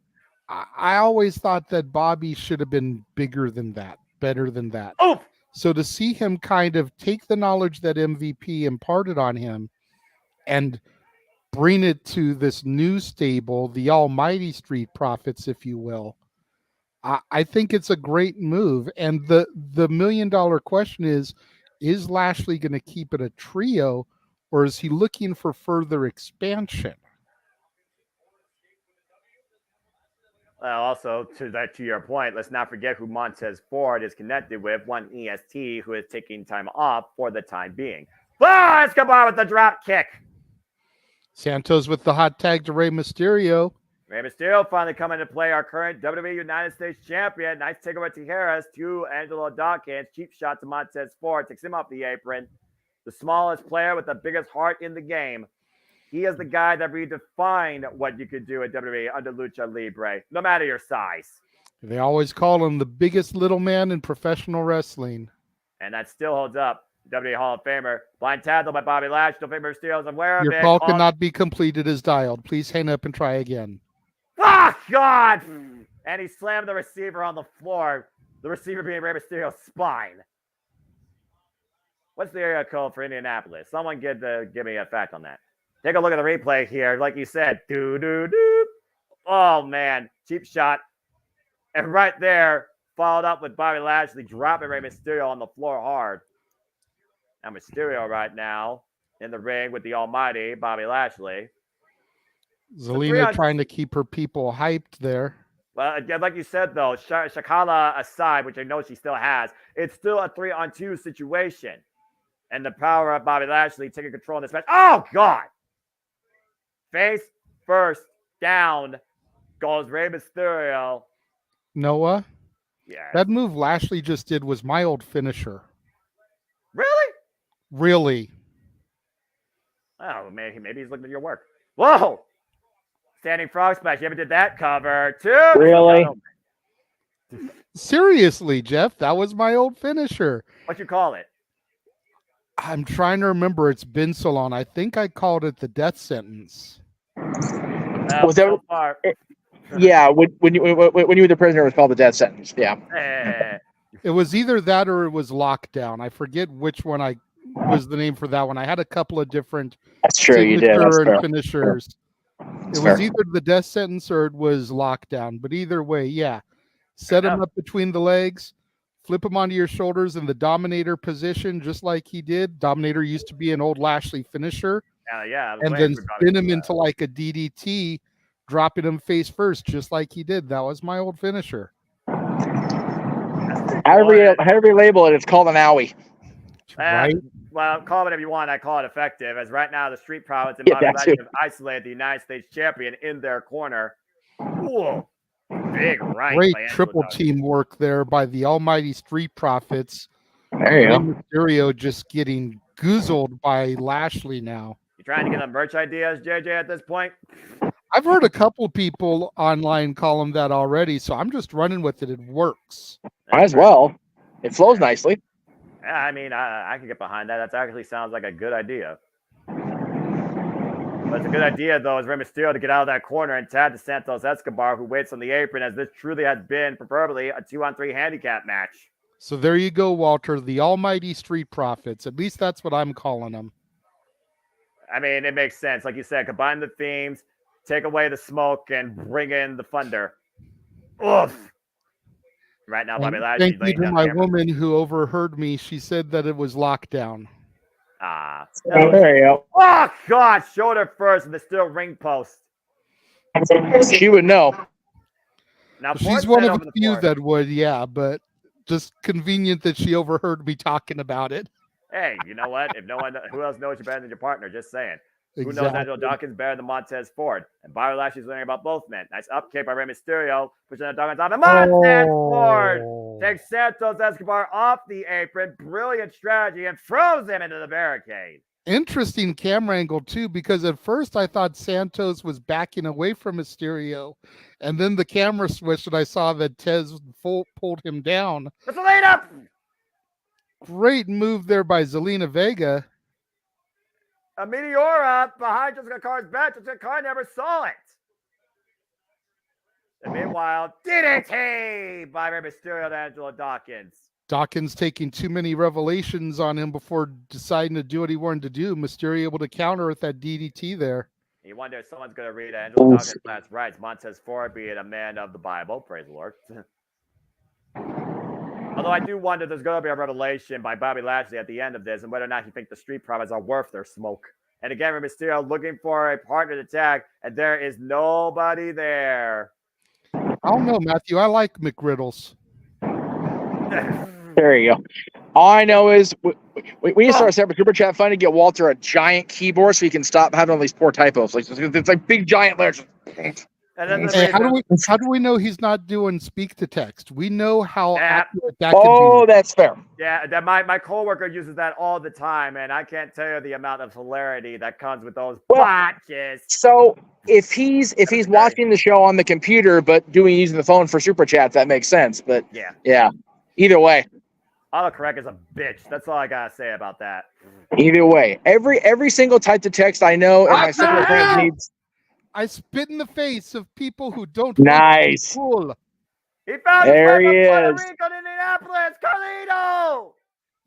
I always thought that Bobby should have been bigger than that, better than that. Oh! So to see him kind of take the knowledge that MVP imparted on him and bring it to this new stable, the almighty Street Profits, if you will, I think it's a great move. And the $1 million question is Lashley going to keep it a trio, or is he looking for further expansion? Also, to your point, let's not forget who Montez Ford is connected with, one EST who is taking time off for the time being. Escobar with the drop kick. Santos with the hot tag to Rey Mysterio. Rey Mysterio finally coming to play, our current WWE United States champion. Nice takeover to Harris, to Angelo Dawkins. Cheap shot to Montez Ford, takes him off the apron. The smallest player with the biggest heart in the game. He is the guy that redefined what you could do at WWE under Lucha Libre, no matter your size. They always call him the biggest little man in professional wrestling. And that still holds up. WWE Hall of Famer. Blind tackle by Bobby Lashley. No favor Mysterio's aware of it. Your call cannot be completed as dialed. Please hang up and try again. Oh, God! And he slammed the receiver on the floor. The receiver being Rey Mysterio's spine. What's the area code for Indianapolis? Someone give me a fact on that. Take a look at the replay here. Like you said, doo-doo-doo. Oh, man. Cheap shot. And right there, followed up with Bobby Lashley dropping Rey Mysterio on the floor hard. Now Mysterio right now in the ring with the almighty Bobby Lashley. Zelina trying to keep her people hyped there. Well, like you said, though, Shakala aside, which I know she still has, it's still a 3-on-2 situation. And the power of Bobby Lashley taking control in this match. Oh, God. Face first down goes Rey Mysterio. Noah, Yeah. that move Lashley just did was my old finisher. Really? Really? Oh, maybe he's looking at your work. Whoa! Standing frog splash. You ever did that cover too? Really? Seriously, Jeff, that was my old finisher. What you call it? I'm trying to remember. It's been so long. I think I called it the death sentence. Was that- so far? Yeah, when you were the prisoner, it was called the death sentence. Yeah. It was either that or it was lockdown. I forget which one was the name for that one. I had a couple of different That's true. You did. That's signature fair. and finishers. It was either the death sentence or it was lockdown. But either way, yeah. Set him up between the legs, flip him onto your shoulders in the Dominator position, just like he did. Dominator used to be an old Lashley finisher. Yeah. And then spin him into like a DDT, dropping him face first, just like he did. That was my old finisher. However you label it, it's called an owie. Right? Well, call it whatever you want. I call it effective. As right now, the Street Profits and Bobby Lashley have isolated the United States champion in their corner. Whoa. Big right. Great triple teamwork there by the almighty Street Profits. There you go. Mysterio just getting goozled by Lashley now. You trying to get them merch ideas, JJ, at this point? I've heard a couple people online call him that already, so I'm just running with it. It works. Might as well. It flows nicely. Yeah, I mean, I can get behind that. That actually sounds like a good idea. But it's a good idea, though, is Rey Mysterio to get out of that corner and tag to Santos Escobar, who waits on the apron, as this truly has been, preferably, a 2-on-3 handicap match. So there you go, Walter. The almighty Street Profits. At least that's what I'm calling them. I mean, it makes sense. Like you said, combine the themes, take away the smoke, and bring in the thunder. Oof. Right now, Bobby Lashley. Thank you to my woman who overheard me. She said that it was lockdown. There you go. Oh, God. Shoulder first, and there's still ring post. She would know. Now, she's one of the few that would, yeah, but just convenient that she overheard me talking about it. Hey, you know what? If no one, who else knows you better than your partner? Just saying. Exactly. Who knows Angelo Dawkins better than Montez Ford? And Bobby Lashley's learning about both men. Nice up kick by Rey Mysterio, pushing the Dawkins off. And Montez Ford takes Santos Escobar off the apron. Brilliant strategy, and throws him into the barricade. Interesting camera angle, too, because at first I thought Santos was backing away from Mysterio. And then the camera switched and I saw that Tez pulled him down. It's a laid up. Great move there by Zelina Vega. A Meteora behind Jessica Carr's back. Jessica Carr never saw it. And meanwhile, DDT by Rey Mysterio to Angelo Dawkins. Dawkins taking too many revelations on him before deciding to do what he wanted to do. Mysterio able to counter with that DDT there. You wonder if someone's going to read Angelo Dawkins' last rites. Montez Ford being a man of the Bible. Praise the Lord. Although I do wonder if there's going to be a revelation by Bobby Lashley at the end of this and whether or not he thinks the Street Profits are worth their smoke. And again, Rey Mysterio looking for a partner to tag, and there is nobody there. I don't know, Matthew. I like McRiddles. There you go. All I know is we need to start a separate super chat fund to get Walter a giant keyboard so he can stop having all these poor typos. Like it's like big giant letters. And then Hey, how do we know he's not doing speak to text? We know how accurate that can be. That's fair. Yeah, that my coworker uses that all the time, and I can't tell you the amount of hilarity that comes with those botches. So if he's watching the show on the computer but using the phone for super chats, that makes sense. But yeah. Either way. Autocorrect is a bitch. That's all I gotta say about that. Either way, every single type of text I know, and my simple friends needs. I spit in the face of people who don't. Nice. Cool. He found there his he Puerto is. Rico in Indianapolis. Carlito.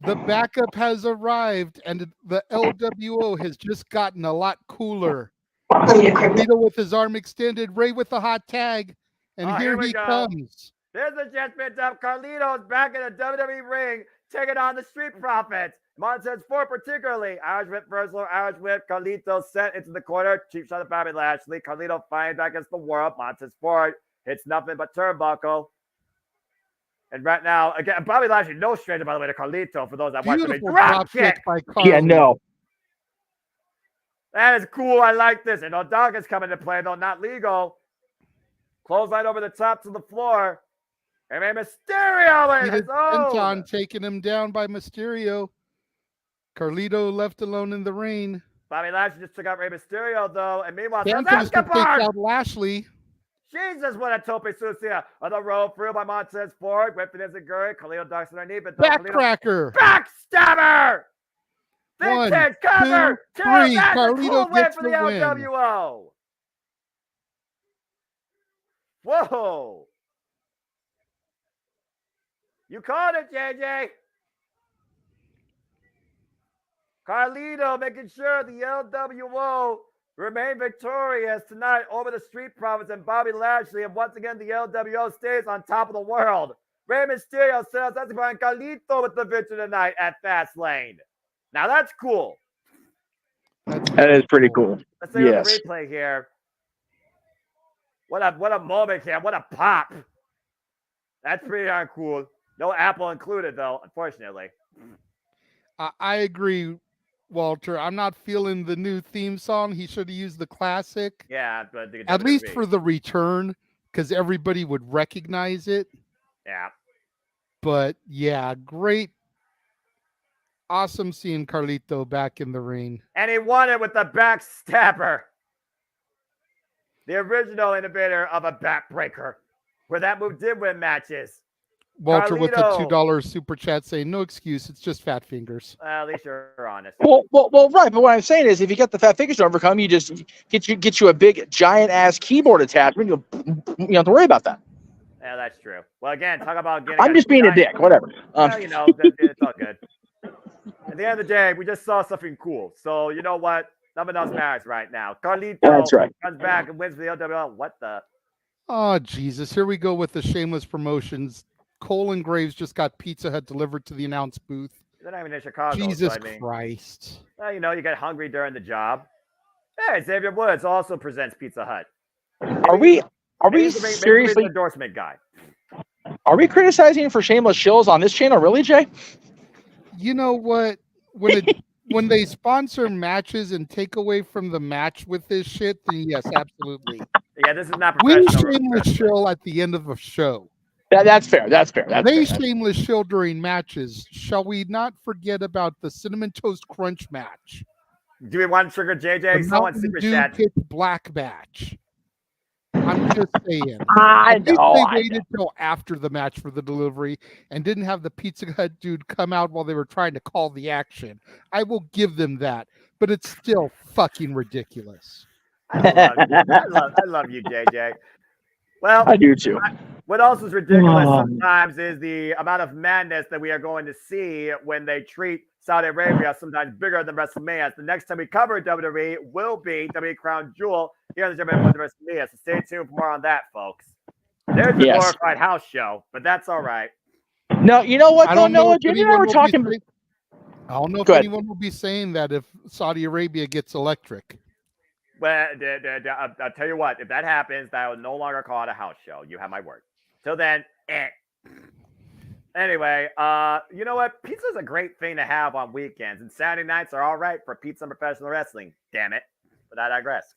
The backup has arrived, and the LWO has just gotten a lot cooler. Carlito with his arm extended, Ray with the hot tag, and here he comes. There's the Jets been up. Carlito's back in the WWE ring, taking on the Street Profits. Montez Ford particularly. Irish whip, Verslow, Irish whip. Carlito sent into the corner. Cheap shot of Bobby Lashley. Carlito finds back against the world. Montez Ford hits nothing but turnbuckle. And right now, again, Bobby Lashley, no stranger, by the way, to Carlito, for those that watch the Beautiful drop kick. by Carly. Yeah, no. That is cool. I like this. And O'Donnell's coming to play, though, not legal. Clothesline over the top to the floor. And Rey Mysterio in his own. Anton taking him down by Mysterio. Carlito left alone in the ring. Bobby Lashley just took out Rey Mysterio, though. And meanwhile, Santos takes out Lashley. Jesus, what a tope sucia on the rope, through by Montez Ford, whipping his Guri. Carlito ducks underneath, but Backcracker. Backstabber. Vintage cover. 2, 3. That's Carlito a cool win gets for the the win. LWO. Whoa. You called it, JJ. Carlito making sure the LWO remain victorious tonight over the Street Profits and Bobby Lashley. And once again, the LWO stays on top of the world. Rey Mysterio says that's behind Carlito with the victory tonight at Fastlane. Now that's cool. That is pretty cool. Let's see the replay here. What a moment here. What a pop. That's pretty darn cool. No Apple included, though, unfortunately. I agree, Walter. I'm not feeling the new theme song. He should have used the classic. Yeah, but at least for the return, because everybody would recognize it. Yeah. But yeah, great. Awesome seeing Carlito back in the ring. And he won it with the backstabber. The original innovator of a backbreaker, where that move did win matches. Walter Carlito with the $2 super chat saying, no excuse, it's just fat fingers. Well, at least you're honest. Well, right. But what I'm saying is, if you get the fat fingers to overcome, you just get you a big giant ass keyboard attachment. You don't have to worry about that. Yeah, that's true. Well, again, talk about getting. I'm just being a dick. Whatever. Well, it's all good. At the end of the day, we just saw something cool. So you know what? Nothing else matters right now. Carlito comes back and wins for the LWO. What the? Oh, Jesus. Here we go with the shameless promotions. Cole and Graves just got Pizza Hut delivered to the announce booth. They're not even in Chicago. Jesus so Christ. Well, you get hungry during the job. Hey, Xavier Woods also presents Pizza Hut. Are we seriously endorsement guy? Are we criticizing for shameless shills on this channel, really, Jay? You know what? When they sponsor matches and take away from the match with this shit, then yes, absolutely. Yeah, this is not professional. We shameless shill at the end of a show. That's fair. They shameless shill during matches. Shall we not forget about the Cinnamon Toast Crunch match? Do we want to trigger JJ? Someone super chat. Pitch Black match. I'm just saying. I know. They waited till after the match for the delivery and didn't have the Pizza Hut dude come out while they were trying to call the action. I will give them that, but it's still fucking ridiculous. I love you, JJ. Well, I do too. What else is ridiculous sometimes is the amount of madness that we are going to see when they treat Saudi Arabia sometimes bigger than WrestleMania. The next time we cover WWE will be WWE Crown Jewel here on the JMN Multiverse WrestleMania. So stay tuned for more on that, folks. There's a glorified house show, but that's all right. No, you know what? I don't know if Jimmy and I were talking. I don't know if anyone will be saying that if Saudi Arabia gets electric. Well, I'll tell you what. If that happens, I will no longer call it a house show. You have my word. Till then, Anyway, you know what? Pizza is a great thing to have on weekends, and Saturday nights are all right for pizza and professional wrestling. Damn it! But I digress.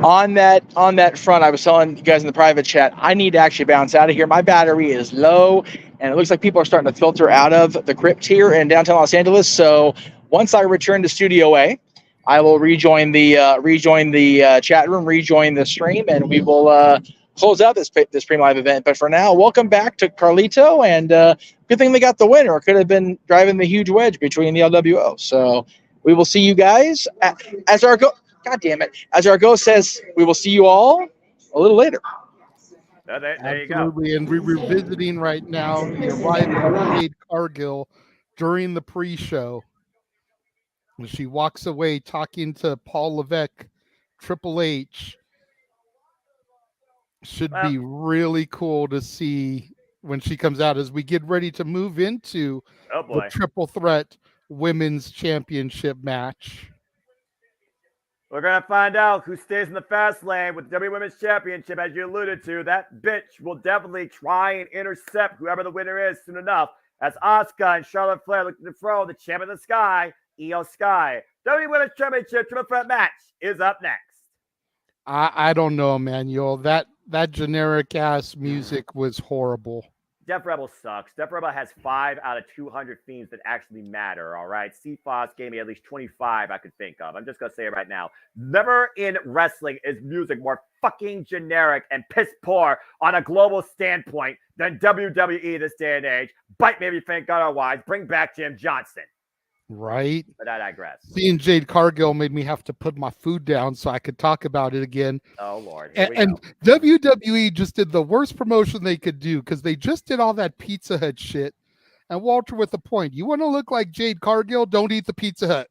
On that front, I was telling you guys in the private chat, I need to actually bounce out of here. My battery is low, and it looks like people are starting to filter out of the crypt here in downtown Los Angeles. So once I return to Studio A, I will rejoin the chat room, rejoin the stream, and we will close out this stream live event. But for now, welcome back to Carlito, and good thing they got the win, or it could have been driving the huge wedge between the LWO. So we will see you guys as our ghost says, we will see you all a little later. There you go. Absolutely, and we're revisiting right now the arrival of Jade Cargill during the pre-show. She walks away talking to Paul Levesque, Triple H. Should be really cool to see when she comes out as we get ready to move into the Triple Threat Women's Championship match. We're going to find out who stays in the fast lane with the WWE Women's Championship, as you alluded to. That bitch will definitely try and intercept whoever the winner is soon enough, as Asuka and Charlotte Flair look to dethrone the champion of the Sky, Io Sky. WWE Women's Championship triple threat match is up next. I don't know, Emmanuel. That generic ass music was horrible. Def Rebel sucks. Def Rebel has 5 out of 200 themes that actually matter, all right? CFOS gave me at least 25 I could think of. I'm just going to say it right now. Never in wrestling is music more fucking generic and piss poor on a global standpoint than WWE this day and age. Bite maybe think otherwise. Bring back Jim Johnson. Right? But I digress. Seeing Jade Cargill made me have to put my food down so I could talk about it again. Oh, Lord. And WWE just did the worst promotion they could do because they just did all that Pizza Hut shit. And Walter with a point. You want to look like Jade Cargill? Don't eat the Pizza Hut.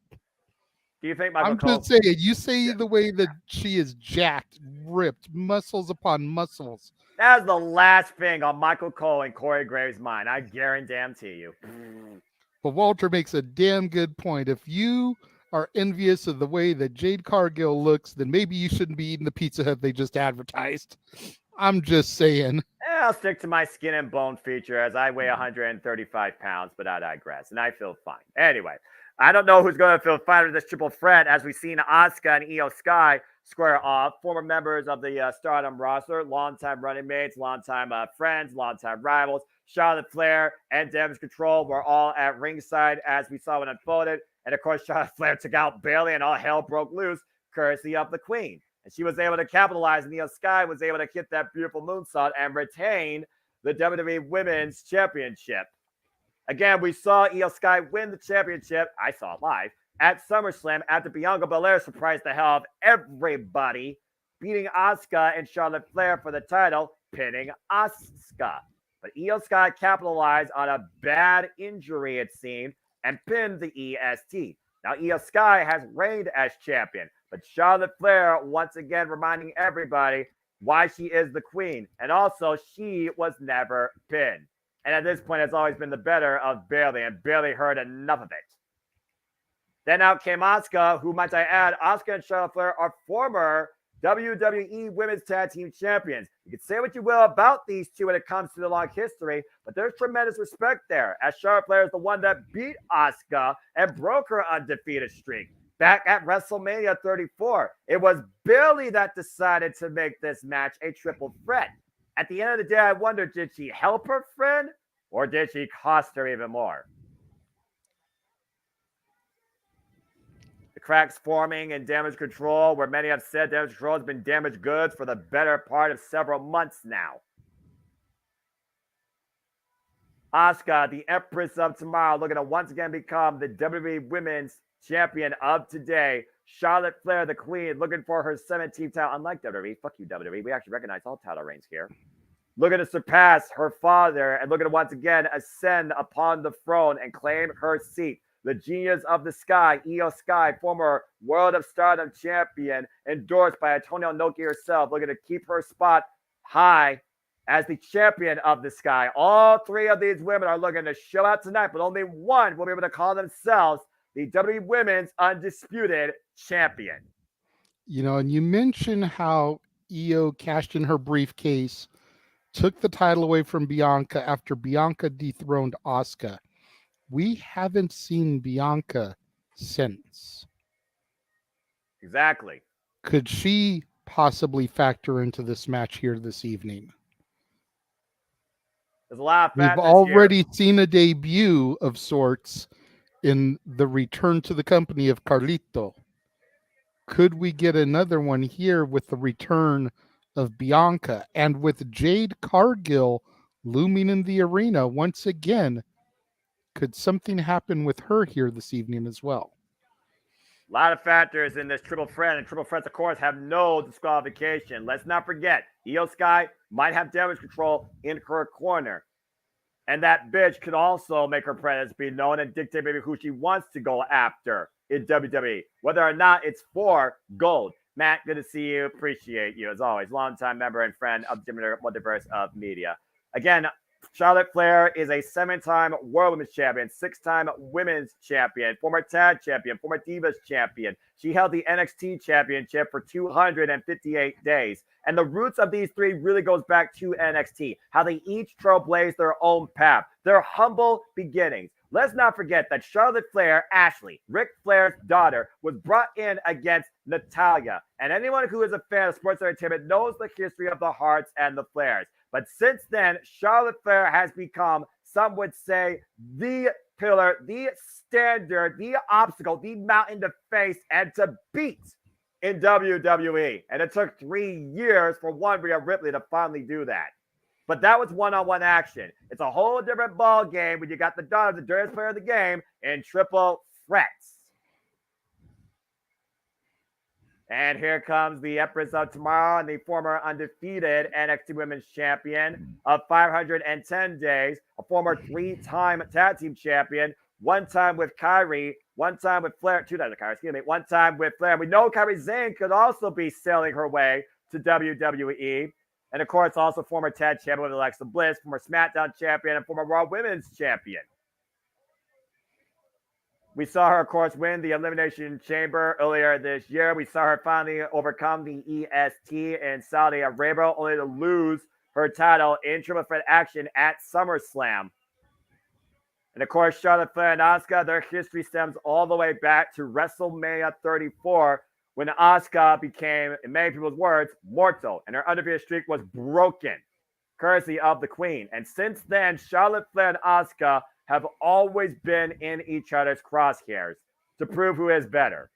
Do you think Michael I'm Cole... just saying, you say the way that she is jacked, ripped, muscles upon muscles. That was the last thing on Michael Cole and Corey Graves' mind. I guarantee you. But Walter makes a damn good point. If you are envious of the way that Jade Cargill looks, then maybe you shouldn't be eating the Pizza Hut they just advertised. I'm just saying. I'll stick to my skin and bone feature as I weigh 135 pounds, but I digress, and I feel fine. Anyway, I don't know who's going to feel fine with this triple threat as we've seen Asuka and Io Sky square off, former members of the Stardom roster, longtime running mates, longtime friends, longtime rivals. Charlotte Flair and Damage Control were all at ringside as we saw it unfolded. And of course, Charlotte Flair took out Bayley and all hell broke loose, courtesy of the Queen. And she was able to capitalize, and Io Sky was able to hit that beautiful moonsault and retain the WWE Women's Championship. Again, we saw Io Sky win the championship. I saw it live at SummerSlam after Bianca Belair surprised the hell of everybody, beating Asuka and Charlotte Flair for the title, pinning Asuka. But Io Sky capitalized on a bad injury, it seemed, and pinned the EST. Now, Io Sky has reigned as champion, but Charlotte Flair once again reminding everybody why she is the queen. And also, she was never pinned. And at this point, it's always been the better of Bayley, and Bayley heard enough of it. Then out came Asuka, who, might I add, Asuka and Charlotte Flair are former WWE Women's Tag Team Champions. You can say what you will about these two when it comes to the long history, but there's tremendous respect there, as Charlotte Flair is the one that beat Asuka and broke her undefeated streak. Back at WrestleMania 34, it was Bayley that decided to make this match a triple threat. At the end of the day, I wonder, did she help her friend, or did she cost her even more? The cracks forming in Damage Control, where many have said Damage Control has been damaged goods for the better part of several months now. Asuka, the Empress of Tomorrow, looking to once again become the WWE Women's Champion of today. Charlotte Flair, the Queen, looking for her 17th title. Unlike WWE, fuck you, WWE. We actually recognize all title reigns here. Looking to surpass her father and looking to once again ascend upon the throne and claim her seat. The Genius of the Sky, Io Sky, former World of Stardom champion, endorsed by Antonio Inoki herself, looking to keep her spot high as the champion of the Sky. All three of these women are looking to show out tonight, but only one will be able to call themselves the WWE Women's Undisputed Champion. You know, and you mentioned how Io cashed in her briefcase, took the title away from Bianca after Bianca dethroned Asuka. We haven't seen Bianca since. Exactly. Could she possibly factor into this match here this evening? There's a lot of We've already seen a debut of sorts in the return to the company of Carlito. Could we get another one here with the return of Bianca and with Jade Cargill looming in the arena once again? Could something happen with her here this evening as well? A lot of factors in this triple threat, and triple threats, of course, have no disqualification. Let's not forget, Io Sky might have Damage Control in her corner. And that bitch could also make her presence be known and dictate maybe who she wants to go after in WWE, whether or not it's for gold. Matt, good to see you. Appreciate you, as always. Longtime member and friend of the Multiverse of Media. Again, Charlotte Flair is a 7-time World Women's Champion, 6-time Women's Champion, former Tag Champion, former Divas Champion. She held the NXT Championship for 258 days. And the roots of these three really goes back to NXT, how they each trailblazed their own path, their humble beginnings. Let's not forget that Charlotte Flair, Ashley, Ric Flair's daughter, was brought in against Natalya. And anyone who is a fan of sports entertainment knows the history of the Hearts and the Flairs. But since then, Charlotte Flair has become, some would say, the pillar, the standard, the obstacle, the mountain to face and to beat in WWE. And it took 3 years for one Rhea Ripley to finally do that. But that was one-on-one action. It's a whole different ball game when you got the daughter of the dirtiest player of the game in triple threats. And here comes the Empress of Tomorrow and the former undefeated NXT Women's Champion of 510 days, a former 3-time tag team champion, 1 time with Kyrie, 1 time with Flair, 2 times with Kyrie, excuse me, 1 time with Flair. We know Kyrie Sane could also be sailing her way to WWE. And of course, also former tag champion with Alexa Bliss, former SmackDown champion, and former Raw Women's champion. We saw her, of course, win the Elimination Chamber earlier this year. We saw her finally overcome the EST in Saudi Arabia, only to lose her title in triple threat action at SummerSlam. And of course, Charlotte Flair and Asuka, their history stems all the way back to WrestleMania 34, when Asuka became, in many people's words, mortal, and her undefeated streak was broken, courtesy of the Queen. And since then, Charlotte Flair and Asuka have always been in each other's crosshairs to prove who is better.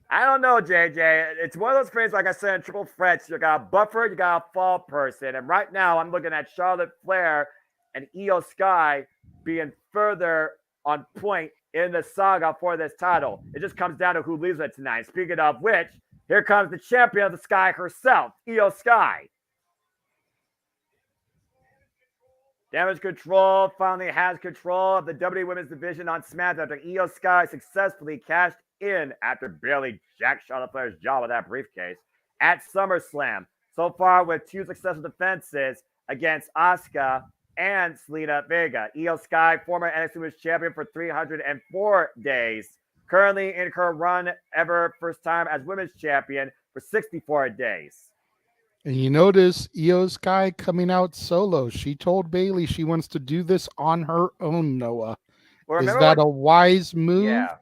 I don't know, JJ. It's one of those things, like I said, in triple threats. You got a buffer, you got a fall person. And right now, I'm looking at Charlotte Flair and Io Sky being further on point in the saga for this title. It just comes down to who leaves it tonight. Speaking of which, here comes the champion of the Sky herself, Io Sky. Damage Control finally has control of the WWE Women's Division on SmackDown after Io Sky successfully cashed in after barely jacked Charlotte Flair's jaw with that briefcase at SummerSlam. So far with 2 successful defenses against Asuka and Zelina Vega. Io Sky, former NXT Women's Champion for 304 days. Currently in her run ever first time as Women's Champion for 64 days. And you notice Io Sky coming out solo. She told Bayley she wants to do this on her own, Noah. Is that a wise move? Yeah.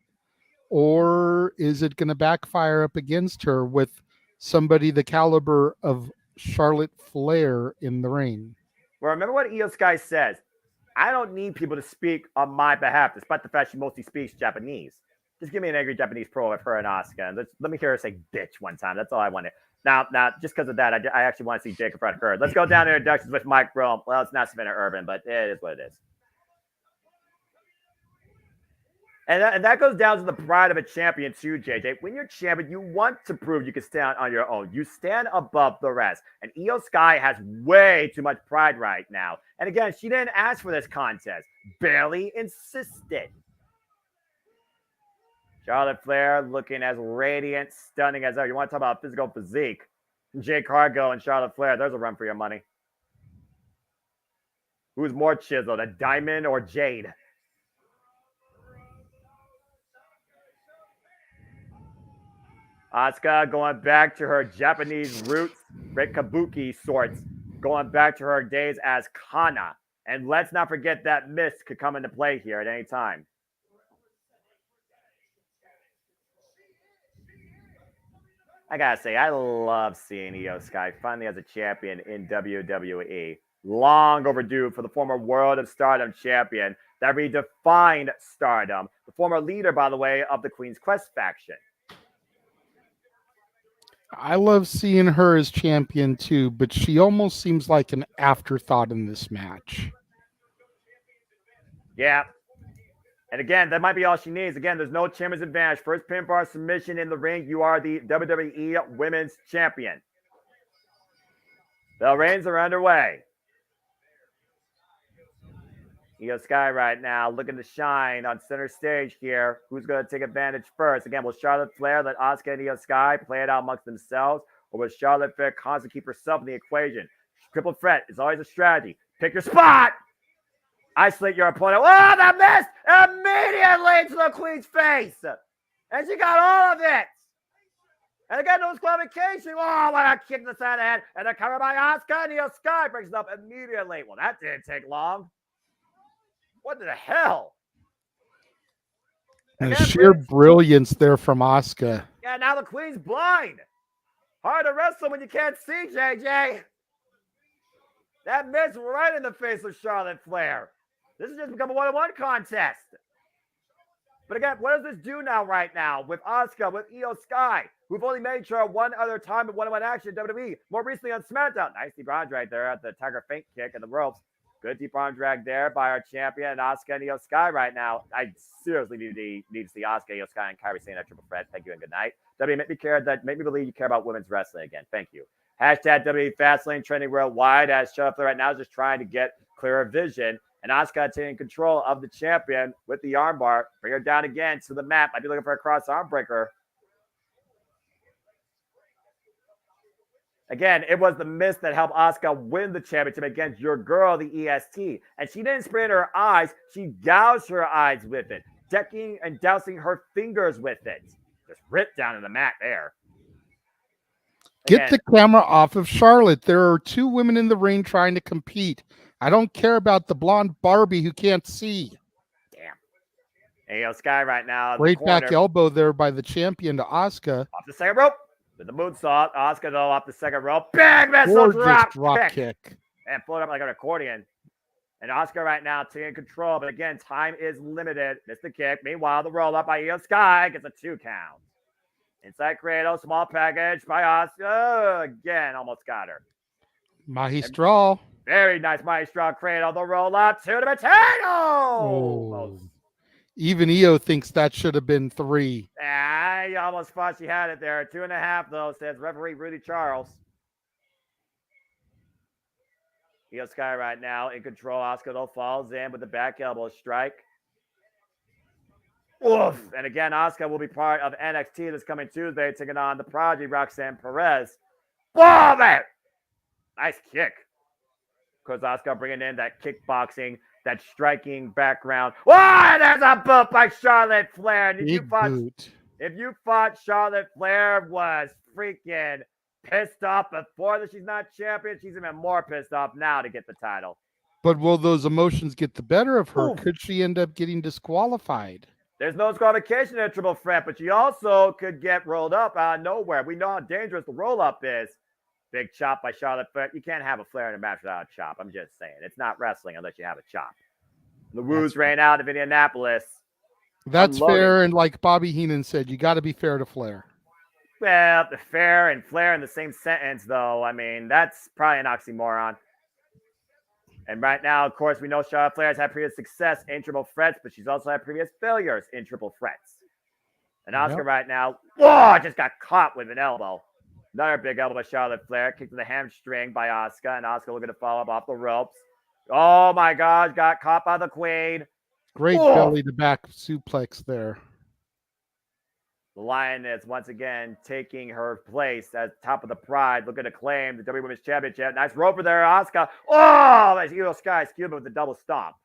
Or is it going to backfire up against her with somebody the caliber of Charlotte Flair in the ring? Well, remember what Io Sky says. I don't need people to speak on my behalf, despite the fact she mostly speaks Japanese. Just give me an angry Japanese pro of her and Asuka. And let me hear her say bitch one time. That's all I wanted. Now, just because of that, I actually want to see Jacob Fred Hurd. Let's go down to introductions with Mike Rome. Well, it's not Savannah Urban, but it is what it is. And that goes down to the pride of a champion too, JJ. When you're champion, you want to prove you can stand on your own. You stand above the rest. And Io Sky has way too much pride right now. And again, she didn't ask for this contest. Barely insisted. Charlotte Flair looking as radiant, stunning as ever. You want to talk about physical physique? Jake Cargo and Charlotte Flair, there's a run for your money. Who's more chiseled, a diamond or jade? Asuka going back to her Japanese roots, great kabuki sorts, going back to her days as Kana. And let's not forget that mist could come into play here at any time. I gotta say, I love seeing Io Sky finally as a champion in WWE. Long overdue for the former World of Stardom champion that redefined Stardom. The former leader, by the way, of the Queen's Quest faction. I love seeing her as champion too, but she almost seems like an afterthought in this match. Yeah. And again, that might be all she needs. Again, there's no champion's advantage. First pinfall submission in the ring. You are the WWE Women's Champion. The reigns are underway. Io Sky right now looking to shine on center stage here. Who's going to take advantage first? Again, will Charlotte Flair let Asuka and Io Sky play it out amongst themselves? Or will Charlotte Flair constantly keep herself in the equation? Triple threat is always a strategy. Pick your spot. Isolate your opponent. Oh, that missed immediately to the Queen's face. And she got all of it. And again, no disqualification. Oh, what a kick to the side of the head. And a cover by Asuka. And Io Sky brings it up immediately. Well, that didn't take long. What the hell? And Again, sheer brilliance there from Asuka. Yeah, now the Queen's blind. Hard to wrestle when you can't see, JJ. That miss right in the face of Charlotte Flair. This has just become a one-on-one contest. But again, what does this do right now with Asuka, with Io Sky? We've only made sure one other time in one-on-one action in WWE. More recently on SmackDown. Nice deep arm drag there at the Tiger Feint kick in the ropes. Good deep arm drag there by our champion, Asuka and Io Sky right now. I seriously need to see Asuka, Io Sky, and Kairi Sane at Triple Threat. Thank you and good night. WWE, make me believe you care about women's wrestling again. Thank you. Hashtag WWE FASTLANE trending worldwide as Charlotte Flair right now is just trying to get clearer vision. And Asuka taking control of the champion with the armbar. Bring her down again to the mat. Might be looking for a cross arm breaker. Again, it was the miss that helped Asuka win the championship against your girl, the EST. And she didn't spray in her eyes. She gouged her eyes with it. Decking and dousing her fingers with it. Just ripped down in the mat there. Get the camera off of Charlotte. There are two women in the ring trying to compete. I don't care about the blonde Barbie who can't see. Damn. Io Sky right now. Great back elbow there by the champion to Asuka. Off the second rope. With the moonsault. Asuka though off the second rope. Big missile drop kick. And float up like an accordion. And Asuka right now taking control. But again, time is limited. Missed the kick. Meanwhile, the roll up by Io Sky gets a 2 count. Inside cradle, small package by Asuka. Again, almost got her. Magistral. Very nice Magistral cradle. The roll up to the potato. Oh. Even Io thinks that should have been 3. I almost thought she had it there. 2.5 though, says referee Rudy Charles. Io Sky right now in control. Asuka though falls in with the back elbow strike. Oof. And again, Asuka will be part of NXT this coming Tuesday, taking on the prodigy Roxanne Perez. Whoa, man! Nice kick. Because Asuka bringing in that kickboxing, that striking background. Whoa, there's a boot by Charlotte Flair. And if you thought Charlotte Flair was freaking pissed off before that she's not champion, she's even more pissed off now to get the title. But will those emotions get the better of her? Oof. Could she end up getting disqualified? There's no disqualification in a triple threat, but she also could get rolled up out of nowhere. We know how dangerous the roll-up is. Big chop by Charlotte Flair. You can't have a Flair in a match without a chop. I'm just saying. It's not wrestling unless you have a chop. The Woos ran out of Indianapolis. That's fair, and like Bobby Heenan said, you got to be fair to Flair. Well, the fair and Flair in the same sentence, though. I mean, that's probably an oxymoron. And right now, of course, we know Charlotte Flair has had previous success in triple threats, but she's also had previous failures in triple threats. And Asuka right now, just got caught with an elbow. Another big elbow by Charlotte Flair. Kick to the hamstring by Asuka, and Asuka looking to follow up off the ropes. Oh, my gosh, got caught by the Queen. Great belly to back suplex there. The Lioness once again taking her place at top of the Pride, looking to claim the WWE Women's Championship. Nice roper there, Asuka. Oh, that's Io Sky Cuba with the double stomp.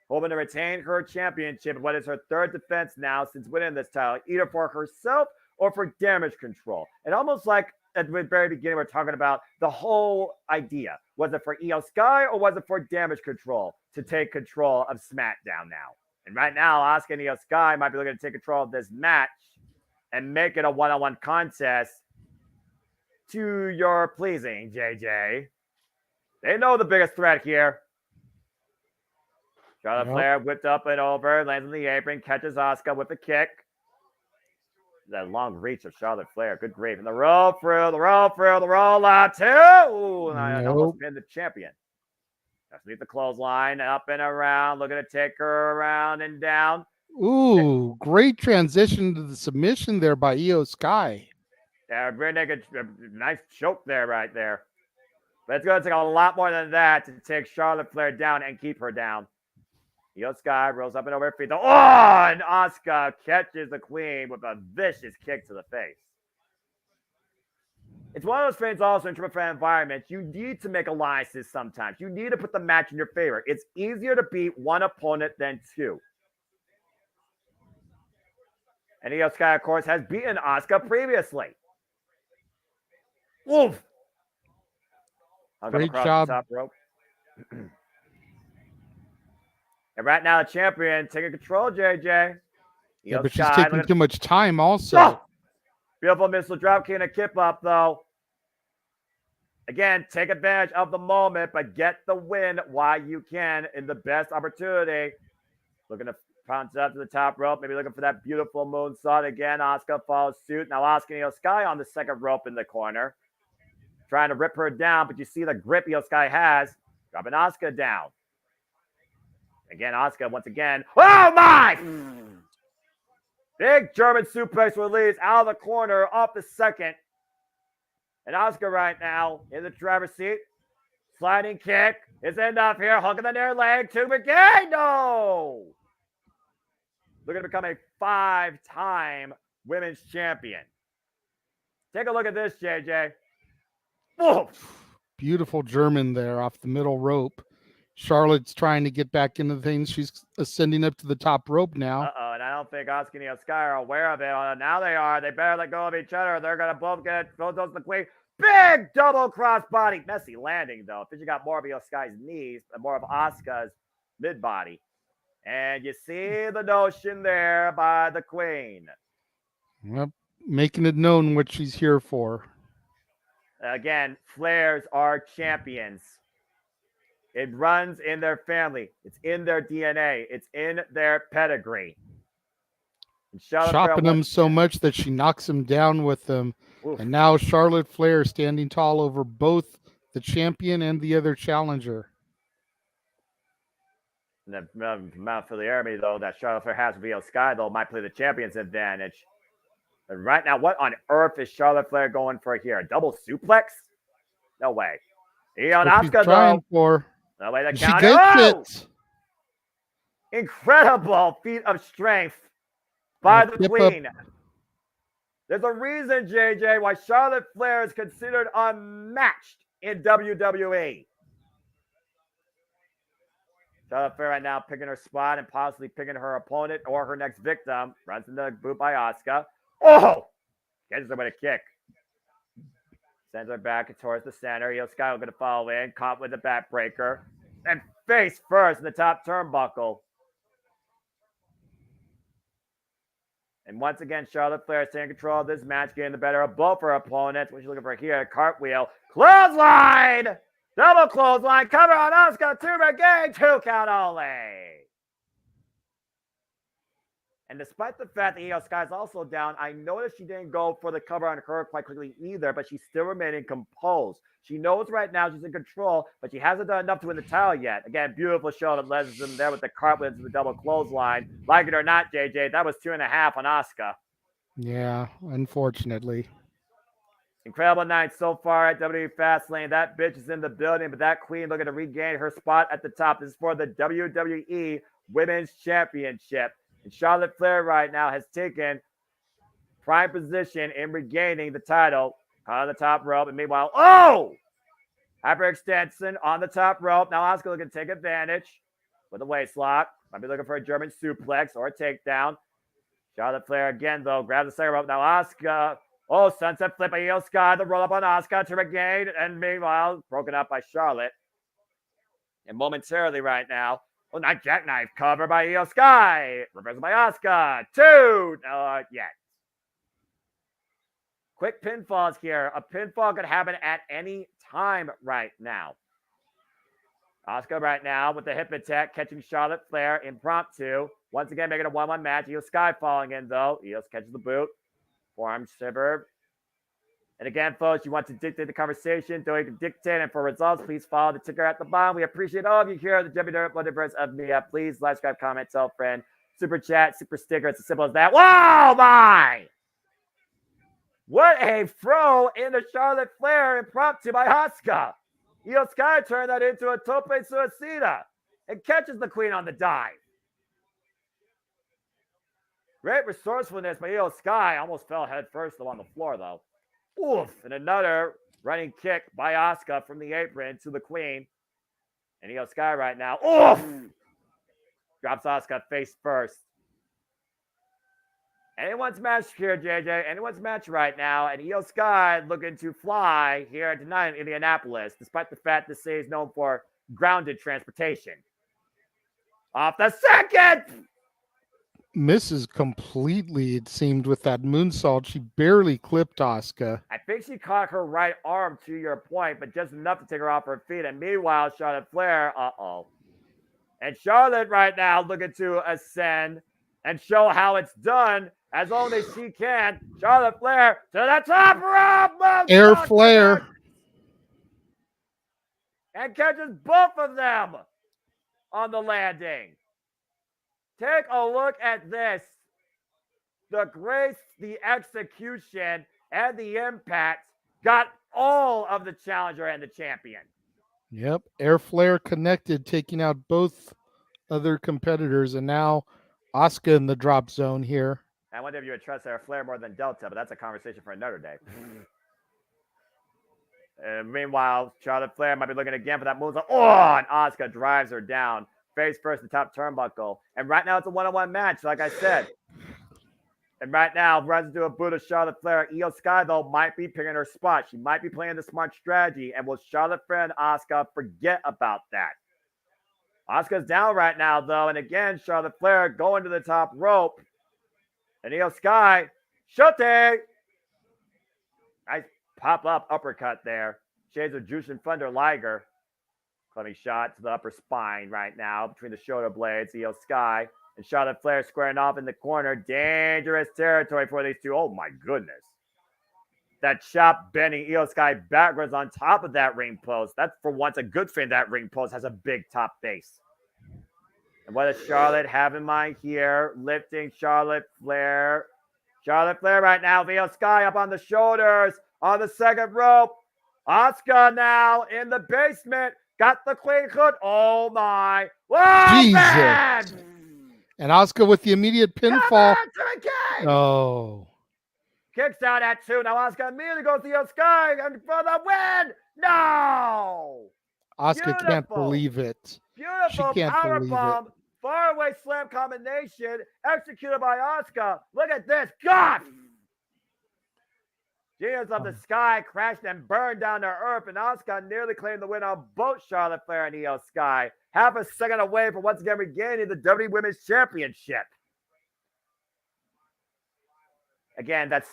Hoping to retain her championship. What is her third defense now since winning this title, either for herself or for damage control. And almost like at the very beginning, we're talking about the whole idea. Was it for Io Sky or was it for damage control to take control of SmackDown now? And right now, Asuka and Io Sky might be looking to take control of this match and make it a one-on-one contest to your pleasing, JJ. They know the biggest threat here. Charlotte Flair whipped up and over, lands on the apron, catches Asuka with a kick. That long reach of Charlotte Flair. Good grief. And the roll through, the roll through, the roll out too. Ooh, I almost pinned the champion. Underneath the clothesline, up and around, looking to take her around and down. Ooh, great transition to the submission there by Io Sky. Yeah, nice choke there, right there. But it's going to take a lot more than that to take Charlotte Flair down and keep her down. Io Sky rolls up and over her feet. And Asuka catches the Queen with a vicious kick to the face. It's one of those things also in triple threat environments. You need to make alliances sometimes. You need to put the match in your favor. It's easier to beat one opponent than two. And Io Sky, of course, has beaten Asuka previously. Oof! Great job. The top rope. And right now, the champion taking control, JJ. Yeah, but she's taking too much time also. Oh! Beautiful missile drop kick and a kip up, though. Again, take advantage of the moment, but get the win while you can in the best opportunity. Looking to pounce up to the top rope, maybe looking for that beautiful moonsault again. Asuka follows suit. Now Asuka and Io Sky on the second rope in the corner. Trying to rip her down, but you see the grip Io Sky has. Dropping Asuka down. Again, Asuka once again. Oh my! Big German suplex release out of the corner off the second. And Asuka right now in the driver's seat. Sliding kick is enough here. Hooking the near leg to McGay. No! Looking to become a 5-time women's champion. Take a look at this, JJ. Whoa. Beautiful German there off the middle rope. Charlotte's trying to get back into things. She's ascending up to the top rope now. Uh-oh, and I don't think Asuka and Io Sky are aware of it. Now they are. They better let go of each other. They're going to both get both those the queen. Big double crossbody. Messy landing, though. Fisher got more of Io Sky's knees and more of Asuka's mid-body. And you see the notion there by the queen. Well, making it known what she's here for. Again, Flairs are champions. It runs in their family. It's in their DNA. It's in their pedigree. Chopping him so much that she knocks him down with them. Oof. And now Charlotte Flair standing tall over both the champion and the other challenger. And the amount for the army, though, that Charlotte Flair has with Io Sky, though, might play the champion's advantage. And right now, what on earth is Charlotte Flair going for here? A double suplex? No way. Io and Asuka, though. For. No way to she count gets it. Incredible feat of strength by the queen. There's a reason, JJ, why Charlotte Flair is considered unmatched in WWE. Charlotte Flair right now picking her spot and possibly picking her opponent or her next victim. Runs into the boot by Asuka. Oh! Gets her with a kick. Sends her back towards the center. Io Sky going to follow in. Caught with the backbreaker. And face first in the top turnbuckle. And once again, Charlotte Flair is taking control of this match, getting the better of both her opponents. What she's looking for here, cartwheel. Clothesline! Double clothesline. Cover on Asuka. 2 again. 2 count only. And despite the fact that Io Sky is also down, I noticed she didn't go for the cover on her quite quickly either, but she's still remaining composed. She knows right now she's in control, but she hasn't done enough to win the title yet. Again, beautiful show that led them there with the cartwheel into the double clothesline. Like it or not, JJ, that was 2.5 on Asuka. Yeah, unfortunately. Incredible night so far at WWE FASTLANE. That bitch is in the building, but that queen looking to regain her spot at the top. This is for the WWE Women's Championship. And Charlotte Flair right now has taken prime position in regaining the title. Caught on the top rope. And meanwhile, oh! Hyperextension on the top rope. Now Asuka looking to take advantage with a waist lock. Might be looking for a German suplex or a takedown. Charlotte Flair again, though, grabs the second rope. Now Asuka. Oh, sunset flip by Io Sky. The roll up on Asuka to regain. And meanwhile, broken up by Charlotte. And momentarily right now, oh, not jackknife cover by Io Sky. Reversal by Asuka. 2. Not yet. Quick pinfalls here. A pinfall could happen at any time right now. Asuka right now with the hip attack, catching Charlotte Flair impromptu. Once again, making a 1-1 match. Io Sky falling in, though. Io catches the boot. Forearm shiver. And again, folks, you want to dictate the conversation, so you can dictate. And for results, please follow the ticker at the bottom. We appreciate all of you here at the WWE Multiverse of Media. Please like, subscribe, comment, tell a friend. Super chat, super sticker. It's as simple as that. Whoa, my! What a throw into Charlotte Flair impromptu by Asuka. Io Sky turned that into a tope suicida and catches the queen on the dive. Great resourcefulness by Io Sky. Almost fell head first, though, on the floor, though. Oof. And another running kick by Asuka from the apron to the Queen. And Io Sky right now. Oof! Drops Asuka face first. Anyone's match here, JJ. Anyone's match right now. And Io Sky looking to fly here tonight in Indianapolis, despite the fact this city is known for grounded transportation. Off the second! Misses completely, it seemed, with that moonsault. She barely clipped Asuka. I think she caught her right arm, to your point, but just enough to take her off her feet. And meanwhile, Charlotte Flair, And Charlotte right now looking to ascend and show how it's done as only she can. Charlotte Flair to the top rope. Air Flair. And catches both of them on the landing. Take a look at this. The grace, the execution, and the impact got all of the challenger and the champion. Yep. Air Flair connected, taking out both other competitors, and now Asuka in the drop zone here. I wonder if you would trust Air Flair more than Delta, but that's a conversation for another day. Meanwhile, Charlotte Flair might be looking again for that move. And Asuka drives her down. Face first, the top turnbuckle. And right now, it's a one-on-one match, like I said. And right now, runs into a boot of Charlotte Flair. Io Sky, though, might be picking her spot. She might be playing the smart strategy. And will Charlotte Flair and Asuka forget about that? Asuka's down right now, though. And again, Charlotte Flair going to the top rope. And Io Sky, Shote! Nice pop-up uppercut there. Shades of Jushin Thunder Liger. Clubbing shot to the upper spine right now between the shoulder blades. Io Sky and Charlotte Flair squaring off in the corner. Dangerous territory for these two. Oh, my goodness. That chop bending Io Sky backwards on top of that ring post. That's for once a good thing. That ring post has a big top base. And what does Charlotte have in mind here? Lifting Charlotte Flair. Charlotte Flair right now. Io Sky up on the shoulders on the second rope. Asuka now in the basement. Got the clean hook. Oh, my. Whoa, Jesus. man! And Asuka with the immediate pinfall. Oh. Kicks out at 2. Now Asuka immediately goes to Io Sky and for the win. No. Asuka can't Beautiful. believe it. Beautiful She can't power believe bomb. Faraway slam combination executed by Asuka. Look at this. God. Genius of the Sky crashed and burned down to earth, and Asuka nearly claimed the win on both Charlotte Flair and Io Sky. Half a second away from once again regaining the WWE Women's Championship. Again, that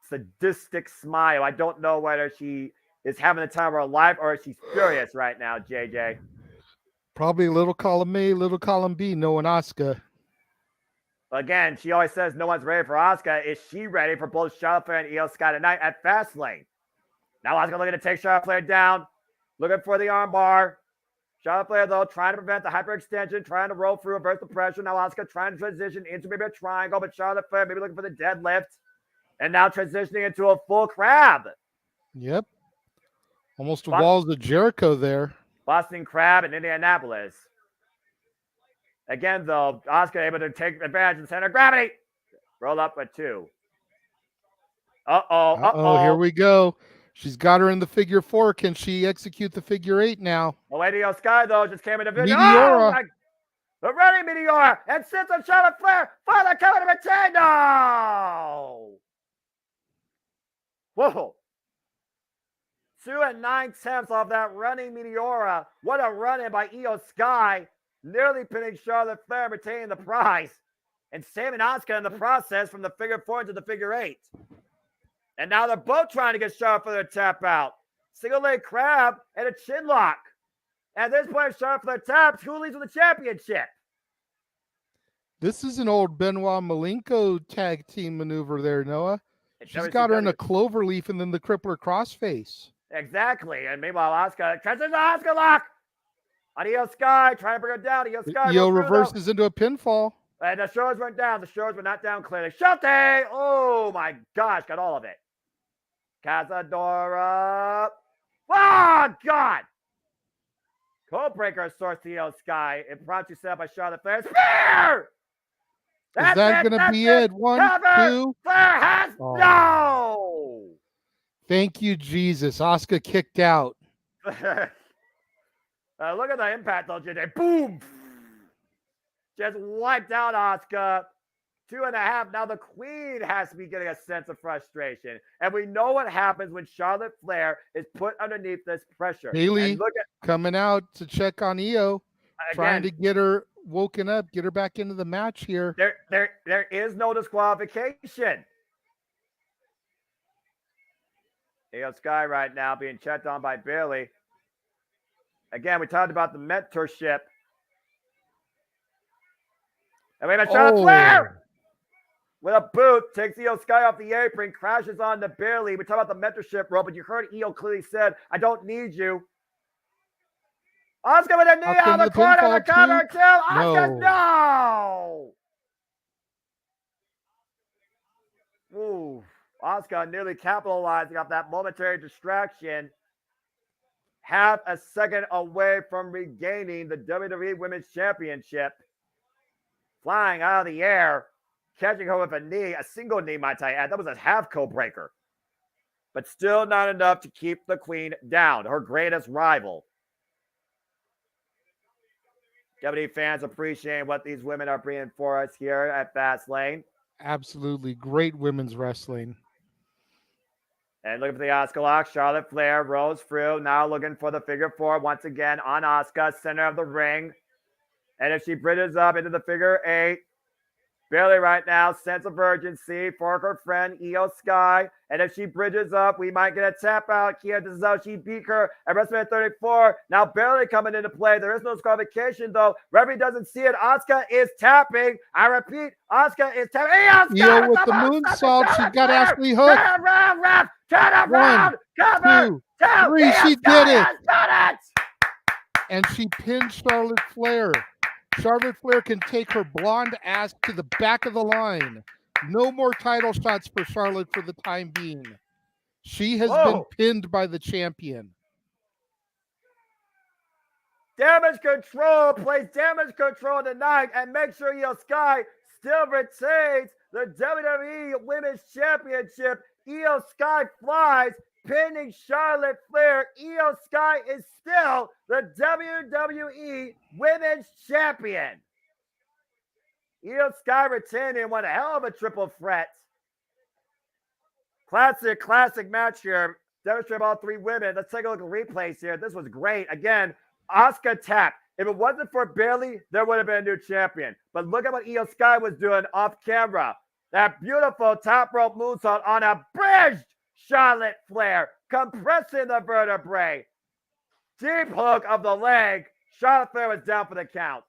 sadistic smile. I don't know whether she is having the time of her life or she's furious right now, JJ. Probably a little column A, little column B, knowing Asuka. Again, she always says no one's ready for Asuka. Is she ready for both Charlotte Flair and Io Sky tonight at Fastlane? Now Asuka looking to take Charlotte Flair down. Looking for the armbar. Charlotte Flair, though, trying to prevent the hyperextension, trying to roll through, reverse the pressure. Now Asuka trying to transition into maybe a triangle, but Charlotte Flair maybe looking for the deadlift. And now transitioning into a full crab. Yep. Almost the walls of Jericho there. Boston Crab in Indianapolis. Again, though, Asuka able to take advantage in center of gravity. Roll up a 2. Here we go. She's got her in the figure 4. Can she execute the figure 8 now? The Lady of Sky, though, just came into vision. Meteora. The running Meteora. And sits on Charlotte Flair. Father coming to retain. No. Whoa. 2 9/10 off that running Meteora. What a run-in by Io Sky. Nearly pinning Charlotte Flair, retaining the prize. And saving Asuka in the process from the figure 4 into the figure 8. And now they're both trying to get Charlotte Flair to tap out. Single leg crab and a chin lock. At this point, Charlotte Flair taps. Who leads with the championship? This is an old Benoit Malenko tag team maneuver there, Noah. She's got her in a clover leaf and then the crippler crossface. Exactly. And meanwhile, Asuka transitions Asuka lock on Io Sky, trying to bring her down. Io Sky reverses into a pinfall. And the shoulders went down. The shoulders were not down clearly. Shote! Oh, my gosh. Got all of it. Cazadora. Oh, God. Codebreaker source to Io Sky. Impromptu set up by Charlotte Flair. Spear! Is that going to be it? 1, 2. Flair has no. Thank you, Jesus. Asuka kicked out. Look at the impact on JJ. Boom! Just wiped out Asuka. 2.5. Now the Queen has to be getting a sense of frustration. And we know what happens when Charlotte Flair is put underneath this pressure. Bayley And look at coming out to check on Io, trying to get her woken up, get her back into the match here. There is no disqualification. Io Sky right now being checked on by Bayley. Again, we talked about the mentorship. And we have Charlotte Flair with a boot, takes Io Sky off the apron, crashes onto Bayley. We talked about the mentorship role, but you heard Io clearly said, I don't need you. Asuka with a knee on the corner, the cover too. Asuka, no! Ooh, Asuka nearly capitalizing off that momentary distraction. Half a second away from regaining the WWE Women's Championship. Flying out of the air, catching her with a knee, a single knee, might I add. That was a half code breaker. But still not enough to keep the Queen down, her greatest rival. WWE fans appreciate what these women are bringing for us here at Fastlane. Absolutely. Great women's wrestling. And look for the Asuka lock. Charlotte Flair rolls through. Now looking for the figure four once again on Asuka, center of the ring. And if she bridges up into the figure eight, Bayley right now, sense of urgency for her friend Io Sky. And if she bridges up, we might get a tap out here. This is how she beat her at WrestleMania 34. Now Bayley coming into play. There is no disqualification though. Referee doesn't see it. Asuka is tapping. I repeat, Asuka is tapping. Io with the moonsault. She got Ashley hooked. Turn around, ref. Turn around. Cover. 2, 3. She did it. Got it. And she pinned Charlotte Flair. Charlotte Flair can take her blonde ass to the back of the line. No more title shots for Charlotte for the time being. She has been pinned by the champion. Damage Control plays Damage Control tonight and make sure Io Sky still retains the WWE Women's Championship. Io Sky flies, pinning Charlotte Flair. Io Sky is still the WWE Women's Champion. Io Sky retaining one hell of a triple threat. Classic match here. Demonstrate all three women. Let's take a look at replays here. This was great. Again, Asuka tap. If it wasn't for Bayley, there would have been a new champion. But look at what Io Sky was doing off camera. That beautiful top rope moonsault on a bridged Charlotte Flair, compressing the vertebrae. Deep hook of the leg. Charlotte Flair was down for the count.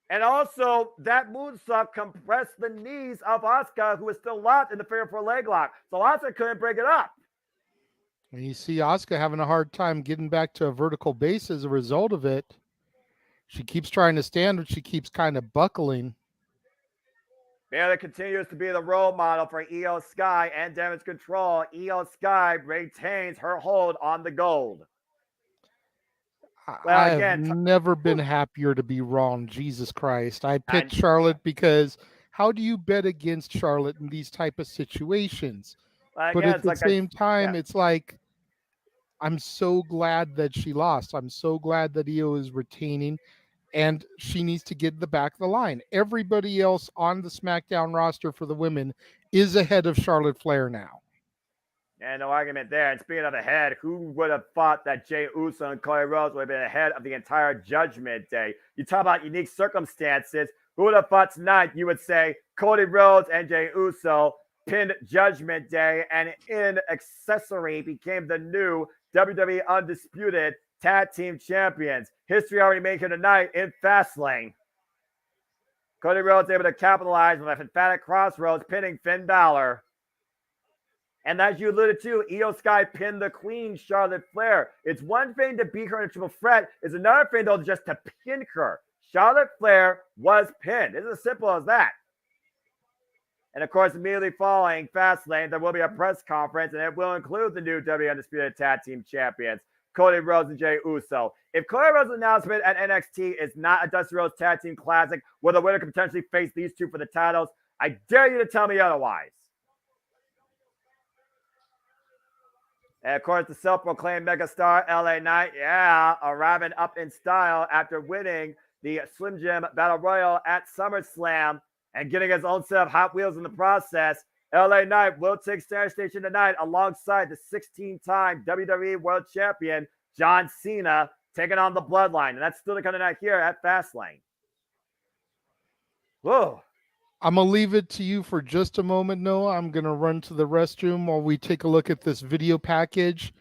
And also, that moonsault compressed the knees of Asuka, who was still locked in the figure four leg lock. So Asuka couldn't break it up. And you see Asuka having a hard time getting back to a vertical base as a result of it. She keeps trying to stand, but she keeps kind of buckling. Bayley continues to be the role model for Io Sky and Damage Control. Io Sky retains her hold on the gold. Well, I've never been happier to be wrong. Jesus Christ. I picked Charlotte because how do you bet against Charlotte in these type of situations? But at the same time, it's like, I'm so glad that she lost. I'm so glad that Io is retaining, and she needs to get the back of the line. Everybody else on the SmackDown roster for the women is ahead of Charlotte Flair now. And no argument there. And speaking of ahead, who would have thought that Jey Uso and Cody Rhodes would have been ahead of the entire Judgment Day? You talk about unique circumstances. Who would have thought tonight you would say Cody Rhodes and Jey Uso pinned Judgment Day and in accessory became the new WWE Undisputed Tag Team Champions. History already made here tonight in Fastlane. Cody Rhodes able to capitalize with an emphatic crossroads, pinning Finn Balor. And as you alluded to, Io Sky pinned the Queen, Charlotte Flair. It's one thing to beat her in a triple threat. It's another thing, though, just to pin her. Charlotte Flair was pinned. It's as simple as that. And, of course, immediately following Fastlane, there will be a press conference, and it will include the new WWE Undisputed Tag Team Champions, Cody Rhodes and Jey Uso. If Cody Rhodes' announcement at NXT is not a Dusty Rhodes Tag Team Classic, where the winner could potentially face these two for the titles, I dare you to tell me otherwise. And of course, the self-proclaimed megastar LA Knight, arriving up in style after winning the Slim Jim Battle Royal at SummerSlam and getting his own set of Hot Wheels in the process. LA Knight will take center station tonight alongside the 16-time WWE World Champion John Cena, taking on the Bloodline. And that's still to come tonight here at Fastlane. Whoa. I'm going to leave it to you for just a moment, Noah. I'm going to run to the restroom while we take a look at this video package,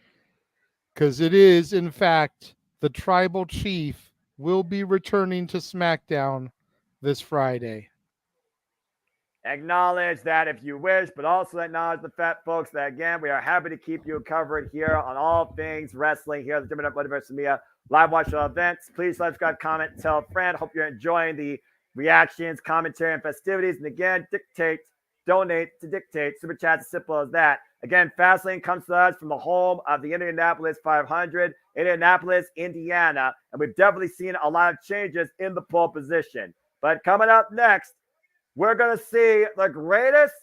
because it is, in fact, the Tribal Chief will be returning to SmackDown this Friday. Acknowledge that if you wish, but also acknowledge the fact, folks, that again, we are happy to keep you covered here on all things wrestling here at the JMN Multiverse Media live watch events. Please subscribe, comment, tell a friend. Hope you're enjoying the reactions, commentary, and festivities. And again, donate to dictate. Super chat's as simple as that. Again, Fastlane comes to us from the home of the Indianapolis 500, Indianapolis, Indiana. And we've definitely seen a lot of changes in the pole position. But coming up next, we're going to see the greatest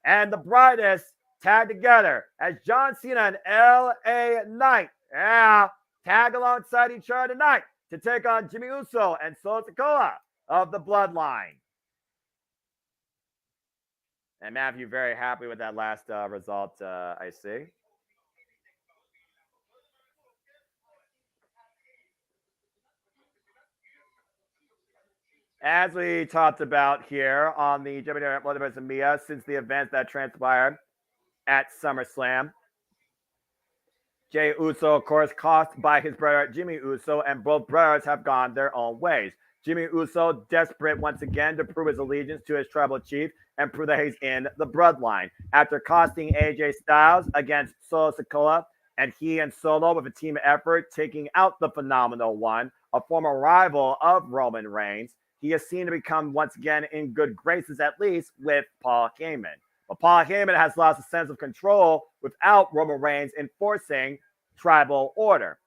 and the brightest tag together as John Cena and LA Knight tag alongside each other tonight to take on Jimmy Uso and Solo Sikoa of the Bloodline. And Matthew, very happy with that last result, I see. As we talked about here on the JMN Multiverse Media since the events that transpired at SummerSlam, Jey Uso, of course, cost by his brother Jimmy Uso, and both brothers have gone their own ways. Jimmy Uso desperate once again to prove his allegiance to his tribal chief and prove that he's in the bloodline. After costing AJ Styles against Solo Sikoa, and he and Solo with a team effort taking out the Phenomenal One, a former rival of Roman Reigns, he is seen to become once again in good graces, at least with Paul Heyman. But Paul Heyman has lost a sense of control without Roman Reigns enforcing tribal order.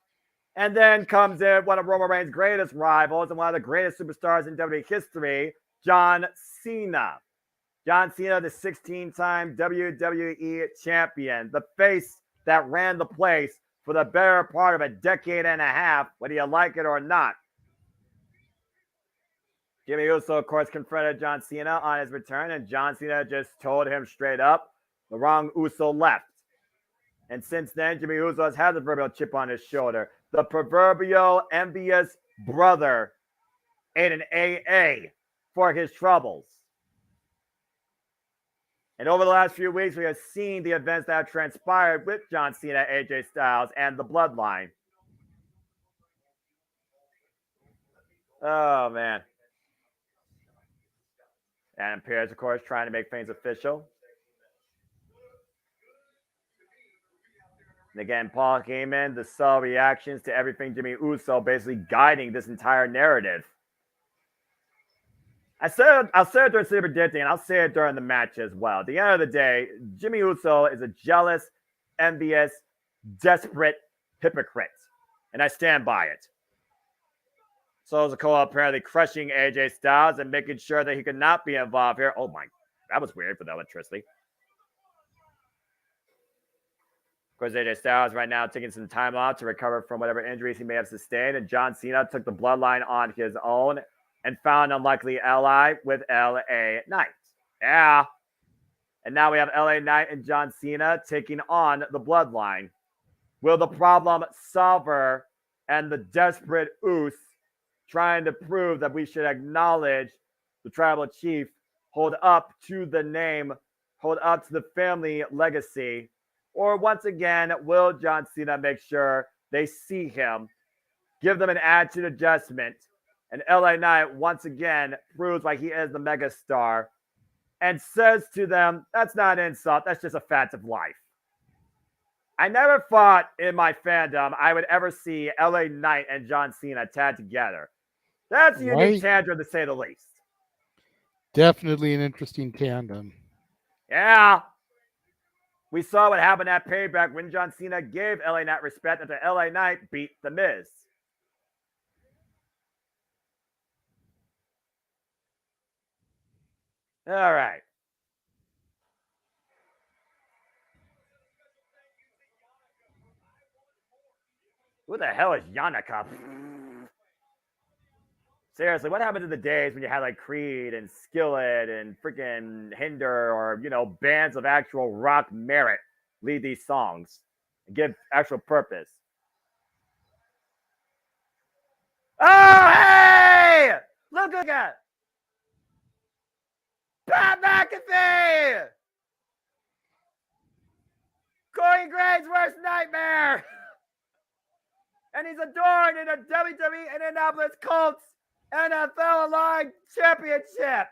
And then comes in one of Roman Reigns' greatest rivals and one of the greatest superstars in WWE history, John Cena. John Cena, the 16-time WWE champion, the face that ran the place for the better part of a decade and a half, whether you like it or not. Jimmy Uso, of course, confronted John Cena on his return, and John Cena just told him straight up, the wrong Uso left. And since then, Jimmy Uso has had the proverbial chip on his shoulder. The proverbial envious brother ate an AA for his troubles. And over the last few weeks, we have seen the events that have transpired with John Cena, AJ Styles, and the Bloodline. Oh, man. And Pierce, of course, trying to make things official. And again, Paul Heyman, the subtle reactions to everything Jimmy Uso, basically guiding this entire narrative. I'll say it during Super Predicting, and I'll say it during the match as well. At the end of the day, Jimmy Uso is a jealous, envious, desperate hypocrite. And I stand by it. Solo Sikoa apparently crushing AJ Styles and making sure that he could not be involved here. Oh my, that was weird for the electricity. Of course, AJ Styles right now taking some time off to recover from whatever injuries he may have sustained. And John Cena took the Bloodline on his own and found an unlikely ally with LA Knight. Yeah. And now we have LA Knight and John Cena taking on the Bloodline. Will the problem solver and the desperate Uso trying to prove that we should acknowledge the tribal chief, hold up to the name, hold up to the family legacy? Or once again, will John Cena make sure they see him, give them an attitude adjustment, and LA Knight once again proves why he is the megastar and says to them, that's not an insult, that's just a fact of life. I never thought in my fandom I would ever see LA Knight and John Cena tag together. That's a unique tandem, to say the least. Definitely an interesting tandem. Yeah. We saw what happened at Payback when John Cena gave LA Knight respect after LA Knight beat The Miz. All right. Who the hell is Yannicka? Seriously, what happened to the days when you had like Creed and Skillet and freaking Hinder or, you know, bands of actual rock merit lead these songs and give actual purpose? Oh, hey! Look at Pat McAfee! Corey Graves' worst nightmare! And he's adored in a WWE Indianapolis Colts NFL Aligned Championship.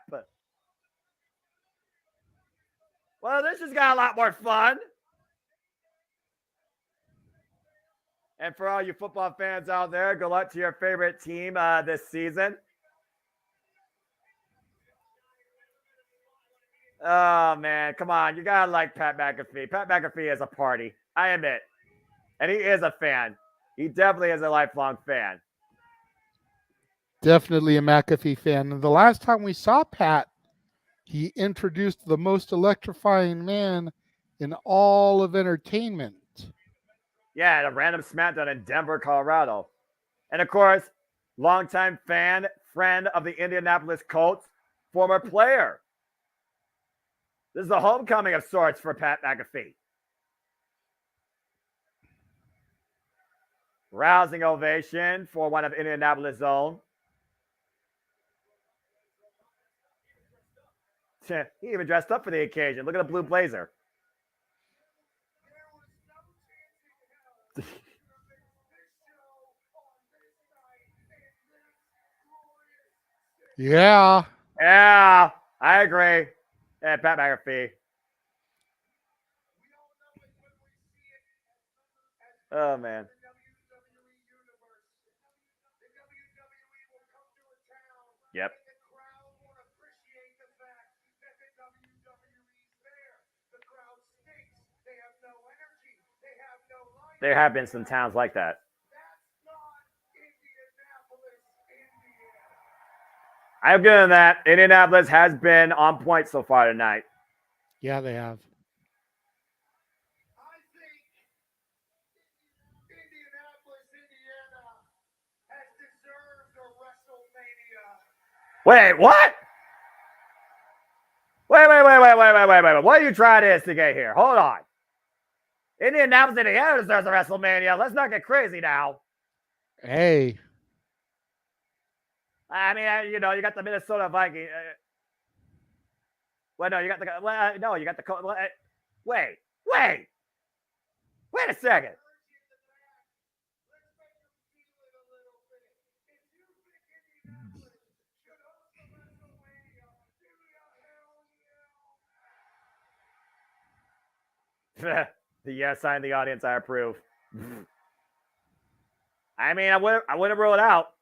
Well, this just got a lot more fun. And for all you football fans out there, good luck to your favorite team this season. Oh, man, come on. You got to like Pat McAfee. Pat McAfee is a party. I admit. And he is a fan. He definitely is a lifelong fan. Definitely a McAfee fan. And the last time we saw Pat, he introduced the most electrifying man in all of entertainment. Yeah, a random SmackDown in Denver, Colorado. And of course, longtime fan, friend of the Indianapolis Colts, former player. This is a homecoming of sorts for Pat McAfee. Rousing ovation for one of Indianapolis' own. He even dressed up for the occasion. Look at the blue blazer. Yeah. Yeah, I agree. Yeah, Pat McAfee. Oh, man. Yep. There have been some towns like that. I'm good on that. Indianapolis has been on point so far tonight. Yeah, they have. Wait, what? Wait. What are you trying to instigate here? Hold on. Indianapolis, Indiana deserves a WrestleMania. Let's not get crazy now. Hey. I mean, you know, you got the Minnesota Vikings. You got the. You got the. Wait a second. The yes sign in the audience, I approve. I mean, I wouldn't rule it out.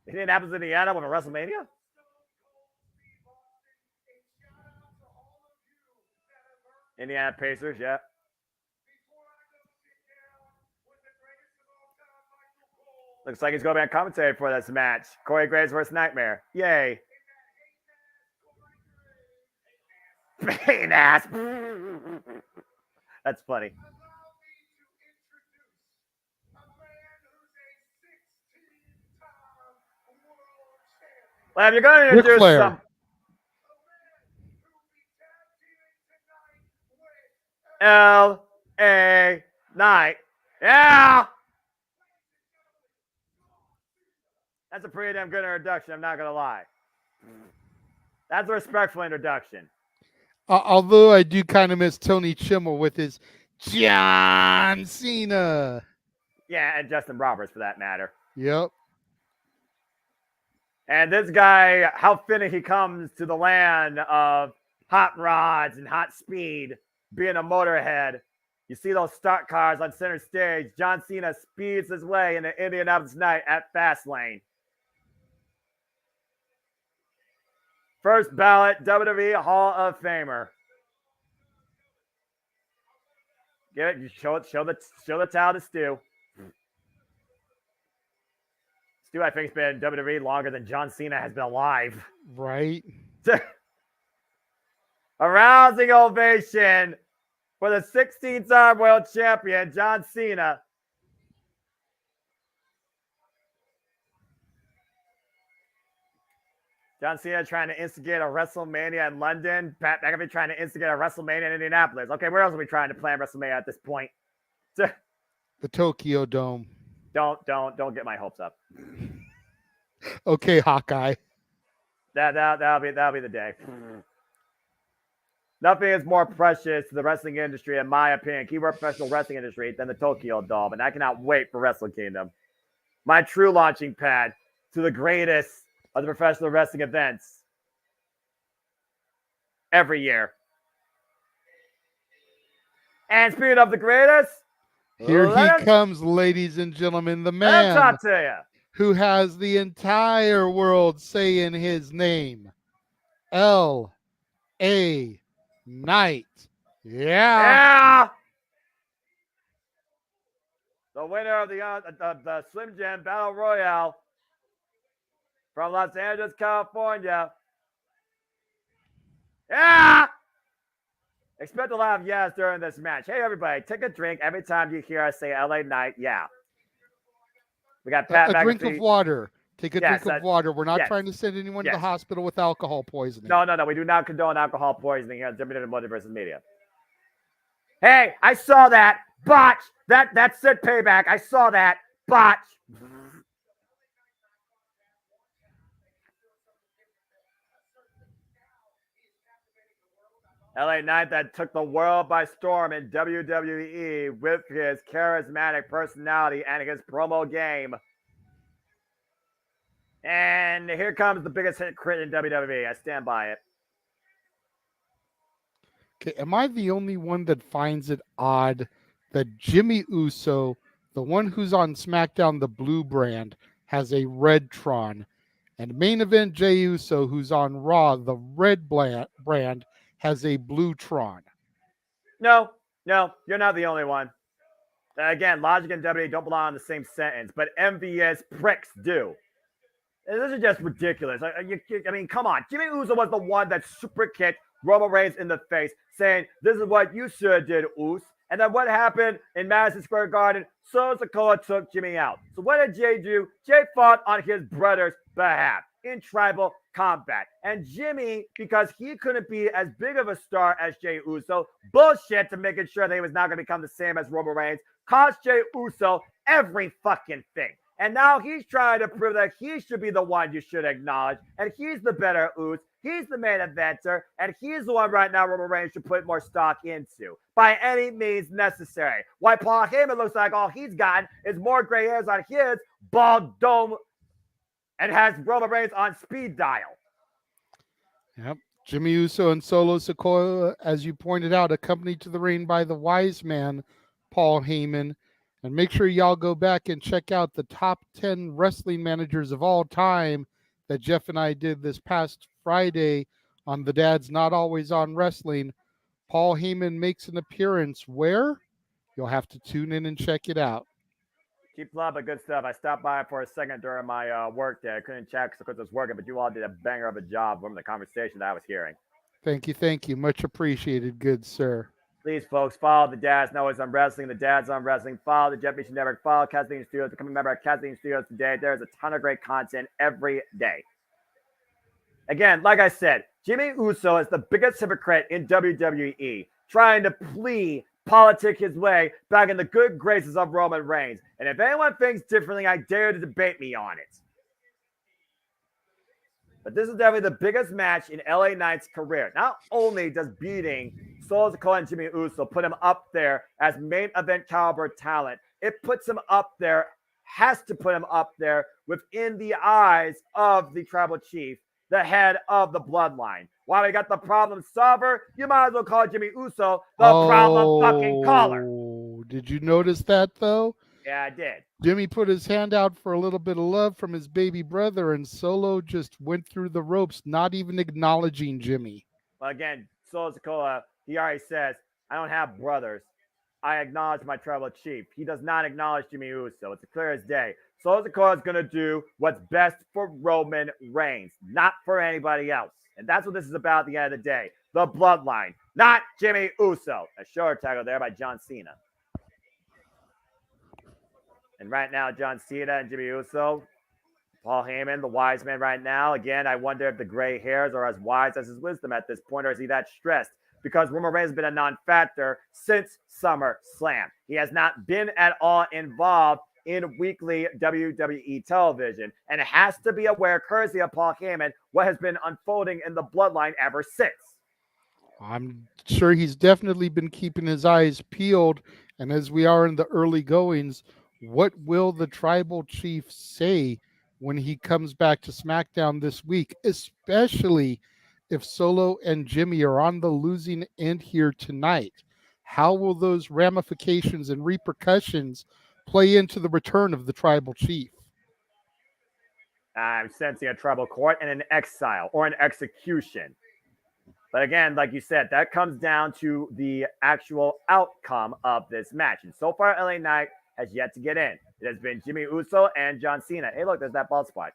Indianapolis, Indiana with a WrestleMania? Indiana Pacers, yeah. Looks like he's going to be on commentary for this match. Corey Graves versus Nightmare. Yay. Pain ass. That's funny. Well, if you're going to introduce some L.A. Knight. Yeah. That's a pretty damn good introduction, I'm not going to lie. That's a respectful introduction. Although I do kind of miss Tony Chimmel with his John Cena. Yeah, and Justin Roberts for that matter. Yep. And this guy, how fitting he comes to the land of hot rods and hot speed, being a motorhead. You see those stock cars on center stage. John Cena speeds his way into Indianapolis night at FASTLANE. First ballot WWE Hall of Famer. Get it? Show the towel to Stu. Stu, I think, has been in WWE longer than John Cena has been alive. Right. A rousing ovation for the 16-time world champion, John Cena, John Cena trying to instigate a WrestleMania in London. Pat McAfee trying to instigate a WrestleMania in Indianapolis. Okay, where else are we trying to plan WrestleMania at this point? The Tokyo Dome. Don't get my hopes up. Okay, Hawkeye. That'll be the day. Nothing is more precious to the wrestling industry, in my opinion, keyword professional wrestling industry, than the Tokyo Dome, and I cannot wait for Wrestle Kingdom. My true launching pad to the greatest of the professional wrestling events every year. And speaking of the greatest, here he comes, ladies and gentlemen, the man talk to you. Who has the entire world saying his name. L.A. Knight. Yeah. The winner of the Slim Jim Battle Royale from Los Angeles, California. Yeah. Expect a lot of yes during this match. Hey, everybody, take a drink every time you hear us say LA Knight. Yeah. We got Pat McAfee. A drink of water. Take a drink of water. We're not trying to send anyone to the hospital with alcohol poisoning. No. We do not condone alcohol poisoning here on WWE Multiverse Media. Hey, I saw that. Botch. That's it, payback. I saw that. Botch. LA Knight that took the world by storm in WWE with his charismatic personality and his promo game. And here comes the biggest hit crit in WWE. I stand by it. Okay, am I the only one that finds it odd that Jimmy Uso, the one who's on SmackDown, the blue brand, has a red Tron, and main event Jey Uso, who's on Raw, the red brand, has a blue Tron? No, you're not the only one. Again, logic and WWE don't belong in the same sentence, but envious pricks do. And this is just ridiculous. I mean, come on. Jimmy Uso was the one that super kicked Roman Reigns in the face, saying, "This is what you should have did, Uso." And then what happened in Madison Square Garden? Solo Sikoa took Jimmy out. So what did Jey do? Jey fought on his brother's behalf in tribal combat. And Jimmy, because he couldn't be as big of a star as Jey Uso, bullshit to making sure that he was not going to become the same as Roman Reigns, cost Jey Uso every fucking thing. And now he's trying to prove that he should be the one you should acknowledge. And he's the better Uso. He's the main eventer. And he's the one right now Roman Reigns should put more stock into by any means necessary. Why Paul Heyman looks like all he's gotten is more gray hairs on his bald dome and has Roman Reigns on speed dial. Yep. Jimmy Uso and Solo Sikoa, as you pointed out, accompanied to the ring by the wise man, Paul Heyman. And make sure y'all go back and check out the top 10 wrestling managers of all time that Jeff and I did this past Friday on The Dad's Not Always on Wrestling. Paul Heyman makes an appearance where? You'll have to tune in and check it out. Keep up with good stuff. I stopped by for a second during my work day. I couldn't check because I was working, but you all did a banger of a job from the conversation that I was hearing. Thank you. Much appreciated, good sir. Please, folks, follow the Dad's Not Always on Wrestling, the Dad's on Wrestling. Follow the Jeff Meacham Network. Follow Kathleen Studios. Become a member of Kathleen Studios today. There's a ton of great content every day. Again, like I said, Jimmy Uso is the biggest hypocrite in WWE, trying to politic his way back in the good graces of Roman Reigns. And if anyone thinks differently, I dare to debate me on it. But this is definitely the biggest match in LA Knight's career. Not only does beating Solo Sikoa and Jimmy Uso put him up there as main event caliber talent, it puts him up there, has to put him up there within the eyes of the tribal chief, the head of the bloodline. While we got the problem solver, you might as well call Jimmy Uso the problem fucking caller. Did you notice that, though? Yeah, I did. Jimmy put his hand out for a little bit of love from his baby brother, and Solo just went through the ropes, not even acknowledging Jimmy. Well, again, Solo Sikoa, he already says, I don't have brothers. I acknowledge my tribal chief. He does not acknowledge Jimmy Uso. It's clear as day. Solo Sikoa is going to do what's best for Roman Reigns, not for anybody else. And that's what this is about at the end of the day. The bloodline, not Jimmy Uso. A short tackle there by John Cena. And right now, John Cena and Jimmy Uso Paul Heyman, the wise man right now. Again, I wonder if the gray hairs are as wise as his wisdom at this point, or is he that stressed? Because Roman Reigns has been a non-factor since SummerSlam. He has not been at all involved in weekly WWE television, and it has to be aware, courtesy of Paul Heyman, what has been unfolding in the bloodline ever since. I'm sure he's definitely been keeping his eyes peeled. And as we are in the early goings, what will the tribal chief say when he comes back to SmackDown this week, especially if Solo and Jimmy are on the losing end here tonight? How will those ramifications and repercussions play into the return of the tribal chief? I'm sensing a tribal court and an exile or an execution. But again, like you said, that comes down to the actual outcome of this match. And so far, LA Knight has yet to get in. It has been Jimmy Uso and John Cena. Hey, look, there's that bald spot.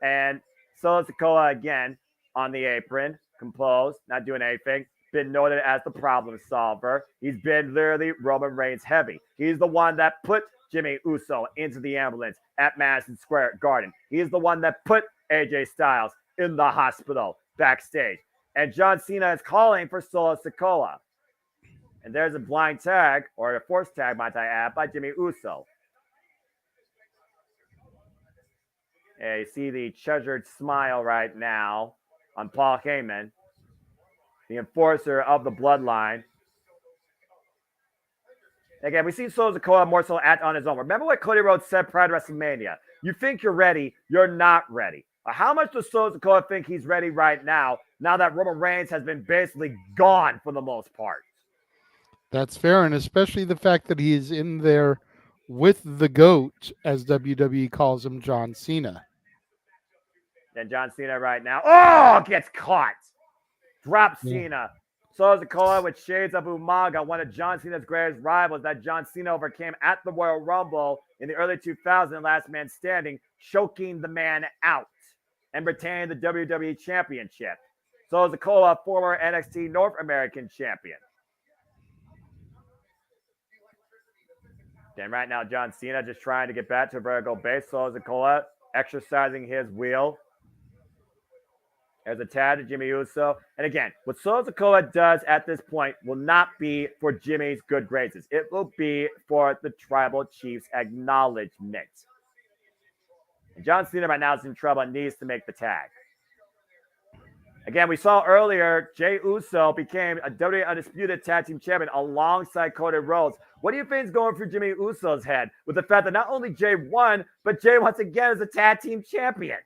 And Solo Sikoa again on the apron, composed, not doing anything. Been noted as the problem solver. He's been literally Roman Reigns heavy. He's the one that put Jimmy Uso into the ambulance at Madison Square Garden. He's the one that put AJ Styles in the hospital backstage. And John Cena is calling for Solo Sikoa. And there's a blind tag, or a force tag, might I add, by Jimmy Uso. And you see the treasured smile right now on Paul Heyman, the enforcer of the bloodline. Again, we see Solo Sikoa more so on his own. Remember what Cody Rhodes said prior to WrestleMania? You think you're ready, you're not ready. How much does Solo Sikoa think he's ready right now that Roman Reigns has been basically gone for the most part? That's fair, and especially the fact that he is in there with the GOAT, as WWE calls him, John Cena. And John Cena right now, gets caught. Drops Cena. Solo Sikoa with shades of Umaga, one of John Cena's greatest rivals that John Cena overcame at the Royal Rumble in the early 2000s, last man standing, choking the man out and retaining the WWE Championship. Solo Sikoa, former NXT North American champion. And right now, John Cena just trying to get back to a vertical base. Solo Sikoa exercising his wheel. There's a tag to Jimmy Uso. And again, what Solo Sikoa does at this point will not be for Jimmy's good graces. It will be for the tribal chief's acknowledgement. And John Cena right now is in trouble and needs to make the tag. Again, we saw earlier, Jey Uso became a WWE Undisputed Tag Team Champion alongside Cody Rhodes. What do you think is going through Jimmy Uso's head with the fact that not only Jey won, but Jey once again is a Tag Team Champion?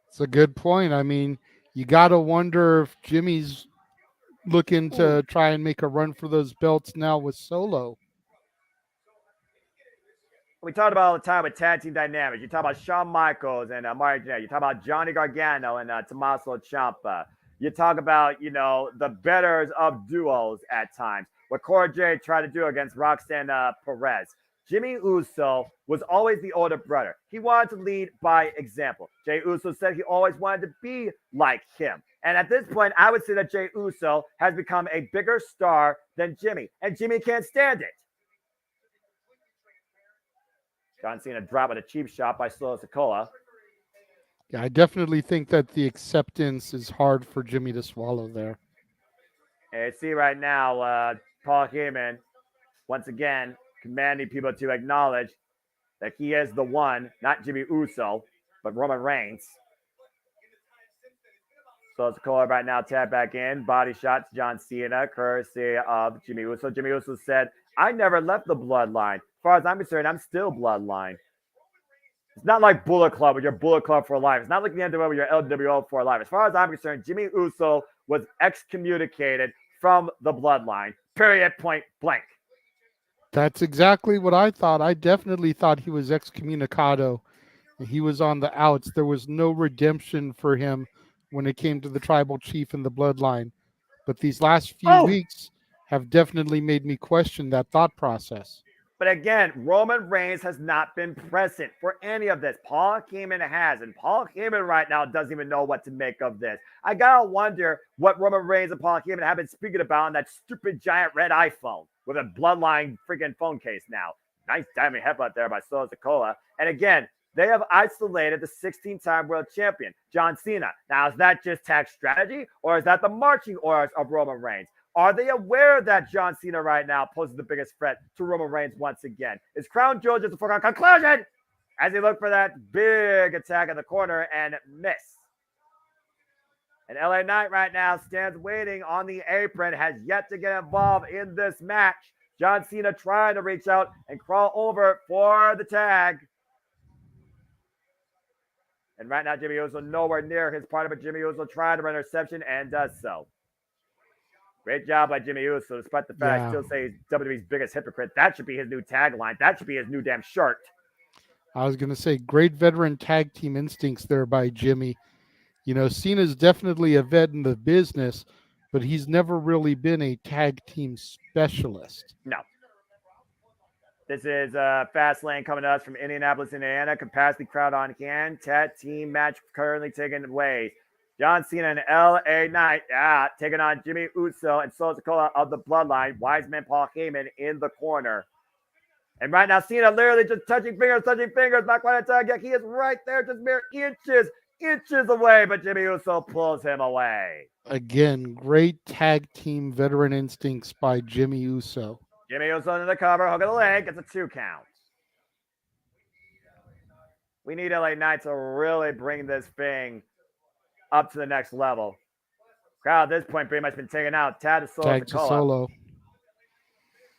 It's a good point. I mean, you got to wonder if Jimmy's looking to try and make a run for those belts now with Solo. We talked about all the time with tag team dynamics. You talk about Shawn Michaels and Mario Janelle. You talk about Johnny Gargano and Tommaso Ciampa. You talk about, the betters of duos at times. What Cora Jade tried to do against Roxanne Perez. Jimmy Uso was always the older brother. He wanted to lead by example. Jey Uso said he always wanted to be like him. And at this point, I would say that Jey Uso has become a bigger star than Jimmy. And Jimmy can't stand it. John Cena dropped a cheap shot by Solo Sikoa. Yeah, I definitely think that the acceptance is hard for Jimmy to swallow there. And you see right now, Paul Heyman, once again, commanding people to acknowledge that he is the one, not Jimmy Uso, but Roman Reigns. Solo Sikoa right now tapped back in. Body shots, John Cena, courtesy of Jimmy Uso. Jimmy Uso said, I never left the bloodline. As far as I'm concerned, I'm still bloodline. It's not like Bullet Club where you're Bullet Club for life. It's not like the NWO where you're LWO for life. As far as I'm concerned, Jimmy Uso was excommunicated from the bloodline. Period, point blank. That's exactly what I thought. I definitely thought he was excommunicado. He was on the outs. There was no redemption for him when it came to the tribal chief and the bloodline. But these last few weeks have definitely made me question that thought process. But again, Roman Reigns has not been present for any of this. Paul Heyman has, and Paul Heyman right now doesn't even know what to make of this. I gotta wonder what Roman Reigns and Paul Heyman have been speaking about on that stupid giant red iPhone with a bloodline freaking phone case now. Nice diamond headbutt there by Solo Sikoa. And again, they have isolated the 16-time world champion, John Cena. Now, is that just tag strategy, or is that the marching orders of Roman Reigns? Are they aware that John Cena right now poses the biggest threat to Roman Reigns once again? Is Crown Jewel just a foregone conclusion as he looked for that big attack in the corner and miss? And LA Knight right now stands waiting on the apron, has yet to get involved in this match. John Cena trying to reach out and crawl over for the tag. And right now, Jimmy Uso nowhere near his partner, but Jimmy Uso trying to run interception and does so. Great job by Jimmy Uso, despite the fact I still say he's WWE's biggest hypocrite. That should be his new tagline. That should be his new damn shirt. I was going to say, great veteran tag team instincts there by Jimmy. You know, Cena's definitely a vet in the business, but he's never really been a tag team specialist. No. This is Fastlane coming to us from Indianapolis, Indiana. Capacity crowd on hand. Tag team match currently taking away. John Cena and LA Knight taking on Jimmy Uso and Solo Sikoa of the Bloodline. Wiseman Paul Heyman in the corner. And right now, Cena literally just touching fingers, not quite a tag yet. He is right there, just mere inches away, but Jimmy Uso pulls him away. Again, great tag team veteran instincts by Jimmy Uso. Jimmy Uso under the cover, hook of the leg, gets a 2 count. We need LA Knight to really bring this thing up to the next level. Crowd at this point pretty much been taken out. Tag to Solo.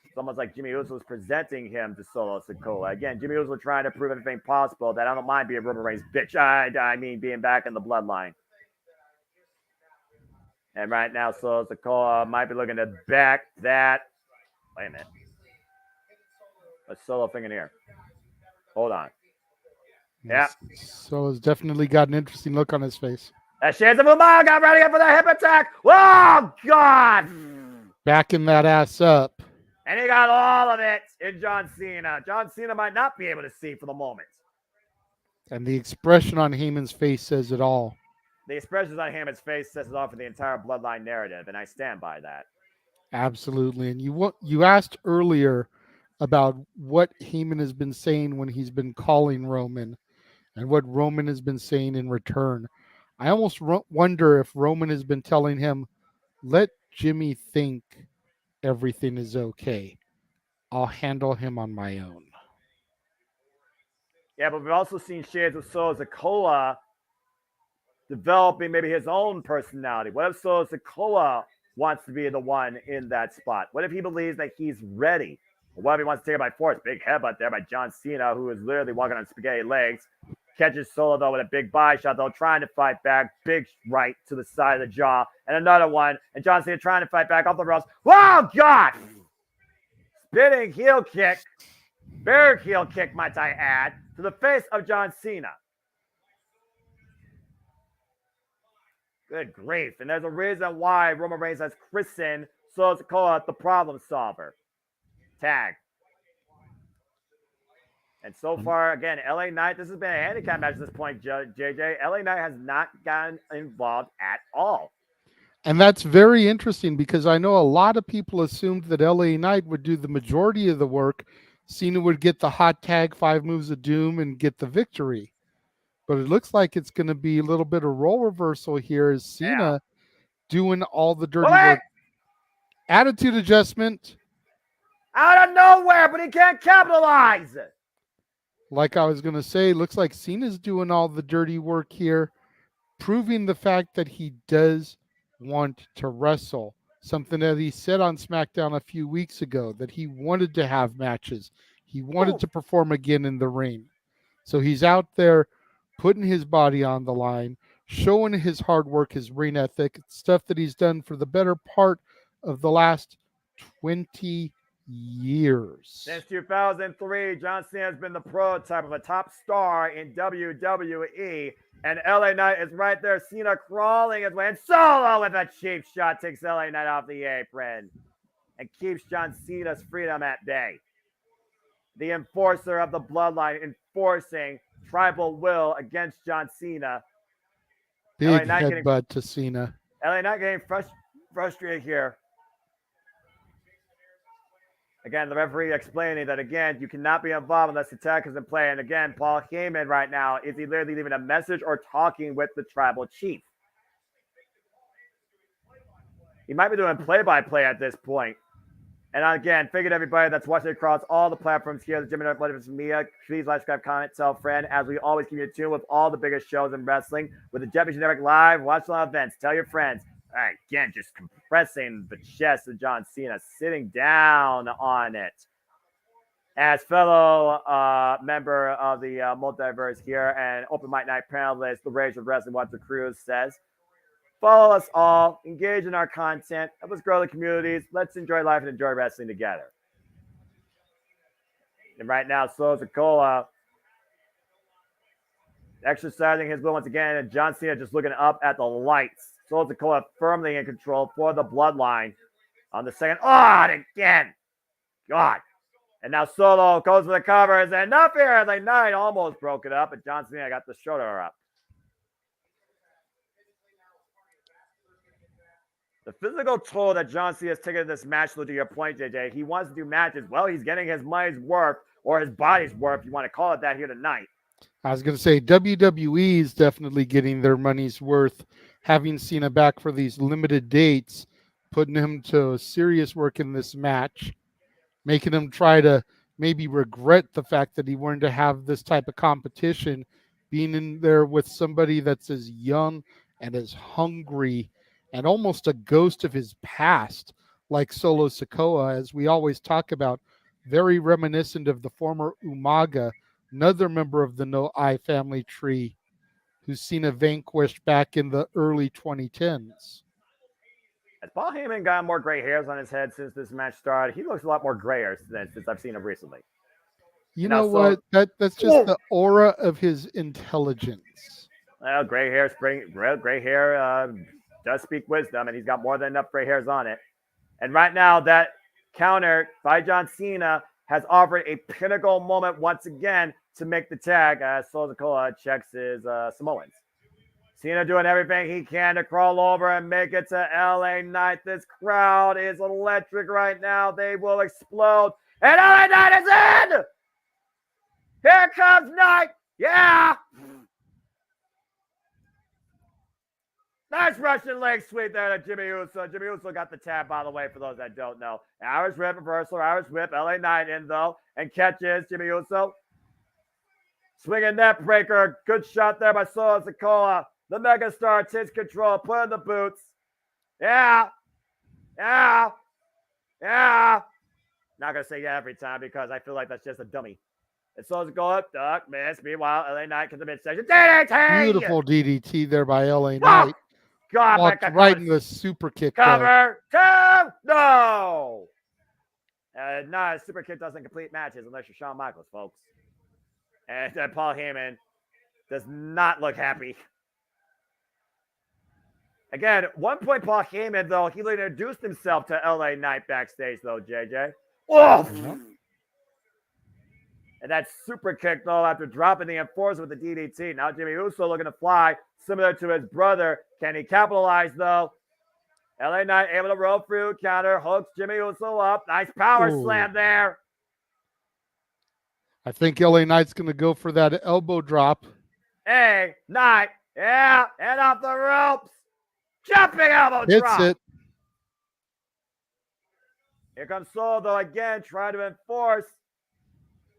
It's almost like Jimmy Uso is presenting him to Solo Sikoa. Again, Jimmy Uso trying to prove everything possible that I don't mind being Roman Reigns' bitch. I mean being back in the bloodline. And right now, Solo Sikoa might be looking to back that. Wait a minute. A Solo thing in here. Hold on. Yeah. Solo's definitely got an interesting look on his face. That Shades of Umar got ready for the hip attack. Oh, God. Backing that ass up. And he got all of it in John Cena. John Cena might not be able to see for the moment. And the expression on Heyman's face says it all. The expressions on Heyman's face says it all for the entire Bloodline narrative, and I stand by that. Absolutely. And you asked earlier about what Heyman has been saying when he's been calling Roman and what Roman has been saying in return. I almost wonder if Roman has been telling him, let Jimmy think everything is okay. I'll handle him on my own. Yeah, but we've also seen shades of Solo Sikoa developing maybe his own personality. What if Solo Sikoa wants to be the one in that spot? What if he believes that he's ready? Or what if he wants to take it by force? Big headbutt there by John Cena, who is literally walking on spaghetti legs. Catches Solo, though, with a big body shot, though, trying to fight back. Big right to the side of the jaw. And another one. And John Cena trying to fight back off the ropes. Oh, God! Spinning heel kick. Bear heel kick, might I add, to the face of John Cena. Good grief. And there's a reason why Roman Reigns has christened Solo Sikoa the problem solver. Tag. And so far, again, LA Knight, this has been a handicap match at this point, JJ. LA Knight has not gotten involved at all. And that's very interesting because I know a lot of people assumed that LA Knight would do the majority of the work. Cena would get the hot tag, 5 moves of doom, and get the victory. But it looks like it's going to be a little bit of role reversal here as Cena doing all the dirty work. Attitude adjustment. Out of nowhere, but he can't capitalize. Like I was going to say, looks like Cena's doing all the dirty work here, proving the fact that he does want to wrestle. Something that he said on SmackDown a few weeks ago, that he wanted to have matches. He wanted to perform again in the ring. So he's out there putting his body on the line, showing his hard work, his ring ethic, stuff that he's done for the better part of the last 20 years. Since 2003, John Cena has been the prototype of a top star in WWE, and LA Knight is right there. Cena crawling his way, and Solo with a cheap shot takes LA Knight off the apron and keeps John Cena's freedom at bay. The enforcer of the bloodline enforcing tribal will against John Cena. Big headbutt to Cena. LA Knight getting frustrated here. Again, the referee explaining that, again, you cannot be involved unless the tag is in play. And again, Paul Heyman right now, is he literally leaving a message or talking with the tribal chief? He might be doing play-by-play at this point. And again, figured everybody that's watching across all the platforms here, the JMN Multiverse media, please like, subscribe, comment, tell a friend. As we always keep you in tune with all the biggest shows in wrestling, with the Jeff Generic Live, watch live events, tell your friends. All right, again, just compressing the chest of John Cena, sitting down on it. As fellow member of the Multiverse here and Open Mic Night panelist, the Rage of Wrestling, Walter Cruz says, follow us all, engage in our content, help us grow the communities. Let's enjoy life and enjoy wrestling together. And right now, Solo Sikoa exercising his will once again, and John Cena just looking up at the lights. Solo Sikoa firmly in control for the bloodline on the second. Oh, and again. God. And now Solo goes for the covers, and enough here. The Knight almost broke it up, but John Cena got the shoulder up. The physical toll that John Cena has taken in this match, to your point, JJ, he wants to do matches. Well, he's getting his money's worth, or his body's worth, if you want to call it that, here tonight. I was going to say WWE is definitely getting their money's worth, having Cena back for these limited dates, putting him to serious work in this match, making him try to maybe regret the fact that he wanted to have this type of competition, being in there with somebody that's as young and as hungry and almost a ghost of his past, like Solo Sikoa, as we always talk about, very reminiscent of the former Umaga, another member of the No Eye family tree, who's Cena vanquished back in the early 2010s. Has Paul Heyman got more gray hairs on his head since this match started? He looks a lot more grayer since I've seen him recently. You know what? That's just the aura of his intelligence. Well, gray hair does speak wisdom, and he's got more than enough gray hairs on it. And right now, that counter by John Cena has offered a pinnacle moment once again to make the tag as Solo Sikoa checks his Samoans. Cena doing everything he can to crawl over and make it to LA Knight. This crowd is electric right now. They will explode. And LA Knight is in! Here comes Knight! Yeah! Nice Russian leg sweep there to Jimmy Uso. Jimmy Uso got the tap, by the way, for those that don't know. Irish whip reversal, Irish whip. LA Knight in, though, and catches Jimmy Uso. Swinging net breaker. Good shot there by Solo Sikoa. The megastar takes control. Put in the boots. Yeah. Yeah. Yeah. Not going to say yeah every time because I feel like that's just a dummy. And Solo Sikoa, duck, miss. Meanwhile, LA Knight comes to midsection. DDT! Beautiful DDT there by LA Knight. God, walked right in the super kick. Cover. Two. No. No, super kick doesn't complete matches unless you're Shawn Michaels, folks. And Paul Heyman does not look happy. Again, at one point, Paul Heyman, though, he introduced himself to LA Knight backstage, though, JJ. Oh! And that super kick, though, after dropping the enforcer with the DDT. Now Jimmy Uso looking to fly, similar to his brother. Can he capitalize, though? LA Knight able to roll through, counter, hooks Jimmy Uso up. Nice power slam there. I think LA Knight's going to go for that elbow drop. Hey, Knight. Yeah, and off the ropes. Jumping elbow drop. Hits it. Here comes Solo, though, again, trying to enforce.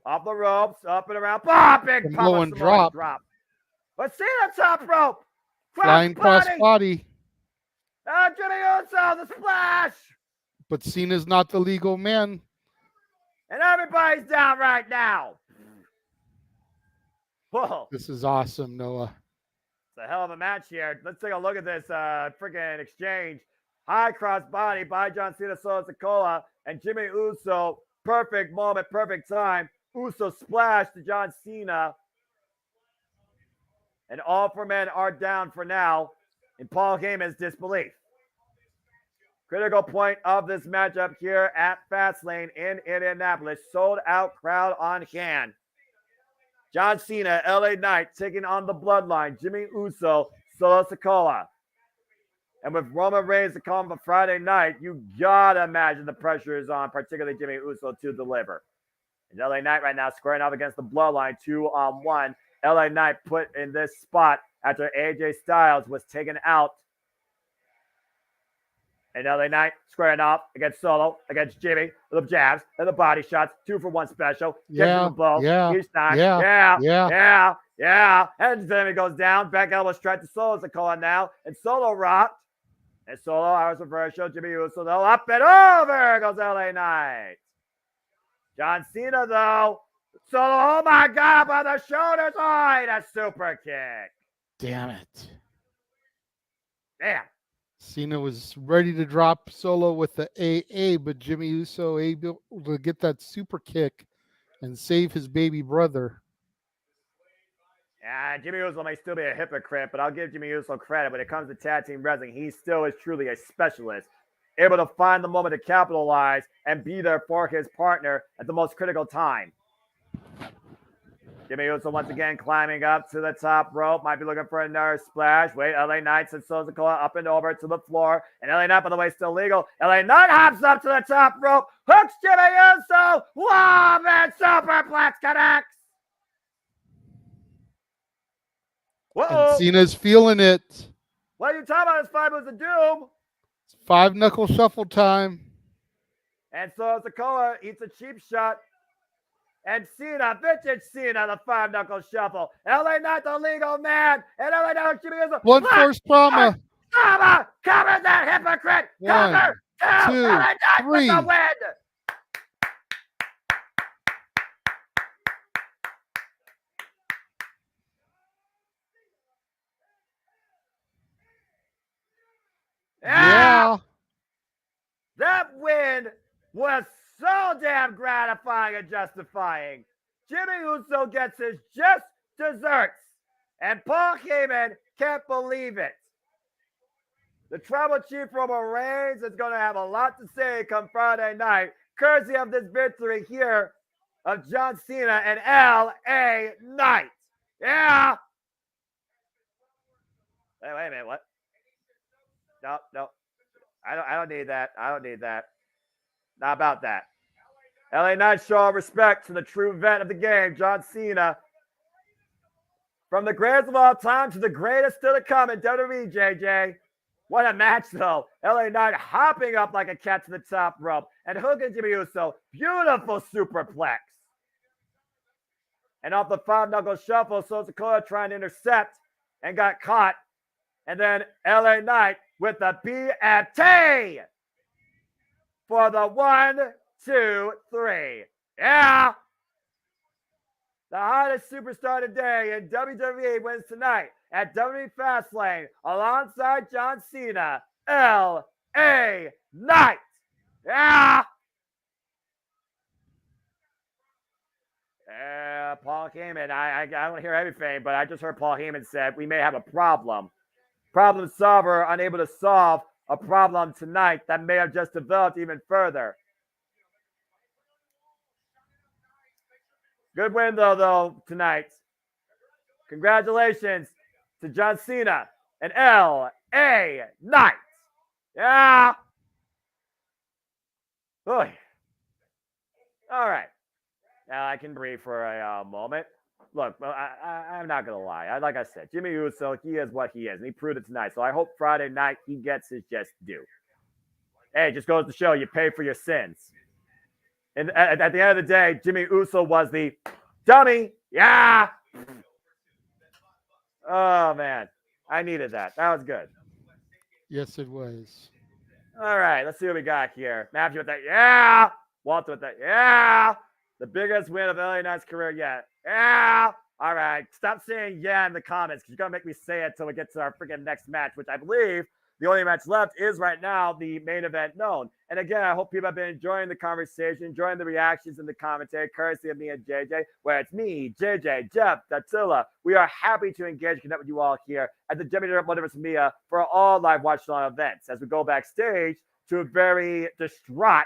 Off the ropes, up and around. Big blowing drop. Let's see the top rope. Flying cross body. Jimmy Uso, the splash. But Cena's not the legal man. And everybody's down right now. Whoa. This is awesome, Noah. It's a hell of a match here. Let's take a look at this freaking exchange. High cross body by John Cena, Solo Sikoa, and Jimmy Uso. Perfect moment, perfect time. Uso splash to John Cena. And all four men are down for now in Paul Heyman's disbelief. Critical point of this matchup here at Fastlane in Indianapolis. Sold out crowd on hand. John Cena, LA Knight taking on the Bloodline. Jimmy Uso, Solo Sikoa. And with Roman Reigns to come for Friday night, you gotta imagine the pressure is on, particularly Jimmy Uso, to deliver. And LA Knight right now squaring off against the Bloodline 2-on-1. LA Knight put in this spot after AJ Styles was taken out. And LA Knight squaring off against Solo, against Jimmy, with the jabs and the body shots, 2-for-1 special. Gets him the blow. Each time. Yeah. And then it goes down. Back elbow straight to Solo's a call now. And Solo rocked. And Solo, Irish reversal. Jimmy Uso, though, up and over goes LA Knight. John Cena, though. Solo, oh my God, up on the shoulders. Oh, that's super kick. Damn it. Damn. Cena was ready to drop Solo with the AA, but Jimmy Uso able to get that super kick and save his baby brother. Yeah, Jimmy Uso may still be a hypocrite, but I'll give Jimmy Uso credit. When it comes to tag team wrestling, he still is truly a specialist, able to find the moment to capitalize and be there for his partner at the most critical time. Jimmy Uso once again climbing up to the top rope. Might be looking for another splash. Wait, LA Knight sends Solo up and over to the floor. And LA Knight, by the way, still legal. LA Knight hops up to the top rope. Hooks Jimmy Uso. Wow, man, superplex connects. Whoa. And Cena's feeling it. What are you talking about? This 5 moves of doom. It's 5-knuckle shuffle time. And so Sikoa eats a cheap shot. And Cena, vintage Cena, the 5-knuckle shuffle. LA Knight, the legal man. And LA Knight, Jimmy Uso. One force trauma. Cover that hypocrite. Cover. 2, LA Knight 3. with the win. Yeah. That win was so damn gratifying and justifying. Jimmy Uso gets his just desserts. And Paul Heyman can't believe it. The Tribal Chief Roman Reigns is going to have a lot to say come Friday night, courtesy of this victory here of John Cena and LA Knight. Yeah. Wait a minute, what? No. I don't need that. Not about that. LA Knight show respect to the true vet of the game, John Cena. From the greatest of all time to the greatest still to come in WWE, JJ. What a match, though. LA Knight hopping up like a cat to the top rope and hooking Jimmy Uso. Beautiful superplex. And off the 5-knuckle shuffle, Sikoa trying to intercept and got caught. And then LA Knight with the BFT for the 1, 2, 3. Yeah. The hottest superstar today in WWE wins tonight at WWE FASTLANE alongside John Cena, LA Knight. Yeah. Paul Heyman, I don't hear everything, but I just heard Paul Heyman said we may have a problem. Problem solver unable to solve a problem tonight that may have just developed even further. Good win, though, tonight. Congratulations to John Cena and LA Knight. Yeah. Oy. All right. Now I can breathe for a moment. Look, I'm not going to lie. Like I said, Jimmy Uso, he is what he is, and he proved it tonight. So I hope Friday night he gets his just due. Hey, it just goes to show you pay for your sins. And at the end of the day, Jimmy Uso was the dummy. Yeah. Oh, man. I needed that. That was good. Yes, it was. All right. Let's see what we got here. Matthew with that. Yeah. Walter with that. Yeah. The biggest win of LA Knight's career yet. Yeah. All right. Stop saying yeah in the comments because you're going to make me say it until we get to our freaking next match, which I believe the only match left is right now the main event known. And again, I hope people have been enjoying the conversation, enjoying the reactions and the commentary, courtesy of me and JJ, where it's me, JJ, Jeff, Datsila. We are happy to engage and connect with you all here at the WWE Multiverse Mia for all live watch-along events as we go backstage to a very distraught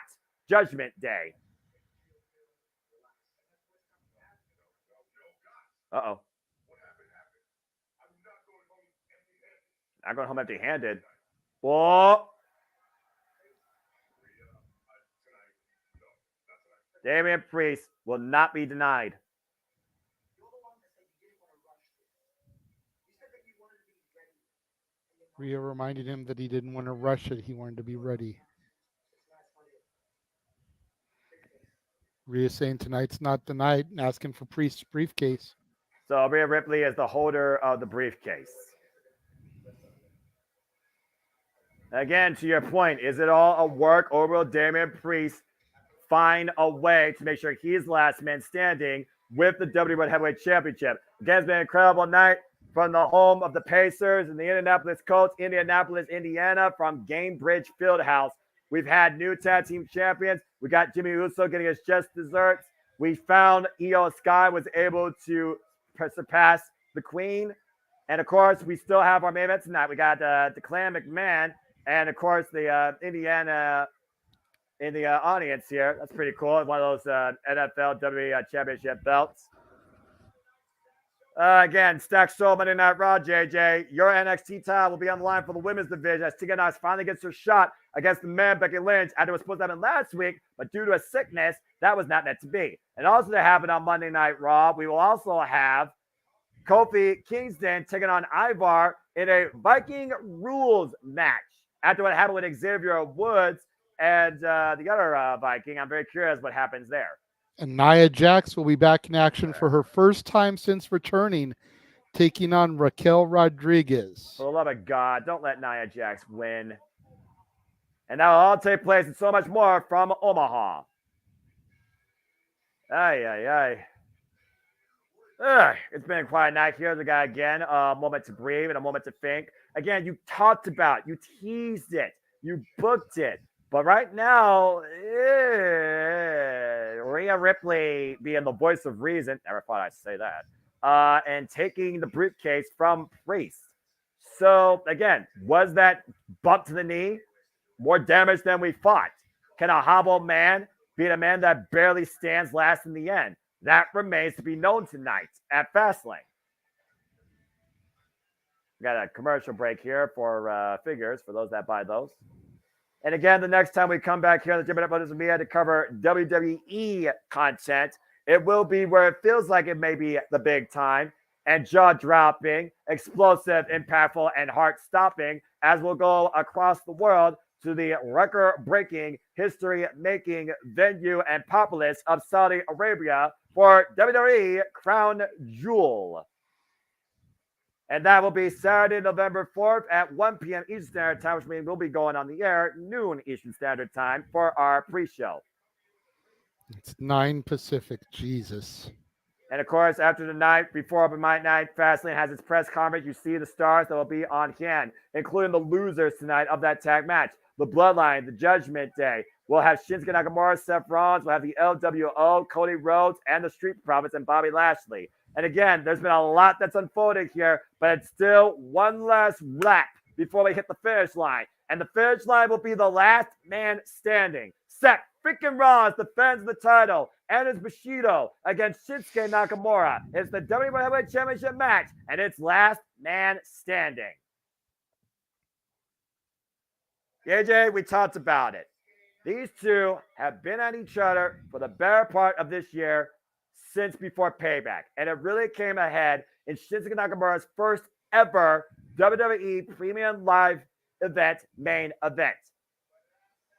Judgment Day. Uh-oh. Not going home empty-handed. Oh. Damian Priest will not be denied. Rhea reminded him that he didn't want to rush it. He wanted to be ready. Rhea saying tonight's not the night and asking for Priest's briefcase. So Rhea Ripley is the holder of the briefcase. Again, to your point, is it all a work, or will Damian Priest find a way to make sure he's last man standing with the WWE Heavyweight Championship? Again, it's been an incredible night from the home of the Pacers and the Indianapolis Colts, Indianapolis, Indiana, from Gamebridge Fieldhouse. We've had new tag team champions. We got Jimmy Uso getting his just desserts. We found Io Sky was able to surpass the Queen. And, of course, we still have our main event tonight. We got Declan McMahon and, of course, the Indiana in the audience here. That's pretty cool. One of those NFL WWE Championship belts. Again, Stack Soul Monday Night Raw, JJ. Your NXT title will be on the line for the women's division as Tegan Knox finally gets her shot against the man Becky Lynch after it was supposed to happen last week, but due to a sickness, that was not meant to be. And also to happen on Monday Night Raw, we will also have Kofi Kingston taking on Ivar in a Viking Rules match after what happened with Xavier Woods and the other Viking. I'm very curious what happens there. And Nia Jax will be back in action for her first time since returning, taking on Raquel Rodriguez. For the love of God, don't let Nia Jax win. And that will all take place and so much more from Omaha. It's been a quiet night here. The guy again, a moment to breathe and a moment to think. Again, you talked about, you teased it, you booked it. But right now, Rhea Ripley being the voice of reason, never thought I'd say that, and taking the briefcase from Priest. So, again, was that bump to the knee more damage than we thought? Can a hobbled man beat a man that barely stands last in the end? That remains to be known tonight at Fastlane. We got a commercial break here for figures, for those that buy those. And again, the next time we come back here on the JMN Brothers and Mia to cover WWE content, it will be where it feels like it may be the big time and jaw-dropping, explosive, impactful, and heart-stopping as we'll go across the world to the record-breaking, history-making venue and populace of Saudi Arabia for WWE Crown Jewel. And that will be Saturday, November 4th at 1 p.m. Eastern Standard Time, which means we'll be going on the air noon Eastern Standard Time for our pre-show. It's 9 Pacific. Jesus. And, of course, after the night, before Open Mic Night, Fastlane has its press conference. You see the stars that will be on hand, including the losers tonight of that tag match. The Bloodline, the Judgment Day. We'll have Shinsuke Nakamura, Seth Rollins. We'll have the LWO, Cody Rhodes, and the Street Profits and Bobby Lashley. And again, there's been a lot that's unfolded here, but it's still one last lap before we hit the finish line. And the finish line will be the last man standing. Seth freaking Rollins defends the title and his Bushido against Shinsuke Nakamura. It's the WWE Heavyweight Championship match, and it's last man standing. AJ, we talked about it. These two have been at each other for the better part of this year since before Payback. And it really came ahead in Shinsuke Nakamura's first ever WWE Premium Live event, main event.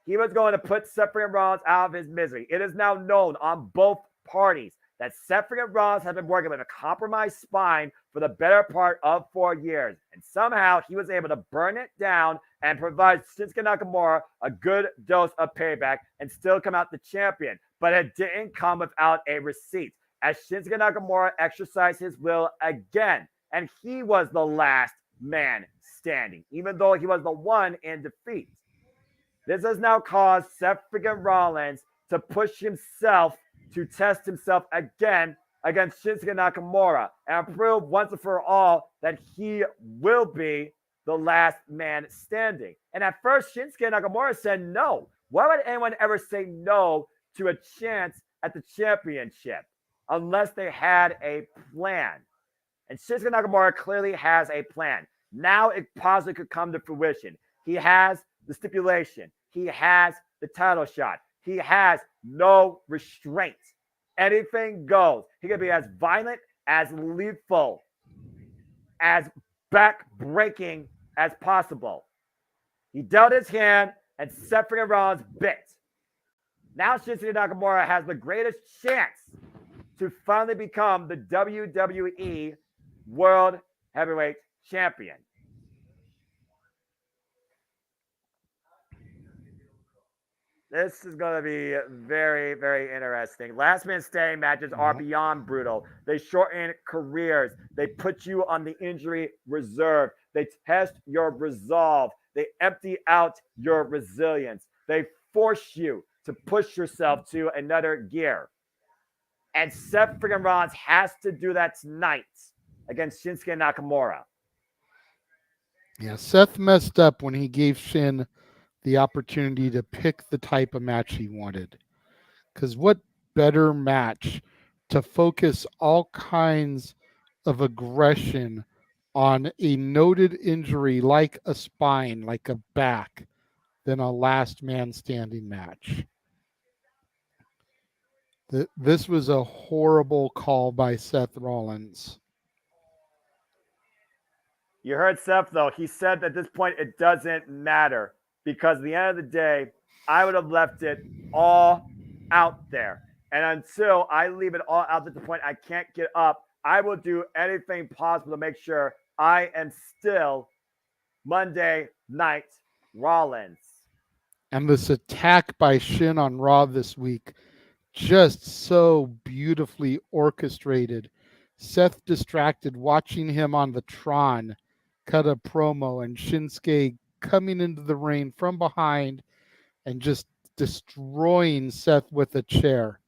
He was going to put Seth Rollins out of his misery. It is now known on both parties that Seth Rollins has been working with a compromised spine for the better part of 4 years. And somehow he was able to burn it down and provide Shinsuke Nakamura a good dose of payback and still come out the champion. But it didn't come without a receipt, as Shinsuke Nakamura exercised his will again. And he was the last man standing, even though he was the one in defeat. This has now caused Seth Rollins to push himself to test himself again against Shinsuke Nakamura and prove once and for all that he will be the last man standing. And at first, Shinsuke Nakamura said no. Why would anyone ever say no to a chance at the championship unless they had a plan? And Shinsuke Nakamura clearly has a plan. Now it possibly could come to fruition. He has the stipulation. He has the title shot. He has no restraint. Anything goes. He can be as violent, as lethal, as back-breaking as possible. He dealt his hand, and Seth freaking Rollins bit. Now Shinsuke Nakamura has the greatest chance to finally become the WWE World Heavyweight Champion. This is going to be very, very interesting. Last man standing matches are beyond brutal. They shorten careers. They put you on the injury reserve. They test your resolve. They empty out your resilience. They force you to push yourself to another gear. And Seth freaking Rollins has to do that tonight against Shinsuke Nakamura. Yeah, Seth messed up when he gave Shin the opportunity to pick the type of match he wanted. Because what better match to focus all kinds of aggression on a noted injury like a spine, like a back, than a last man standing match. This was a horrible call by Seth Rollins. You heard Seth, though. He said at this point it doesn't matter because at the end of the day, I would have left it all out there. And until I leave it all out at the point I can't get up, I will do anything possible to make sure I am still Monday Night Rollins. And this attack by Shin on Raw this week, just so beautifully orchestrated. Seth distracted watching him on the Tron cut a promo, and Shinsuke coming into the ring from behind and just destroying Seth with a chair.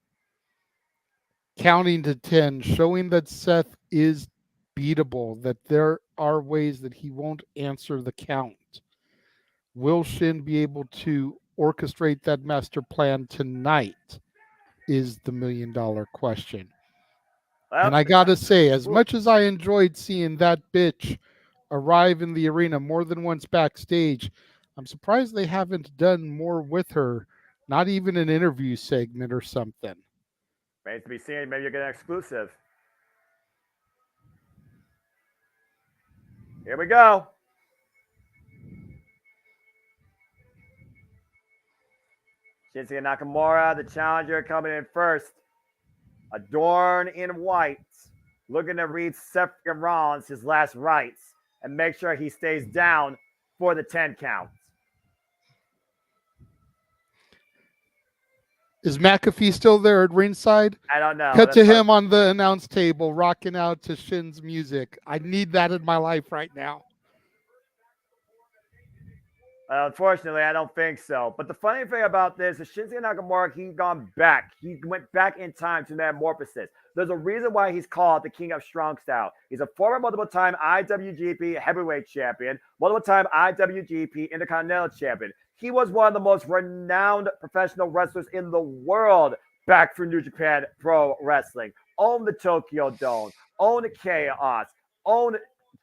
Counting to 10, showing that Seth is beatable, that there are ways that he won't answer the count. Will Shin be able to orchestrate that master plan tonight is the $1 million question. Well, and I got to say, as much as I enjoyed seeing that bitch arrive in the arena more than once backstage, I'm surprised they haven't done more with her, not even an interview segment or something. Remains to be seen. Maybe you'll get an exclusive. Here we go. Shinsuke Nakamura, the challenger, coming in first. Adorned in white. Looking to read Seth Rollins his last rites and make sure he stays down for the 10 count. Is McAfee still there at ringside? I don't know. Cut to him on the announce table, rocking out to Shin's music. I need that in my life right now. Unfortunately, I don't think so. But the funny thing about this is Shinsuke Nakamura, he's gone back. He went back in time to metamorphosis. There's a reason why he's called the King of Strong Style. He's a former multiple-time IWGP Heavyweight Champion, multiple-time IWGP Intercontinental Champion. He was one of the most renowned professional wrestlers in the world back for New Japan Pro Wrestling. Owned the Tokyo Dome, owned Chaos, owned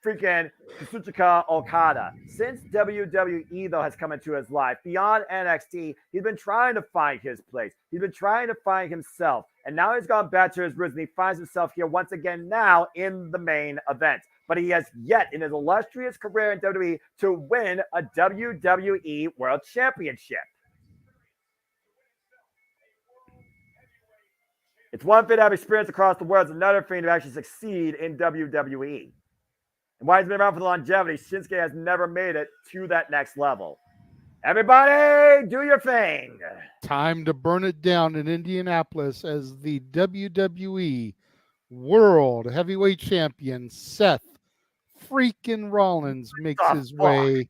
freaking Kazuchika Okada. Since WWE, though, has come into his life, beyond NXT, he's been trying to find his place. He's been trying to find himself. And now he's gone back to his roots, and he finds himself here once again now in the main event. But he has yet in his illustrious career in WWE to win a WWE World Championship. It's one thing to have experience across the world. It's another thing to actually succeed in WWE. And while he's been around for the longevity, Shinsuke has never made it to that next level. Everybody, do your thing. Time to burn it down in Indianapolis as the WWE World Heavyweight Champion Seth freaking Rollins makes his way,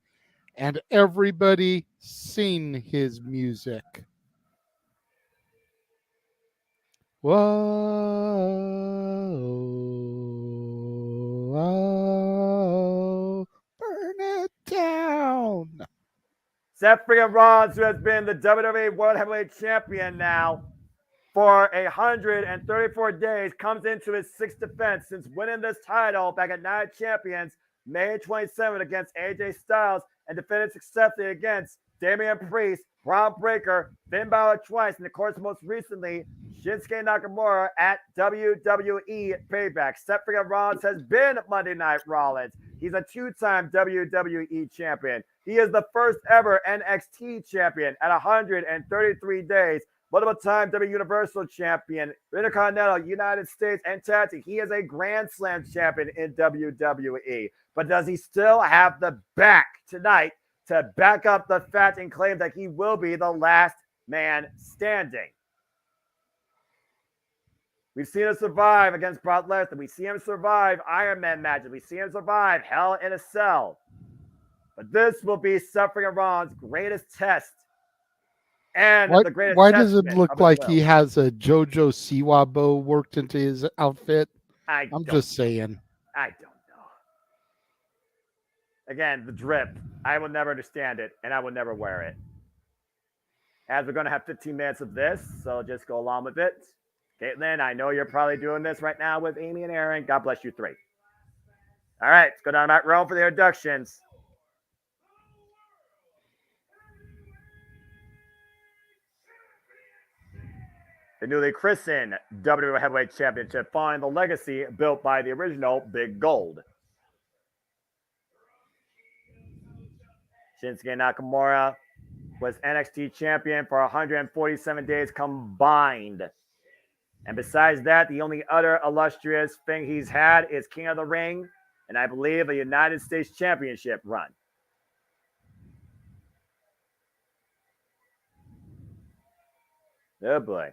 and everybody sing his music. Whoa, whoa, burn it down. Seth freaking Rollins, who has been the WWE World Heavyweight Champion now for 134 days, comes into his sixth defense since winning this title back at Night of Champions May 27th against AJ Styles and defended successfully against Damian Priest, Braun Breaker, Finn Balor twice, and of course, most recently, Shinsuke Nakamura at WWE Payback. Seth freaking Rollins has been Monday Night Rollins. He's a two-time WWE champion. He is the first ever NXT champion at 133 days. Multiple-time W Universal Champion, Intercontinental, United States, and Tag Team. He is a Grand Slam champion in WWE. But does he still have the back tonight to back up the fact and claim that he will be the last man standing? We've seen him survive against Brock Lesnar. We see him survive Iron Man matches. We see him survive Hell in a Cell. But this will be Seth Rollins' greatest test. And the greatest why does it look of like his he will. has a JoJo Siwa bow worked into his outfit? I'm just saying. I don't know. Again, the drip. I will never understand it, and I will never wear it. As we're going to have 15 minutes of this, so just go along with it. Caitlin, I know you're probably doing this right now with Amy and Aaron. God bless you three. All right, let's go down that road for the introductions. The newly christened WWE Heavyweight Championship following the legacy built by the original Big Gold. Shinsuke Nakamura was NXT champion for 147 days combined. And besides that, the only other illustrious thing he's had is King of the Ring, and I believe a United States Championship run. Oh boy.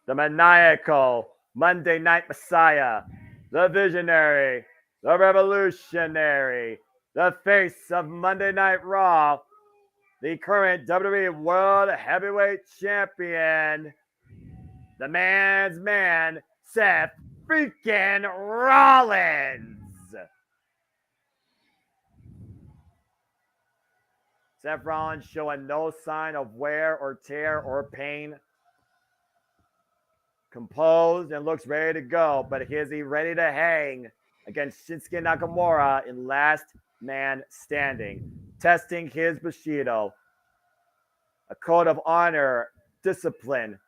The maniacal Monday Night Messiah, the visionary, the revolutionary, the face of Monday Night Raw, the current WWE World Heavyweight Champion, the man's man, Seth freaking Rollins. Seth Rollins showing no sign of wear or tear or pain. Composed and looks ready to go, but is he ready to hang against Shinsuke Nakamura in Last Man Standing? Testing his Bushido. A code of honor, discipline.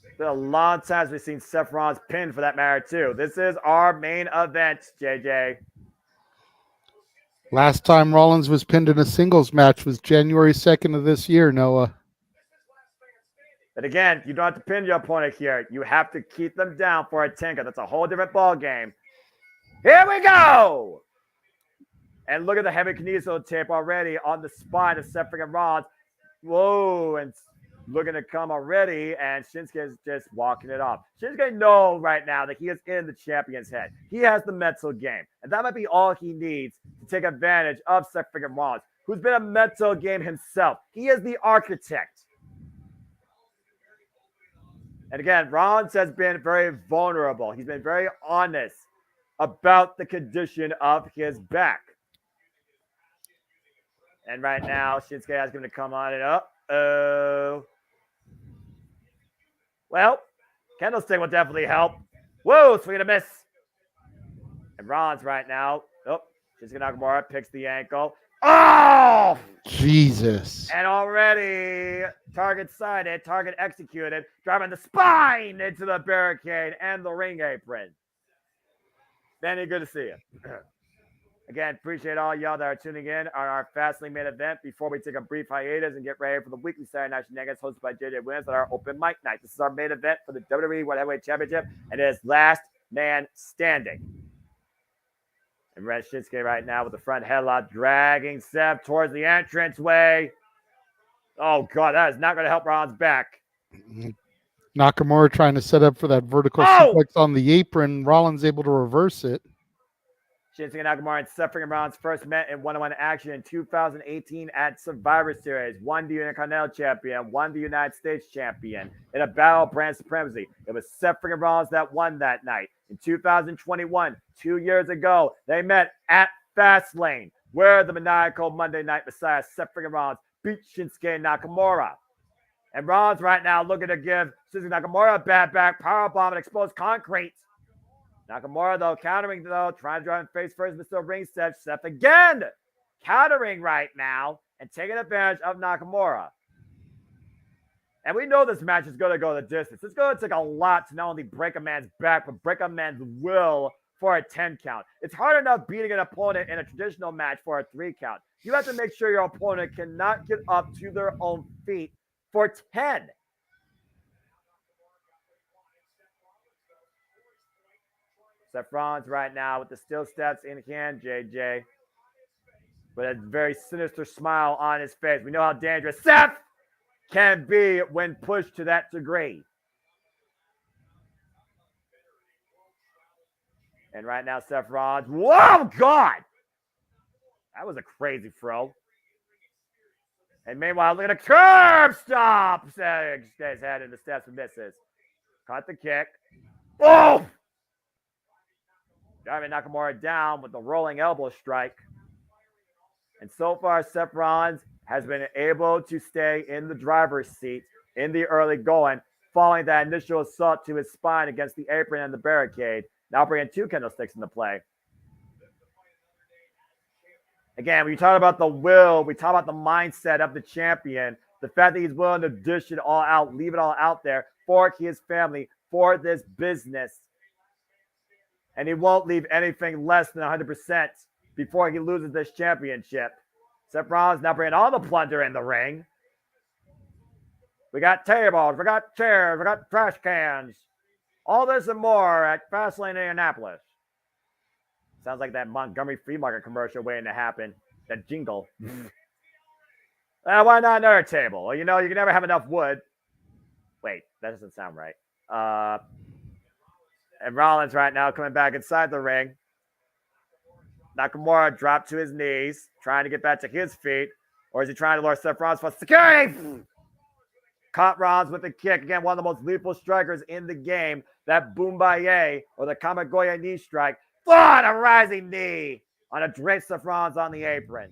It's been a long time since we've seen Seth Rollins pinned for that matter, too. This is our main event, JJ. Last time Rollins was pinned in a singles match was January 2nd of this year, Noah. But again, you don't have to pin your opponent here. You have to keep them down for a 10, because that's a whole different ball game. Here we go! And look at the heavy kineso tape already on the spine of Seth freaking Rollins. Whoa, and looking to come already, and Shinsuke is just walking it off. Shinsuke knows right now that he is in the champion's head. He has the mental game, and that might be all he needs to take advantage of Seth freaking Rollins, who's been a mental game himself. He is the architect. And again, Rollins has been very vulnerable. He's been very honest about the condition of his back. And right now, Shinsuke has him to come on and uh-oh. Well, Candlestick will definitely help. Whoa, swing and a miss. And Rollins right now. Oh, Shinsuke Nakamura picks the ankle. Oh! Jesus. And already, target sighted, target executed, driving the spine into the barricade and the ring apron. Benny, good to see you. Again, appreciate all y'all that are tuning in on our Fastlane main event before we take a brief hiatus and get ready for the weekly Saturday Night Shenanigans hosted by JJ Williams at our open mic night. This is our main event for the WWE World Heavyweight Championship, and it is Last Man Standing. And Red Shinsuke right now with the front headlock, dragging Seth towards the entranceway. Oh, God, that is not going to help Rollins back. Nakamura trying to set up for that vertical suplex on the apron. Rollins able to reverse it. Shinsuke Nakamura and Seth freaking Rollins first met in one-on-one action in 2018 at Survivor Series. Won the Intercontinental Champion, won the United States Champion in a battle of brand supremacy. It was Seth freaking Rollins that won that night. In 2021, 2 years ago, they met at Fastlane, where the maniacal Monday Night Messiah, Seth freaking Rollins, beat Shinsuke Nakamura. And Rollins right now looking to give Shinsuke Nakamura a bad back, powerbomb, and exposed concrete. Nakamura, though, countering, though, trying to drive him face first, but still ring steps. Seth again countering right now and taking advantage of Nakamura. And we know this match is going to go the distance. It's going to take a lot to not only break a man's back, but break a man's will for a 10 count. It's hard enough beating an opponent in a traditional match for a 3 count. You have to make sure your opponent cannot get up to their own feet for 10. Seth Rollins right now with the steel steps in hand, JJ. With a very sinister smile on his face. We know how dangerous Seth can be when pushed to that degree. And right now, Seth Rollins. Whoa, God! That was a crazy throw. And meanwhile, look at a curb stop. Stays head in the steps and misses. Caught the kick. Oh! Driving Nakamura down with the rolling elbow strike. And so far, Seth Rollins has been able to stay in the driver's seat in the early going, following that initial assault to his spine against the apron and the barricade. Now bringing 2 candlesticks into play. Again, when you talk about the will, we talk about the mindset of the champion, the fact that he's willing to dish it all out, leave it all out there for his family, for this business. And he won't leave anything less than 100% before he loses this championship. Seth Rollins now bringing all the plunder in the ring. We got tables, we got chairs, we got trash cans. All this and more at FASTLANE Indianapolis. Sounds like that Montgomery Flea Market commercial waiting to happen. That jingle. Why not another table? Well, you know, you can never have enough wood. Wait, that doesn't sound right. And Rollins right now coming back inside the ring. Nakamura dropped to his knees, trying to get back to his feet. Or is he trying to lure Seth Rollins for security? Caught Rollins with a kick. Again, one of the most lethal strikers in the game. That Boombaye, or the Kamagoya knee strike. What a rising knee on a draped Seth Rollins on the apron.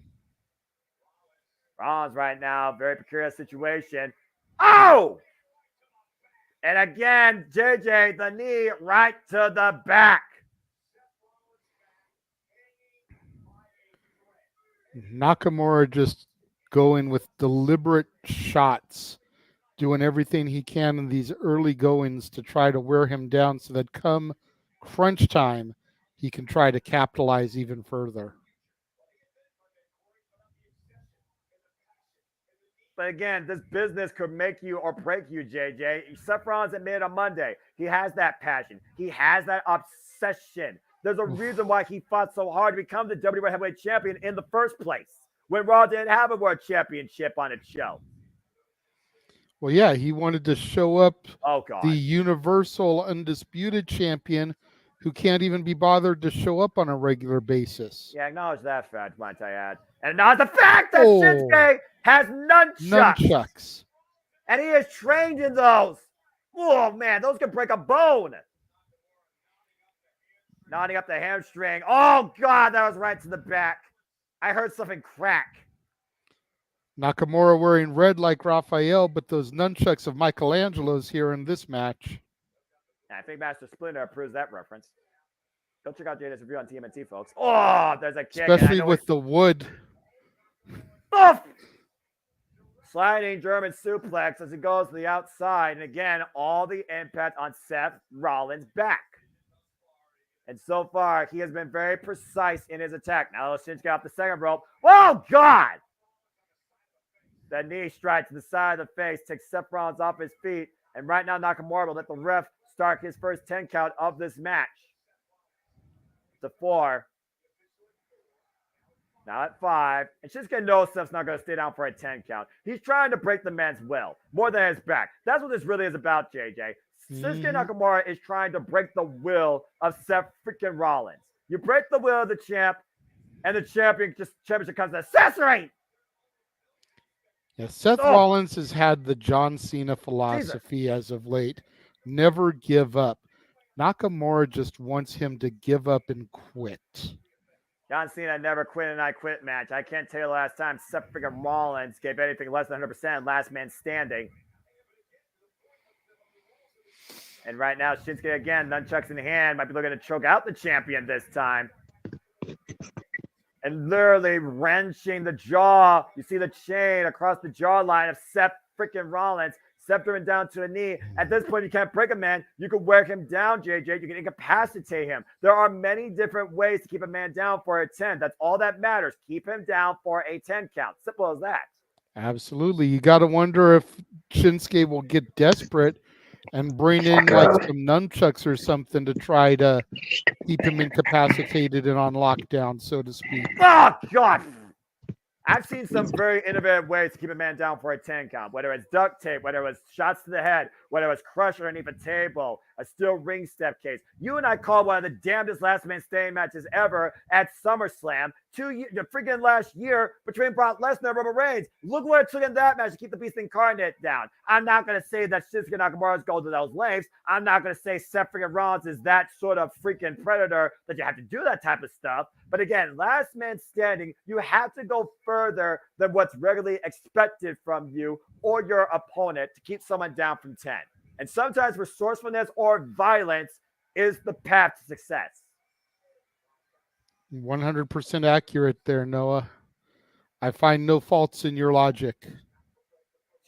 Rollins right now, very precarious situation. Oh! And again, JJ, the knee right to the back. Nakamura just going with deliberate shots, doing everything he can in these early goings to try to wear him down so that come crunch time, he can try to capitalize even further. But again, this business could make you or break you, JJ. Seth Rollins admitted on Monday, he has that passion. He has that obsession. There's a reason why he fought so hard to become the WWE Heavyweight Champion in the first place, when Raw didn't have a World Championship on its show. Well, yeah, he wanted to show up the Universal Undisputed Champion who can't even be bothered to show up on a regular basis. Yeah, acknowledge that fact, might I add. And acknowledge the fact that Shinsuke has nunchucks. And he is trained in those. Oh, man, those can break a bone. Knotting up the hamstring. Oh, God, that was right to the back. I heard something crack. Nakamura wearing red like Raphael, but those nunchucks of Michelangelo's here in this match. I think Master Splinter approves that reference. Go check out Jada's review on TMNT, folks. Oh, there's a kick. Especially with the wood. Oh! Sliding German suplex as he goes to the outside. And again, all the impact on Seth Rollins' back. And so far, he has been very precise in his attack. Now, Shinsuke off the second rope. Oh, God! The knee strike to the side of the face takes Seth Rollins off his feet. And right now, Nakamura will let the ref start his first 10 count of this match. To 4. Now at 5. And Shinsuke knows Seth's not going to stay down for a 10 count. He's trying to break the man's will more than his back. That's what this really is about, JJ. Shinsuke Nakamura is trying to break the will of Seth freaking Rollins. You break the will of the champ, and the championship comes as an accessory. Yeah, Seth Rollins has had the John Cena philosophy as of late. Never give up. Nakamura just wants him to give up and quit. John Cena never quit and I quit match. I can't tell you the last time Seth freaking Rollins gave anything less than 100% last man standing. And right now, Shinsuke again, nunchucks in hand, might be looking to choke out the champion this time. And literally wrenching the jaw. You see the chain across the jawline of Seth freaking Rollins. Scepter him down to a knee. At this point, you can't break a man. You can wear him down, JJ. You can incapacitate him. There are many different ways to keep a man down for a 10. That's all that matters. Keep him down for a 10 count. Simple as that. Absolutely. You got to wonder if Shinsuke will get desperate and bring in like some nunchucks or something to try to keep him incapacitated and on lockdown, so to speak. Oh, God. I've seen some very innovative ways to keep a man down for a 10 count, whether it's duct tape, whether it was shots to the head, whether it was crush underneath a table, a steel ring step case. You and I called one of the damnedest last man standing matches ever at SummerSlam the freaking last year between Brock Lesnar and Roman Reigns. Look what it took in that match to keep the Beast Incarnate down. I'm not going to say that Shinsuke Nakamura's going to those lengths. I'm not going to say Seth freaking Rollins is that sort of freaking predator that you have to do that type of stuff. But again, last man standing, you have to go further than what's regularly expected from you or your opponent to keep someone down from 10. And sometimes resourcefulness or violence is the path to success. 100% accurate there, Noah. I find no faults in your logic.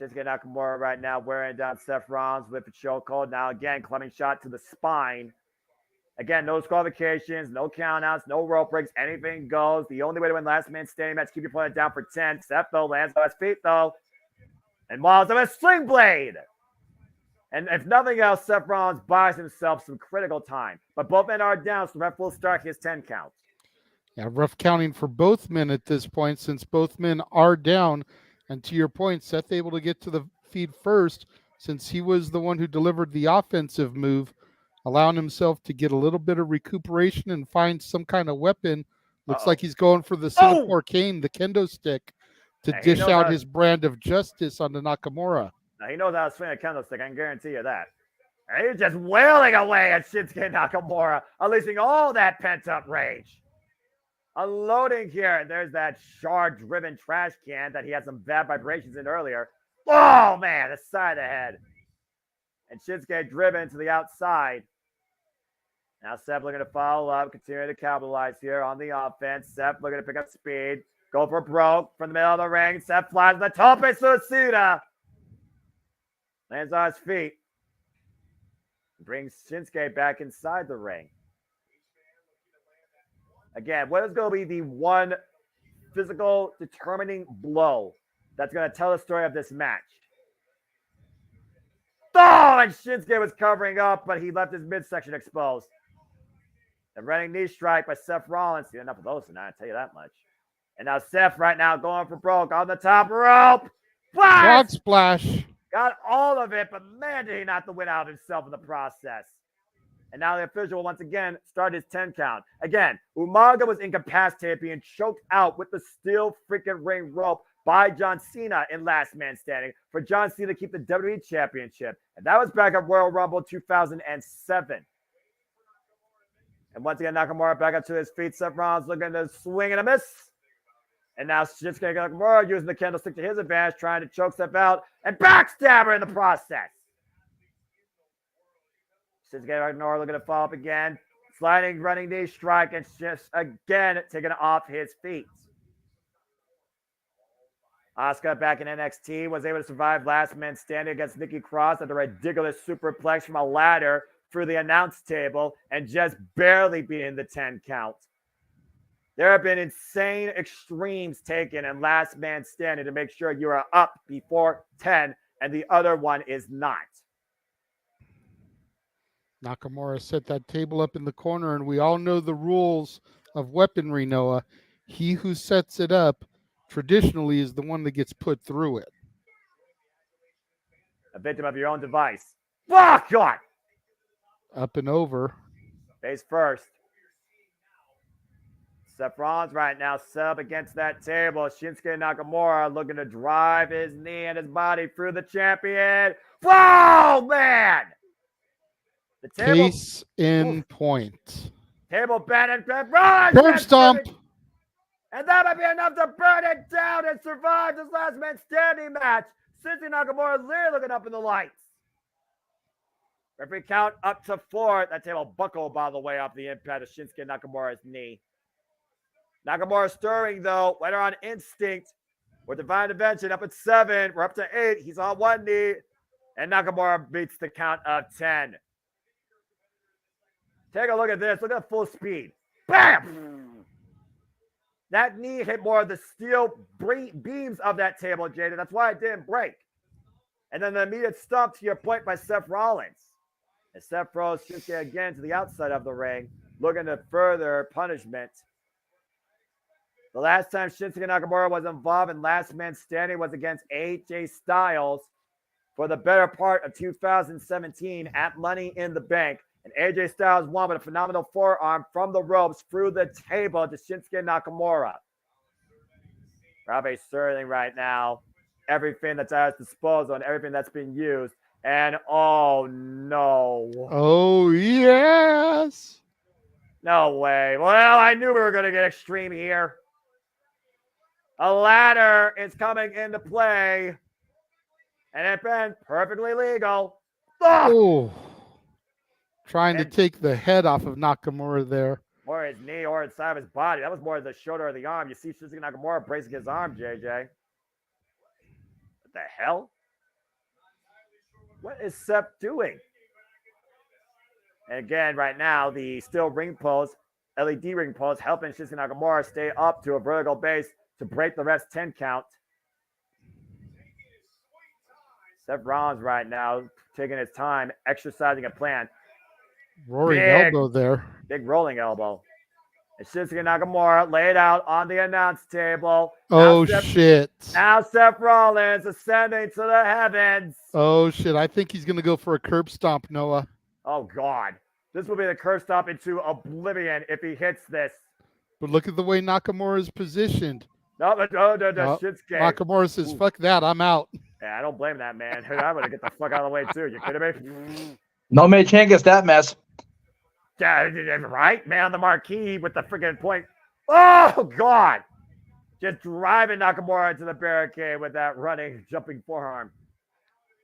Shinsuke Nakamura right now wearing down Seth Rollins with the chokehold. Now again, climbing shot to the spine. Again, no disqualifications, no countouts, no rope breaks, anything goes. The only way to win last man standing match, keep your opponent down for 10. Seth, though, lands on his feet, though. And Miles of a sling blade. And if nothing else, Seth Rollins buys himself some critical time. But both men are down, so the ref will start his 10 count. Yeah, rough counting for both men at this point, since both men are down. And to your point, Seth able to get to the feed first, since he was the one who delivered the offensive move, allowing himself to get a little bit of recuperation and find some kind of weapon. Looks like he's going for the Singapore cane, the kendo stick, to dish out his brand of justice on the Nakamura. Now, he knows how to swing a kendo stick. I can guarantee you that. And he's just wailing away at Shinsuke Nakamura, unleashing all that pent-up rage. Unloading here. There's that shard-driven trash can that he had some bad vibrations in earlier. Oh, man, the side of the head. And Shinsuke driven to the outside. Now Seth looking to follow up, continue to capitalize here on the offense. Seth looking to pick up speed. Go for broke from the middle of the ring. Seth flies the tope suicida. Lands on his feet. Brings Shinsuke back inside the ring. Again, what is going to be the one physical determining blow that's going to tell the story of this match? Oh, and Shinsuke was covering up, but he left his midsection exposed. The running knee strike by Seth Rollins. He enough of those tonight, I'll tell you that much. And now Seth right now going for broke on the top rope. Frog splash. Got all of it, but man, did he not the win out of himself in the process. And now the official once again started his 10 count. Again, Umaga was incapacitated, being choked out with the steel freaking ring rope by John Cena in Last Man Standing for John Cena to keep the WWE Championship. And that was back at Royal Rumble 2007. And once again, Nakamura back up to his feet. Seth Rollins looking to swing and a miss. And now Shinsuke Nakamura using the candlestick to his advantage, trying to choke Seth out and backstabber in the process. Shinsuke Nakamura looking to follow up again. Sliding, running knee strike, and just again taking it off his feet. Asuka back in NXT was able to survive Last Man Standing against Nikki Cross at a ridiculous superplex from a ladder through the announce table and just barely beating the 10 count. There have been insane extremes taken in Last Man Standing to make sure you are up before 10 and the other one is not. Nakamura set that table up in the corner, and we all know the rules of weaponry, Noah. He who sets it up traditionally is the one that gets put through it. A victim of your own device. Oh, God! Up and over. Face first. Seth Rollins right now set up against that table. Shinsuke Nakamura looking to drive his knee and his body through the champion. Whoa, man! The table, case in point. Table bent and Rollins. Curb stomp. And that might be enough to burn it down and survive this Last Man Standing match. Shinsuke Nakamura literally looking up in the lights. Referee count up to 4. That table buckled, by the way, off the impact of Shinsuke Nakamura's knee. Nakamura stirring, though. Later on instinct. With Divine Intervention up at 7. We're up to 8. He's on one knee. And Nakamura beats the count of 10. Take a look at this. Look at full speed. Bam! That knee hit more of the steel beams of that table, Jada. That's why it didn't break. And then the immediate stomp to your point by Seth Rollins. And Seth throws Shinsuke again to the outside of the ring, looking to further punishment. The last time Shinsuke Nakamura was involved in Last Man Standing was against AJ Styles for the better part of 2017 at Money in the Bank. And AJ Styles won with a phenomenal forearm from the ropes through the table to Shinsuke Nakamura. Probably Sterling right now. Everything that's at his disposal and everything that's been used. And oh no. Oh, yes. No way. Well, I knew we were going to get extreme here. A ladder is coming into play. And it's been perfectly legal. Oh. Trying to take the head off of Nakamura there. Or his knee or inside of his body. That was more the shoulder or the arm. You see Shinsuke Nakamura bracing his arm, JJ. What the hell? What is Seth doing? And again, right now, the steel ring post, LED ring post, helping Shinsuke Nakamura stay up to a vertical base to break the rest 10 count. Seth Rollins right now taking his time, exercising a plan. Roaring elbow there. Big rolling elbow. And Shinsuke Nakamura laid out on the announce table. Oh, shit. Now Seth Rollins ascending to the heavens. Oh, shit. I think he's going to go for a curb stomp, Noah. Oh, God. This will be the curb stomp into oblivion if he hits this. But look at the way Nakamura is positioned. No, Shinsuke. Nakamura says, fuck that. I'm out. Yeah, I don't blame that, man. I'm going to get the fuck out of the way, too. You kidding me? No man can't get that mess. Yeah, right? Man on the marquee with the freaking point. Oh, God. Just driving Nakamura into the barricade with that running, jumping forearm.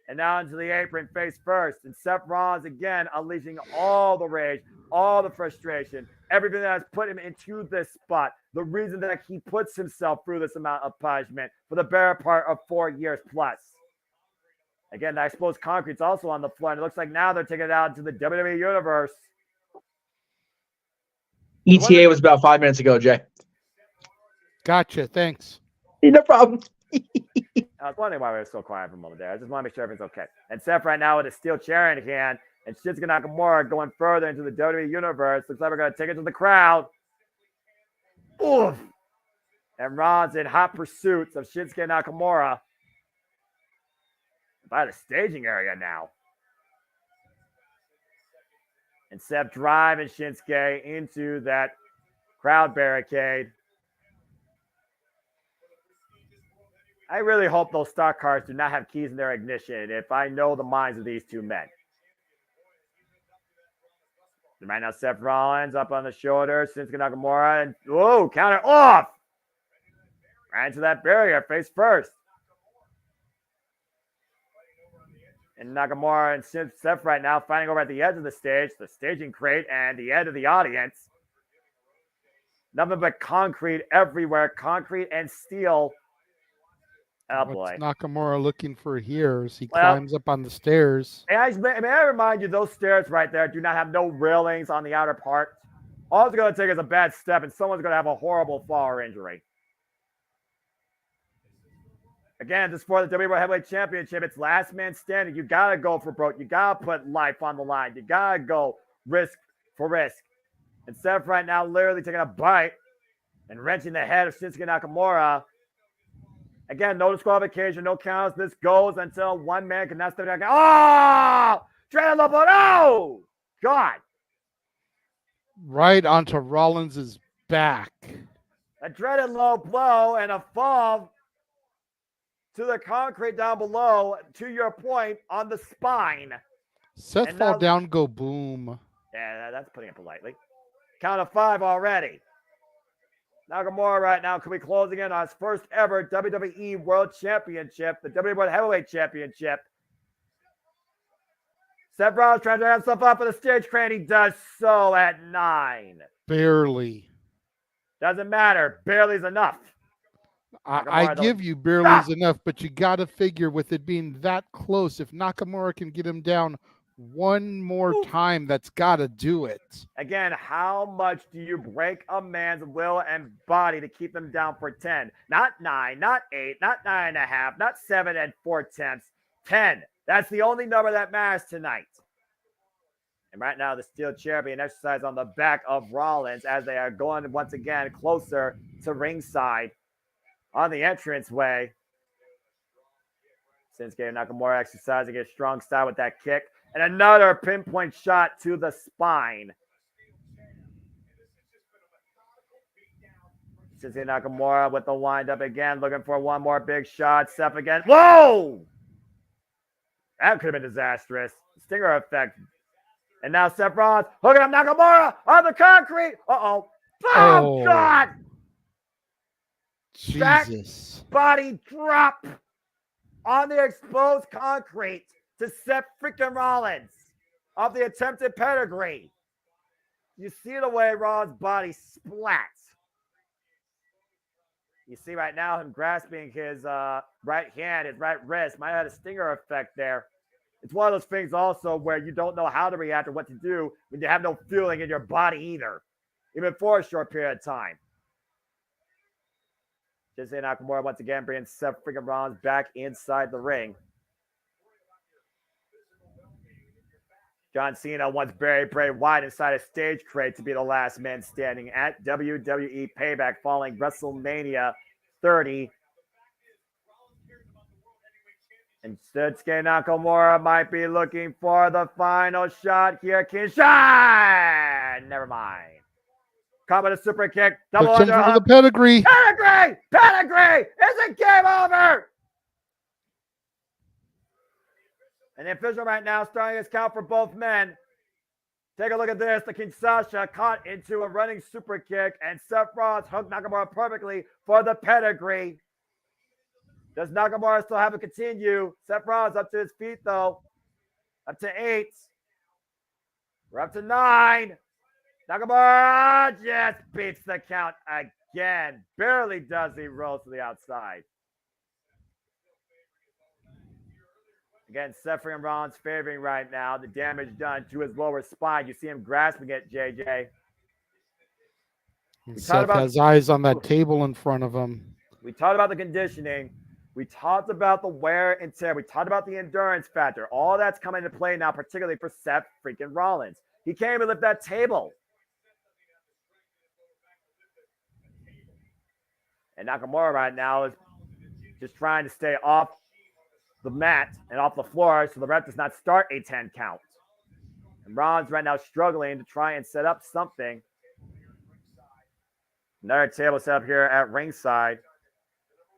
And now into the apron face first. And Seth Rollins again unleashing all the rage, all the frustration, everything that has put him into this spot. The reason that he puts himself through this amount of punishment for the better part of 4 years plus. Again, that exposed concrete's also on the floor. And it looks like now they're taking it out into the WWE Universe. ETA was about 5 minutes ago, Jay. Gotcha. Thanks. No problem. I was wondering why we were so quiet for a moment there. I just want to make sure everything's okay. And Seth right now with a steel chair in hand. And Shinsuke Nakamura going further into the WWE Universe. Looks like we're going to take it to the crowd. Oof. And Ron's in hot pursuits of Shinsuke Nakamura. By the staging area now. And Seth driving Shinsuke into that crowd barricade. I really hope those stock cars do not have keys in their ignition if I know the minds of these two men. Right now, Seth Rollins up on the shoulder. Shinsuke Nakamura. And, whoa, counter off. Right into that barrier, face first. And Nakamura and Seth right now fighting over at the edge of the stage, the staging crate, and the edge of the audience. Nothing but concrete everywhere. Concrete and steel. Oh, boy. What's Nakamura looking for here as he climbs up on the stairs? May I remind you, those stairs right there do not have no railings on the outer part. All it's going to take is a bad step, and someone's going to have a horrible fall or injury. Again, this is for the WWE Heavyweight Championship. It's last man standing. You got to go for broke. You got to put life on the line. You got to go risk for risk. And Seth right now literally taking a bite and wrenching the head of Shinsuke Nakamura. Again, no disqualification, no counts. This goes until one man cannot step down. Oh! Dreaded low blow. No! God. Right onto Rollins' back. A dreaded low blow and a fall to the concrete down below, to your point, on the spine. Seth and fall down, go boom. Yeah, that's putting it politely. Count of 5 already. Nakamura right now could be closing in on his first ever WWE World Championship, the WWE World Heavyweight Championship. Seth Rollins trying to have himself up for the stage crane. He does so at 9. Barely. Doesn't matter. Barely is enough. I give you barely is enough, but you got to figure with it being that close, if Nakamura can get him down one more time, that's got to do it. Again, how much do you break a man's will and body to keep them down for 10? Not 9, not 8, not 9.5, not 7 and 4/10. 10. That's the only number that matters tonight. And right now, the Steel Chair being exercised on the back of Rollins as they are going once again closer to ringside on the entranceway. Shinsuke Nakamura exercising his strong style with that kick. And another pinpoint shot to the spine. Shinsuke Nakamura with the windup again, looking for one more big shot. Seth again. Whoa! That could have been disastrous. Stinger effect. And now Seth Rollins hooking up Nakamura on the concrete. Uh-oh. Oh, God! Jesus. Back body drop on the exposed concrete to Seth freaking Rollins of the attempted pedigree. You see the way Rollins' body splats. You see right now him grasping his right hand, his right wrist. Might have had a stinger effect there. It's one of those things also where you don't know how to react or what to do when you have no feeling in your body either, even for a short period of time. Shinsuke Nakamura once again bringing Seth freaking Rollins back inside the ring. John Cena once buried Bray Wyatt inside a stage crate to be the last man standing at WWE Payback following WrestleMania 30. And Shinsuke Nakamura might be looking for the final shot here. Kinshan! Never mind. Caught with a super kick. Double under the pedigree. Pedigree! Pedigree! Is it game over? And the official right now starting his count for both men. Take a look at this. The Kinshasa caught into a running super kick, and Seth Rollins hooked Nakamura perfectly for the pedigree. Does Nakamura still have it continue? Seth Rollins up to his feet, though. Up to 8. We're up to 9. Nakamura just beats the count again. Barely does he roll to the outside. Again, Seth and Rollins favoring right now. The damage done to his lower spine. You see him grasping it, JJ. Seth has eyes on that table in front of him. We talked about the conditioning. We talked about the wear and tear. We talked about the endurance factor. All that's coming into play now, particularly for Seth freaking Rollins. He can't even lift that table. And Nakamura right now is just trying to stay off the mat and off the floor so the ref does not start a 10 count. And Rollins right now struggling to try and set up something. Another table set up here at ringside.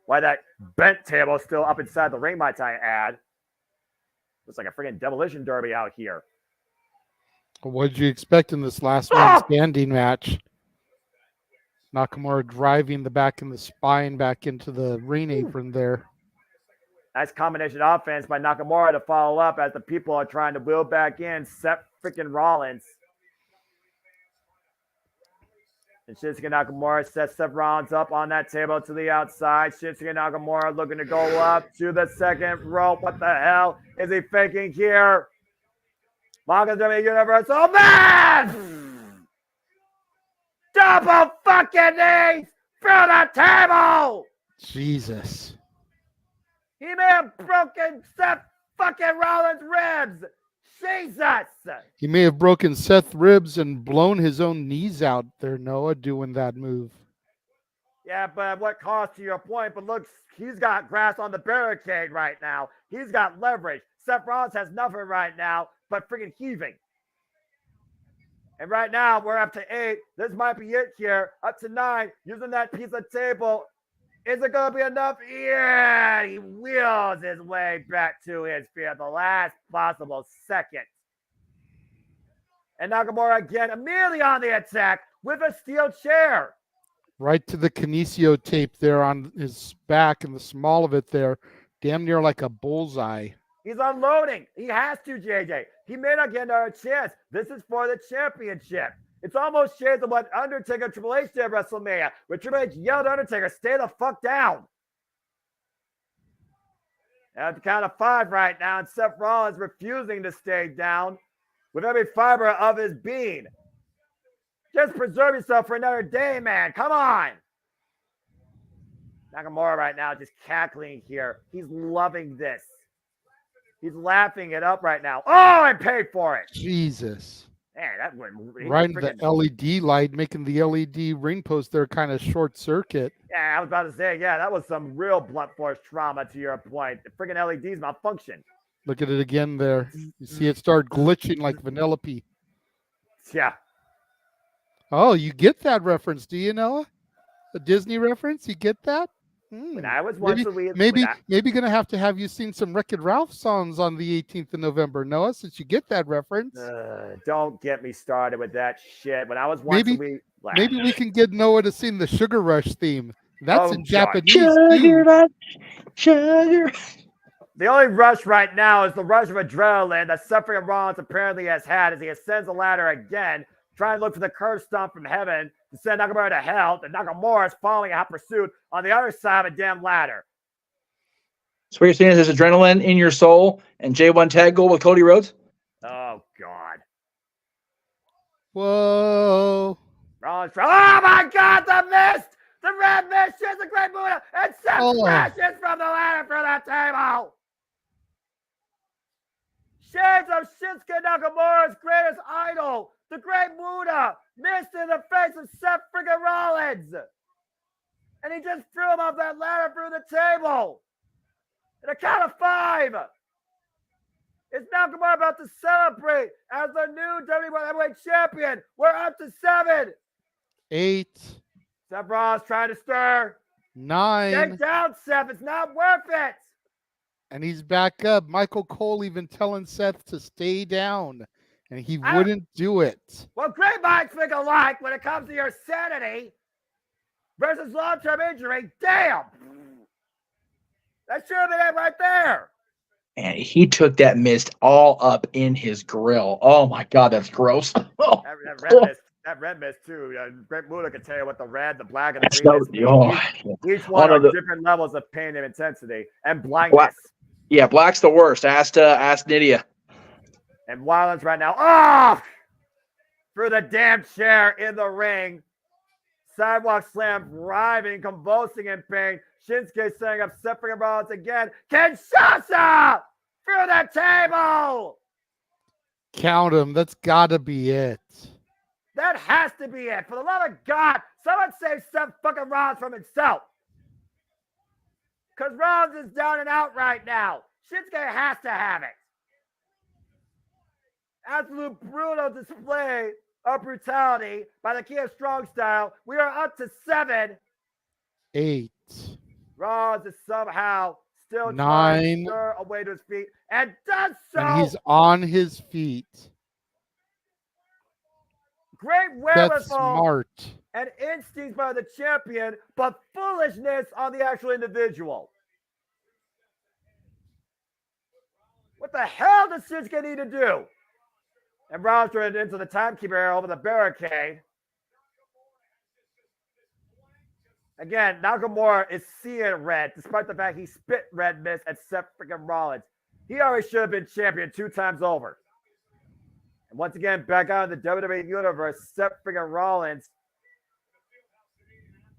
Why that bent table is still up inside the ring, might I add. Looks like a freaking demolition derby out here. What did you expect in this last man standing match? Nakamura driving the back and the spine back into the ring apron there. Nice combination offense by Nakamura to follow up as the people are trying to wheel back in Seth freaking Rollins. And Shinsuke Nakamura sets Seth Rollins up on that table to the outside. Shinsuke Nakamura looking to go up to the second rope. What the hell is he faking here? Mongo's Universal man! Double fucking knees through the table! Jesus. He may have broken Seth fucking Rollins' ribs. Jesus. He may have broken Seth's ribs and blown his own knees out there, Noah, doing that move. Yeah, but at what cost to your point? But look, he's got grass on the barricade right now. He's got leverage. Seth Rollins has nothing right now but freaking heaving. And right now, we're up to 8. This might be it here. Up to 9. Using that piece of table. Is it going to be enough? Yeah, he wheels his way back to his feet at the last possible second. And Nakamura again, immediately on the attack with a steel chair. Right to the kinesio tape there on his back and the small of it there. Damn near like a bullseye. He's unloading. He has to, JJ. He may not get another chance. This is for the championship. It's almost shades of what Undertaker Triple H did at WrestleMania, where Triple H yelled at Undertaker, stay the fuck down. At the count of 5 right now, and Seth Rollins refusing to stay down with every fiber of his being. Just preserve yourself for another day, man. Come on. Nakamura right now just cackling here. He's loving this. He's laughing it up right now. Oh, I paid for it. Jesus. Man, that went right in the LED light, making the LED ring post there kind of short circuit. Yeah, I was about to say, yeah, that was some real blunt force trauma to your point. The freaking LEDs malfunction. Look at it again there. You see it start glitching like Vanellope. Yeah. Oh, you get that reference, do you, Noah? A Disney reference? You get that? When I was once a wee, maybe gonna have to have you seen some Wreck-It Ralph songs on the 18th of November, Noah, since you get that reference. Don't get me started with that shit. When I was once a wee, maybe we can get Noah to sing the Sugar Rush theme. That's in Japanese sugar, sugar. The only rush right now is the rush of adrenaline that Suffering Rollins apparently has had as he ascends the ladder again, trying to look for the curve stomp from heaven to send Nakamura to hell. And Nakamura is following a hot pursuit on the other side of a damn ladder. So what you're saying is there's adrenaline in your soul and J1 tag goal with Cody Rhodes? Oh, God. Whoa. Rollins, oh, my God, the mist! The red mist is a great Buddha, and Seth crashes from the ladder for the table. Shades of Shinsuke Nakamura's greatest idol, the Great Muda, missed in the face of Seth friggin' Rollins. And he just threw him off that ladder through the table. In a count of 5. Is Nakamura about to celebrate as the new WWE Heavyweight Champion? We're up to 7. 8. Seth Rollins trying to stir. 9. Get down, Seth. It's not worth it. And he's back up. Michael Cole even telling Seth to stay down. And he wouldn't do it. Well, great minds think alike when it comes to your sanity versus long-term injury. Damn. That should have been it right there. And he took that mist all up in his grill. Oh, my God, that's gross. That red mist, too. Great Muda can tell you what the red, the black, and the green is. Each one are different levels of pain and intensity and blindness. Yeah, black's the worst. Ask Nydia. And Rollins right now, off through the damn chair in the ring. Sidewalk slam, writhing, convulsing in pain. Shinsuke setting up Seth Rollins again. Kinshasa through the table. Count him. That's got to be it. That has to be it. For the love of God, someone save Seth fucking Rollins from himself. Because Rollins is down and out right now. Shinsuke has to have it. Absolute brutal display of brutality by the Kia Strong style. We are up to 7. 8. Rollins is somehow still 9. trying to stir away to his feet and does so. And he's on his feet. Great wherewithal. That's smart. And instincts by the champion, but foolishness on the actual individual. What the hell does Shinsuke need to do? And Rollins turned into the timekeeper area over the barricade. Again, Nakamura is seeing red, despite the fact he spit red mist at Seth freaking Rollins. He already should have been champion 2 times over. And once again, back out in the WWE Universe, Seth freaking Rollins.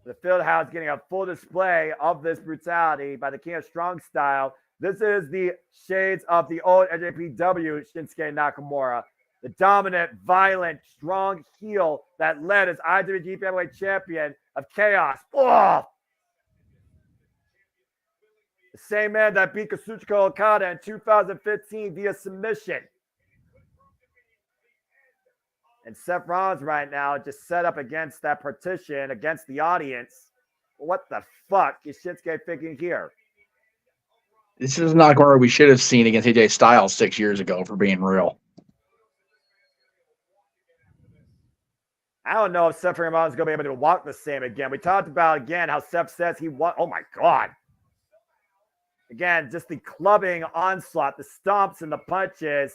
The Fieldhouse getting a full display of this brutality by the King of Strong style. This is the shades of the old NJPW Shinsuke Nakamura. The dominant, violent, strong heel that led as IWGP Heavyweight Champion of Chaos. Oh! The same man that beat Kazuchika Okada in 2015 via submission. And Seth Rollins right now just set up against that partition, against the audience. What the fuck is Shinsuke thinking here? This is not where we should have seen against AJ Styles 6 years ago, for being real. I don't know if Seth Rollins is going to be able to walk the same again. We talked about, again, how Seth says he won. Oh, my God. Again, just the clubbing onslaught, the stomps and the punches.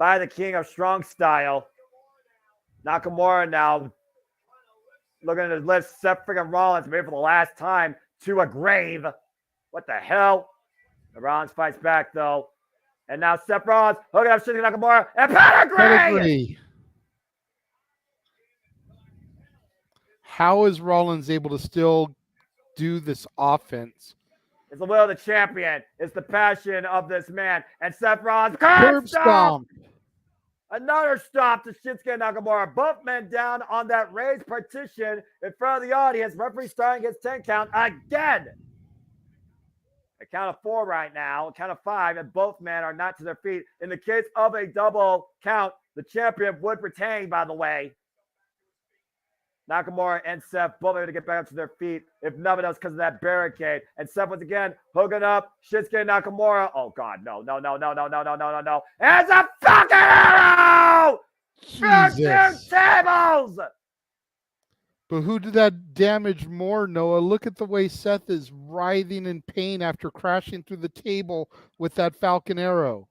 by the king of strong style. Nakamura now looking to lift Seth freaking Rollins, maybe for the last time, to a grave. What the hell? Rollins fights back, though. And now Seth Rollins hooking up Shinsuke Nakamura and pedigree! How is Rollins able to still do this offense? It's the will of the champion. It's the passion of this man. And Seth Rollins, curb stomp! Another stop to Shinsuke Nakamura. Both men down on that raised partition in front of the audience. Referee starting his 10 count again. A count of 4 right now, a count of 5, and both men are not to their feet. In the case of a double count, the champion would retain, by the way. Nakamura and Seth both able to get back up to their feet, if nothing else because of that barricade. And Seth once again hooking up Shinsuke Nakamura. Oh, God, no. And it's a fucking arrow! Jesus. 2 tables! But who did that damage more, Noah? Look at the way Seth is writhing in pain after crashing through the table with that Falcon Arrow.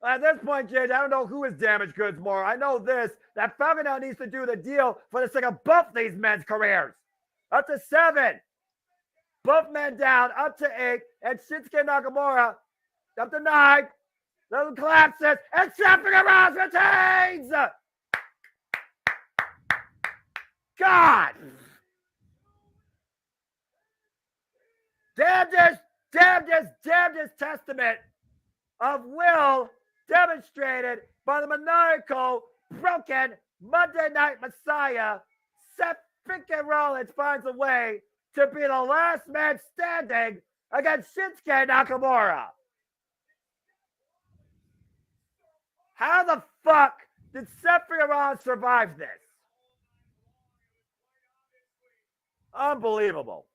At this point, JJ, I don't know who has damaged goods more. I know this, that Falcon now needs to do the deal for the sake of both these men's careers. Up to 7. Both men down, up to 8. And Shinsuke Nakamura, up to 9. Then collapses, and Seth Rollins retains! God! Damn this testament of will demonstrated by the maniacal, broken Monday Night Messiah. Seth freaking Rollins finds a way to be the last man standing against Shinsuke Nakamura. How the fuck did Seth freaking Rollins survive this? Unbelievable.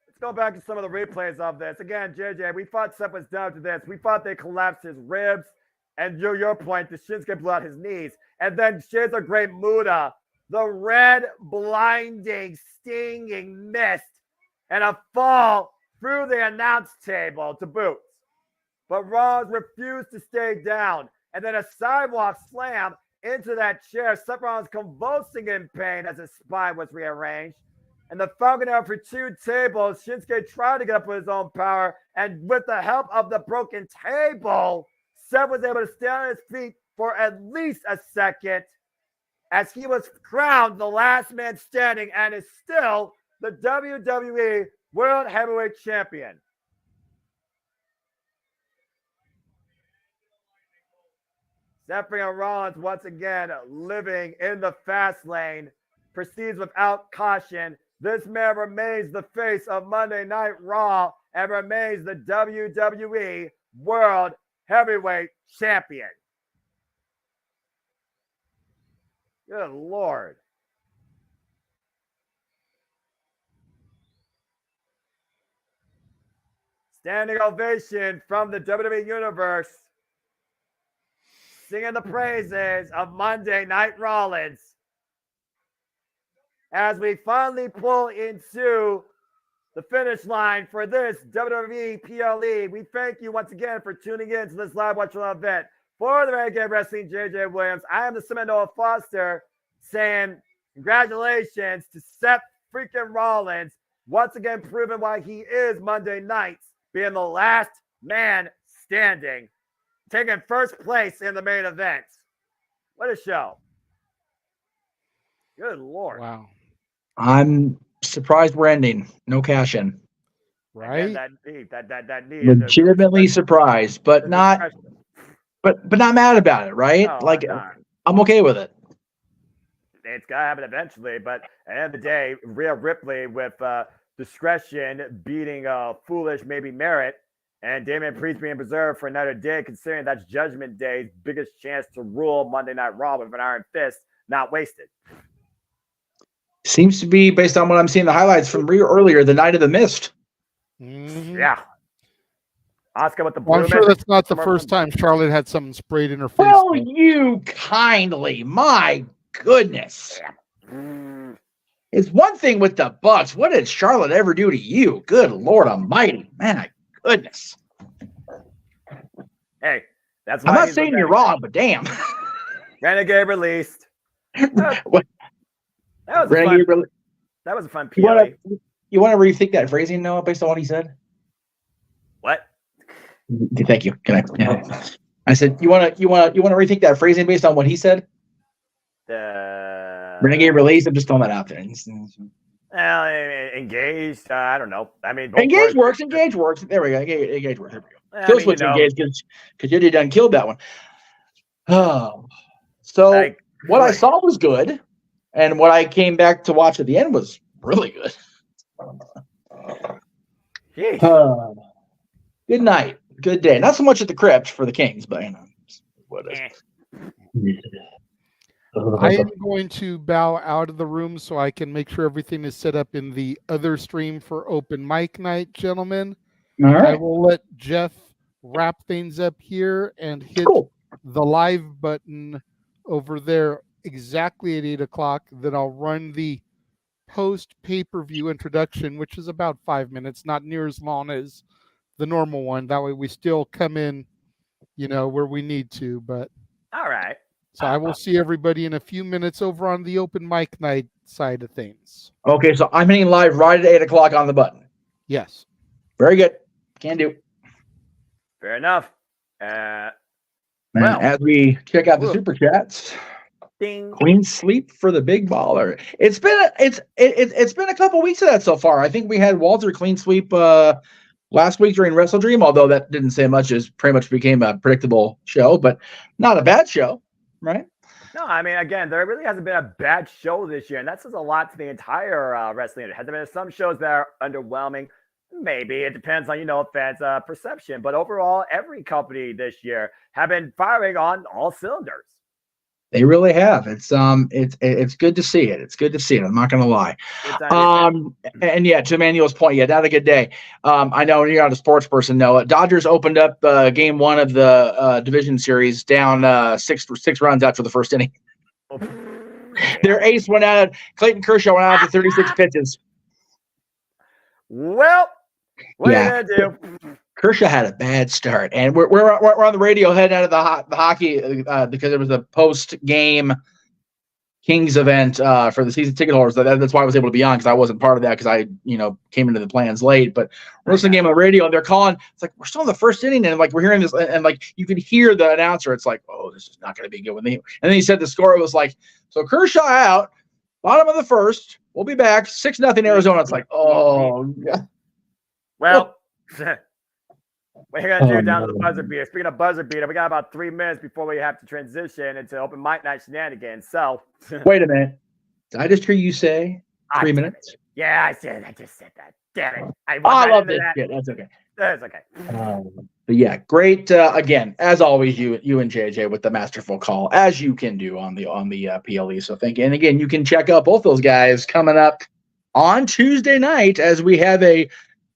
Let's go back to some of the replays of this. Again, JJ, we thought Seth was down to this. We thought they collapsed his ribs. And your point, the Shinsuke blew out his knees. And then Shiza Great Muda, the red, blinding, stinging mist, and a fall through the announce table to boot. But Rollins refused to stay down. And then a sidewalk slam into that chair. Seth Rollins convulsing in pain as his spine was rearranged. And the Falcon Arrow for 2 tables. Shinsuke tried to get up with his own power. And with the help of the broken table, Seth was able to stay on his feet for at least a second as he was crowned the last man standing and is still the WWE World Heavyweight Champion. Seth Rollins once again living in the fast lane, proceeds without caution. This man remains the face of Monday Night Raw and remains the WWE World Heavyweight Champion. Good Lord. Standing ovation from the WWE Universe, singing the praises of Monday Night Rollins. As we finally pull into the finish line for this WWE PLE, we thank you once again for tuning in to this live watch event. For the Renegade Wrestling, JJ Williams, I am the Seminole Foster saying congratulations to Seth freaking Rollins, once again proving why he is Monday nights being the last man standing, taking first place in the main event. What a show. Good Lord. Wow. I'm surprised we're ending. No cash in. Right? That knee. Legitimately surprised, but not mad about it, right? No, I'm okay with it. It's got to happen eventually, but at the end of the day, Rhea Ripley with discretion beating foolish, maybe merit, and Damian Priest being preserved for another day, considering that's Judgment Day's biggest chance to rule Monday Night Raw with an iron fist, not wasted. Seems to be, based on what I'm seeing the highlights from earlier, the Night of the Mist. Mm-hmm. Yeah. Asuka with the blue. Well, I'm sure that's not the first time Charlotte had something sprayed in her face. Well, you kindly, my goodness. It's one thing with the Bucks. What did Charlotte ever do to you? Good Lord Almighty, man, goodness. Hey, that's why I'm not he's saying the you're wrong, but damn. Renegade released. What? That was a Renegade fun. That was a fun You PLE. want to rethink that phrasing, Noah, based on what he said? What? Thank you. Can I? Yeah. I said you want to rethink that phrasing based on what he said. Renegade release. I'm just throwing that out there. Well, engaged. I don't know. I mean, both Engage words. works. Engage works. There we go. Engage works. There we go. I Kill mean, switch engage because you done killed that one. Oh, so Like, what I saw was good, and what I came back to watch at the end was really good. Good night. Good day. Not so much at the crypt for the Kings, but you know, what is. I am going to bow out of the room so I can make sure everything is set up in the other stream for open mic night, gentlemen. All right. I will let Jeff wrap things up here and hit the live button over there exactly at 8 o'clock. Then I'll run the post pay-per-view introduction, which is about 5 minutes, not near as long as the normal one. That way we still come in, where we need to. But all right. So I will see everybody in a few minutes over on the open mic night side of things. Okay, so I'm hitting live right at 8 o'clock on the button. Yes. Very good. Can do. Fair enough. Well, as we check out the super chats, ding. Queen sleep for the big baller. It's been a couple weeks of that so far. I think we had Walter clean sweep last week during Wrestle Dream, although that didn't say much. It pretty much became a predictable show, but not a bad show. Right? No, I mean, again, there really hasn't been a bad show this year, and that says a lot to the entire wrestling. Has there been some shows that are underwhelming? Maybe. It depends on, fans' perception. But overall, every company this year have been firing on all cylinders. They really have. It's good to see it. It's good to see it. I'm not going to lie. And yeah, to Emmanuel's point, yeah, not a good day. I know you're not a sports person. No, Dodgers opened up game 1 of the division series down 6 runs after the first inning. Their ace went out. Clayton Kershaw went out after 36 pitches. Well, what are you gonna do? Kershaw had a bad start, and we're on the radio heading out of the hockey because it was a post-game Kings event for the season ticket holders. That's why I was able to be on, because I wasn't part of that because I came into the plans late. But we're listening to the game on the radio, and they're calling. It's like we're still in the first inning, and like we're hearing this, and like you could hear the announcer. It's like, oh, this is not going to be good. And then he said the score. It was like, so Kershaw out, bottom of the first. We'll be back 6-0 Arizona. It's like, oh, yeah. Well. What are you going to do down to the buzzer beater? Speaking of buzzer beater, we got about 3 minutes before we have to transition into open mic night shenanigans. So, wait a minute. Did I just hear you say 3 minutes? Yeah, I just said that. Damn it. I love this shit. That's okay. That's okay. But yeah, great. Again, as always, you and JJ with the masterful call, as you can do on the PLE. So thank you. And again, you can check out both those guys coming up on Tuesday night as we have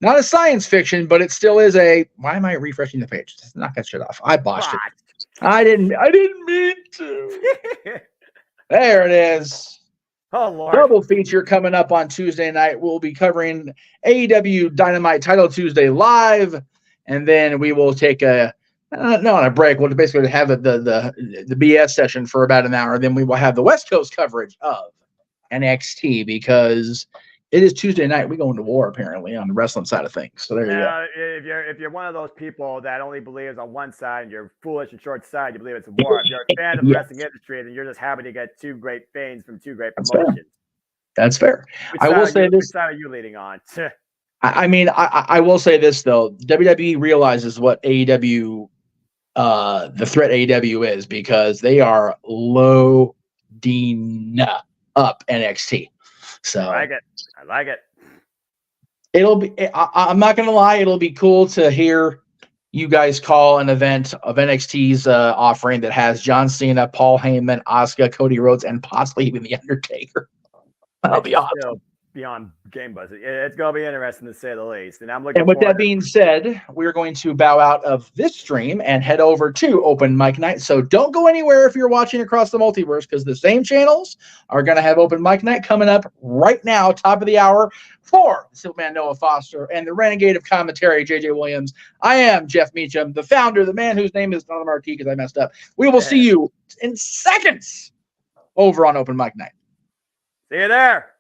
not a science fiction, but it still is why am I refreshing the page? Just knock that shit off. I botched it. I didn't mean to. There it is. Oh, Lord. Double feature coming up on Tuesday night. We'll be covering AEW Dynamite Title Tuesday live, and then we will take not on a break. We'll basically have the BS session for about an hour. Then we will have the West Coast coverage of NXT because it is Tuesday night. We go into war apparently on the wrestling side of things. So there you go. If you're one of those people that only believes on one side and you're foolish and short side, you believe it's a war. If you're a fan of the wrestling industry, then you're just happy to get 2 great fans from 2 great promotions. That's fair. I will say this. Which side are you leading on? I mean, I will say this though. WWE realizes what AEW, the threat AEW is, because they are loading up NXT. So I like it. It'll be. I'm not gonna lie. It'll be cool to hear you guys call an event of NXT's offering that has John Cena, Paul Heyman, Asuka, Cody Rhodes, and possibly even The Undertaker. That'll be awesome. beyond game buzz. It's gonna be interesting to say the least. And I'm looking. And with forward that being said, we're going to bow out of this stream and head over to Open Mic Night. So don't go anywhere if you're watching across the multiverse, because the same channels are going to have Open Mic Night coming up right now, top of the hour, for the Superman Noah Foster and the Renegade of Commentary, JJ Williams. I am Jeff Meacham, the founder, the man whose name is not on the marquee because I messed up. We will see you in seconds over on Open Mic Night. See you there.